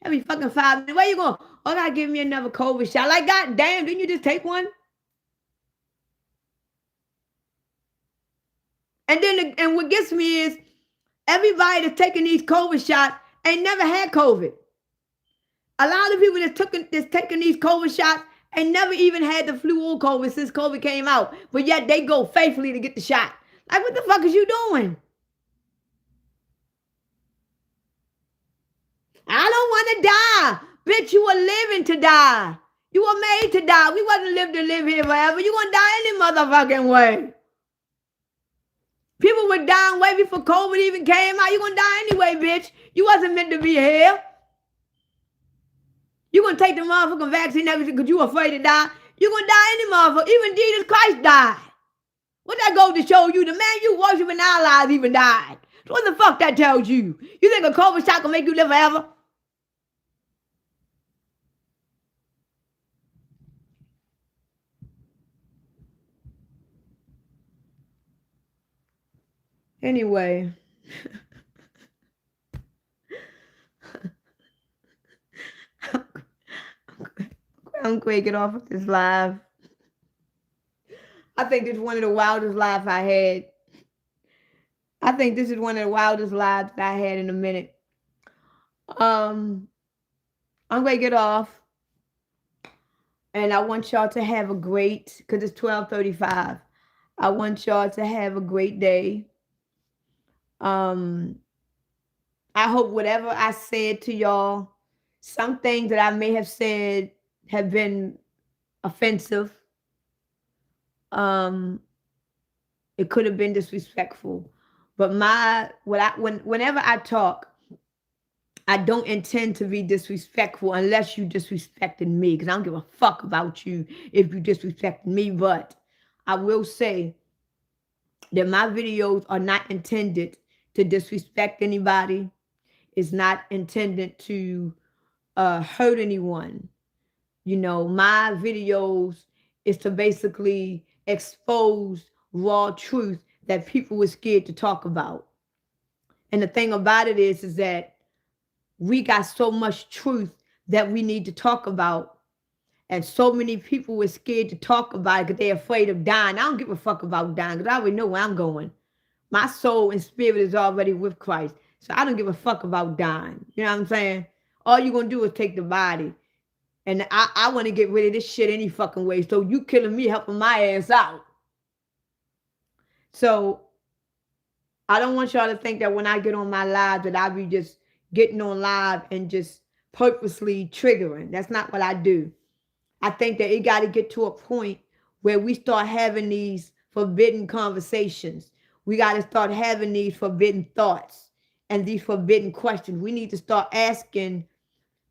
Every fucking 5 minutes. Where you going? Oh, I gotta give me another COVID shot. Like, God damn, didn't you just take one? And what gets me is everybody that's taking these COVID shots ain't never had COVID. A lot of people that's taking these COVID shots ain't never even had the flu or COVID since COVID came out. But yet they go faithfully to get the shot. Like, what the fuck is you doing? I don't want to die. Bitch, you were living to die. You were made to die. We wasn't live to live here forever. You gonna die any motherfucking way. People were dying way before COVID even came out. You gonna die anyway, bitch. You wasn't meant to be here. You gonna take the motherfucking vaccine because you afraid to die. You're going to die any motherfucker. Even Jesus Christ died. What that goes to show you? The man you worship in our lives even died. So what the fuck that tells you? You think a COVID shot can make you live forever? Anyway. I'm going to get off of this live. I think this is one of the wildest lives I had. I think this is one of the wildest lives that I had in a minute. I'm going to get off. And I want y'all to have a great, because it's 12:35. I want y'all to have a great day. I hope whatever I said to y'all, some things that I may have said have been offensive. It could have been disrespectful. But whenever I talk, I don't intend to be disrespectful unless you disrespecting me, because I don't give a fuck about you if you disrespecting me. But I will say that my videos are not intended to disrespect anybody. It's not intended to hurt anyone. You know, my videos is to basically expose raw truth that people were scared to talk about. And the thing about it is that we got so much truth that we need to talk about. And so many people were scared to talk about it because they're afraid of dying. I don't give a fuck about dying because I already know where I'm going. My soul and spirit is already with Christ. So I don't give a fuck about dying. You know what I'm saying? All you're going to do is take the body. And I want to get rid of this shit any fucking way. So you killing me, helping my ass out. So I don't want y'all to think that when I get on my live that I be just getting on live and just purposely triggering. That's not what I do. I think that it got to get to a point where we start having these forbidden conversations. We got to start having these forbidden thoughts and these forbidden questions. We need to start asking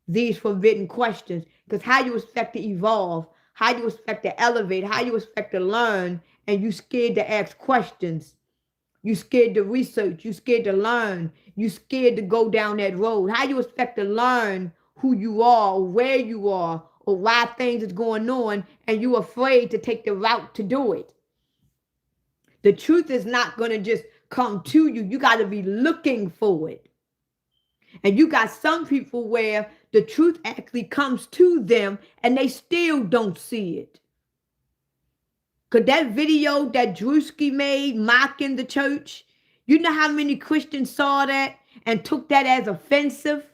these forbidden questions, because how you expect to evolve, how you expect to elevate, how you expect to learn, and you scared to ask questions. You scared to research. You scared to learn. You scared to go down that road. How you expect to learn who you are, or where you are, or why things is going on, and you afraid to take the route to do it? The truth is not going to just come to you. You got to be looking for it. And you got some people where the truth actually comes to them and they still don't see it. Because that video that Drewski made mocking the church, you know how many Christians saw that and took that as offensive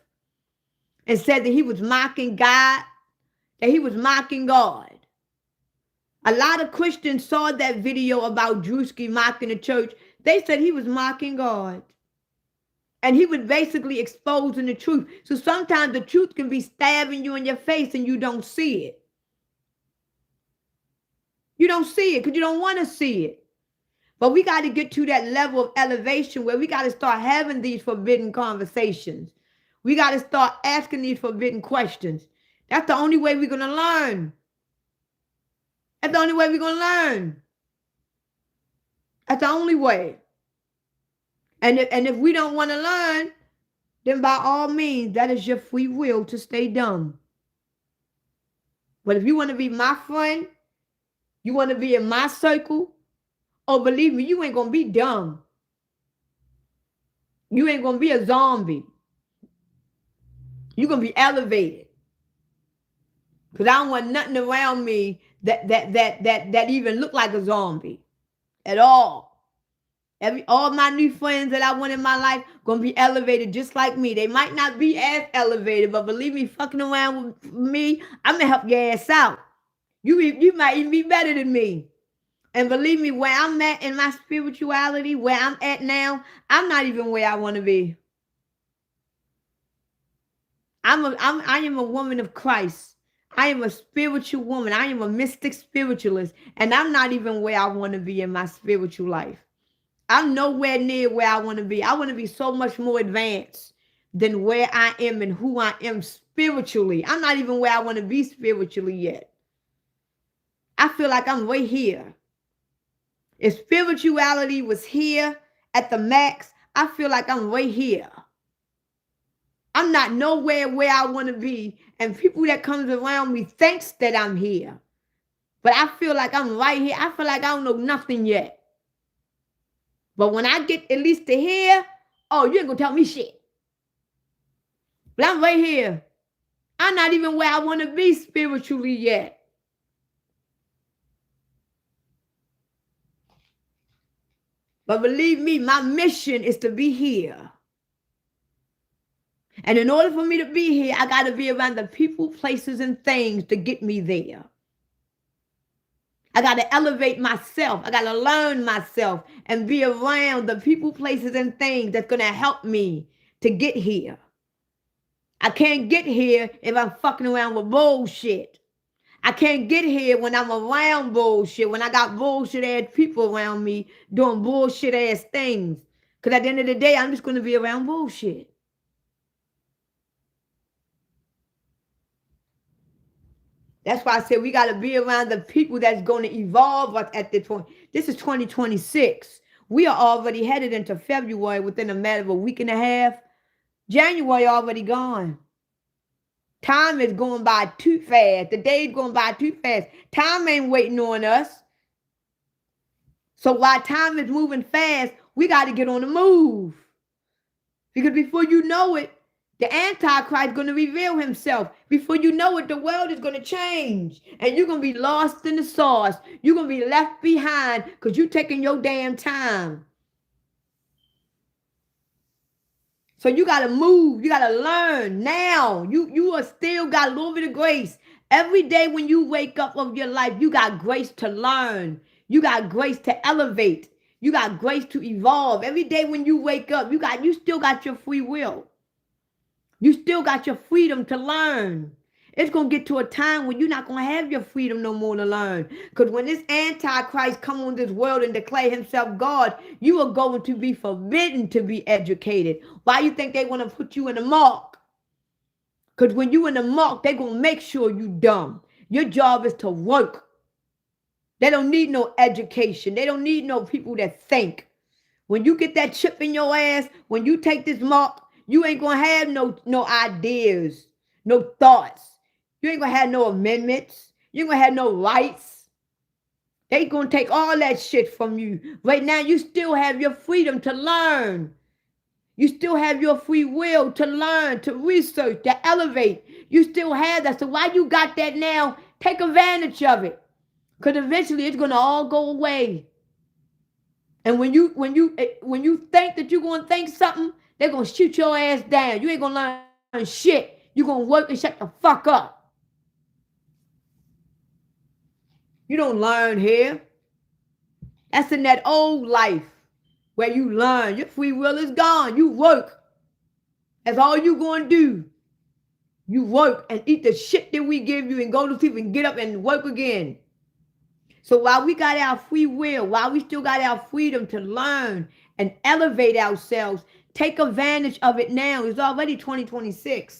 and said that he was mocking God, that he was mocking God. A lot of Christians saw that video about Drewski mocking the church. They said he was mocking God. And he was basically exposing the truth. So sometimes the truth can be stabbing you in your face and you don't see it. You don't see it because you don't want to see it. But we got to get to that level of elevation where we got to start having these forbidden conversations. We got to start asking these forbidden questions. That's the only way we're going to learn. That's the only way we're going to learn. That's the only way. And if we don't want to learn, then by all means, that is your free will to stay dumb. But if you want to be my friend, you want to be in my circle, oh, believe me, you ain't going to be dumb. You ain't going to be a zombie. You're going to be elevated. Because I don't want nothing around me that even look like a zombie at all. All my new friends that I want in my life gonna be elevated just like me. They might not be as elevated, but believe me, fucking around with me, I'm gonna help your ass out. You might even be better than me. And believe me, where I'm at in my spirituality, where I'm at now, I'm not even where I want to be. I am a woman of Christ. I am a spiritual woman. I am a mystic spiritualist, and I'm not even where I want to be in my spiritual life. I'm nowhere near where I want to be. I want to be so much more advanced than where I am and who I am spiritually. I'm not even where I want to be spiritually yet. I feel like I'm right here. If spirituality was here at the max, I feel like I'm right here. I'm not nowhere where I want to be, and people that comes around me thinks that I'm here. But I feel like I'm right here. I feel like I don't know nothing yet. But when I get at least to here, oh, you ain't gonna tell me shit. But I'm right here. I'm not even where I want to be spiritually yet. But believe me, my mission is to be here. And in order for me to be here, I got to be around the people, places, and things to get me there. I got to elevate myself. I got to learn myself and be around the people, places, and things that's going to help me to get here. I can't get here if I'm fucking around with bullshit. I can't get here when I'm around bullshit, when I got bullshit ass people around me doing bullshit ass things. Because at the end of the day, I'm just going to be around bullshit. That's why I said we got to be around the people that's going to evolve us at this point. This is 2026. We are already headed into February within a matter of a week and a half. January already gone. Time is going by too fast. The day's going by too fast. Time ain't waiting on us. So while time is moving fast, we got to get on the move. Because before you know it, the Antichrist is going to reveal himself. Before you know it, the world is going to change. And you're going to be lost in the sauce. You're going to be left behind because you're taking your damn time. So you got to move. You got to learn now. You are still got a little bit of grace. Every day when you wake up of your life, you got grace to learn. You got grace to elevate. You got grace to evolve. Every day when you wake up, you still got your free will. You still got your freedom to learn. It's going to get to a time when you're not going to have your freedom no more to learn. Because when this Antichrist come on this world and declare himself God, you are going to be forbidden to be educated. Why you think they want to put you in a mark? Because when you in the mark, they're going to make sure you dumb. Your job is to work. They don't need no education. They don't need no people that think. When you get that chip in your ass, when you take this mark, you ain't going to have no ideas, no thoughts. You ain't going to have no amendments. You ain't going to have no rights. They going to take all that shit from you. Right now, you still have your freedom to learn. You still have your free will to learn, to research, to elevate. You still have that. So why you got that now, take advantage of it. Because eventually it's going to all go away. And when you think that you're going to think something, they're going to shoot your ass down. You ain't going to learn shit. You're going to work and shut the fuck up. You don't learn here. That's in that old life where you learn. Your free will is gone. You work. That's all you going to do. You work and eat the shit that we give you and go to sleep and get up and work again. So while we got our free will, while we still got our freedom to learn and elevate ourselves, take advantage of it now. It's already 2026.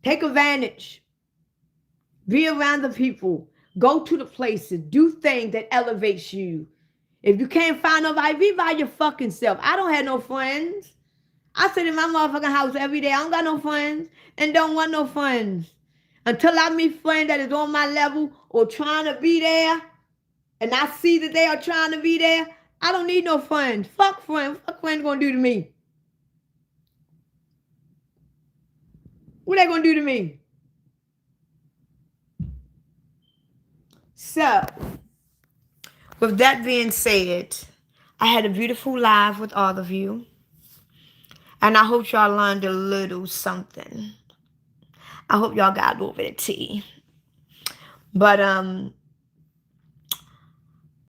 Take advantage. Be around the people. Go to the places. Do things that elevates you. If you can't find nobody, be by your fucking self. I don't have no friends. I sit in my motherfucking house every day. I don't got no friends and don't want no friends. Until I meet friends that is on my level or trying to be there, and I see that they are trying to be there, I don't need no friends. Fuck friends. What friends gonna do to me? What they gonna do to me? So, with that being said, I had a beautiful live with all of you. And I hope y'all learned a little something. I hope y'all got a little bit of tea. But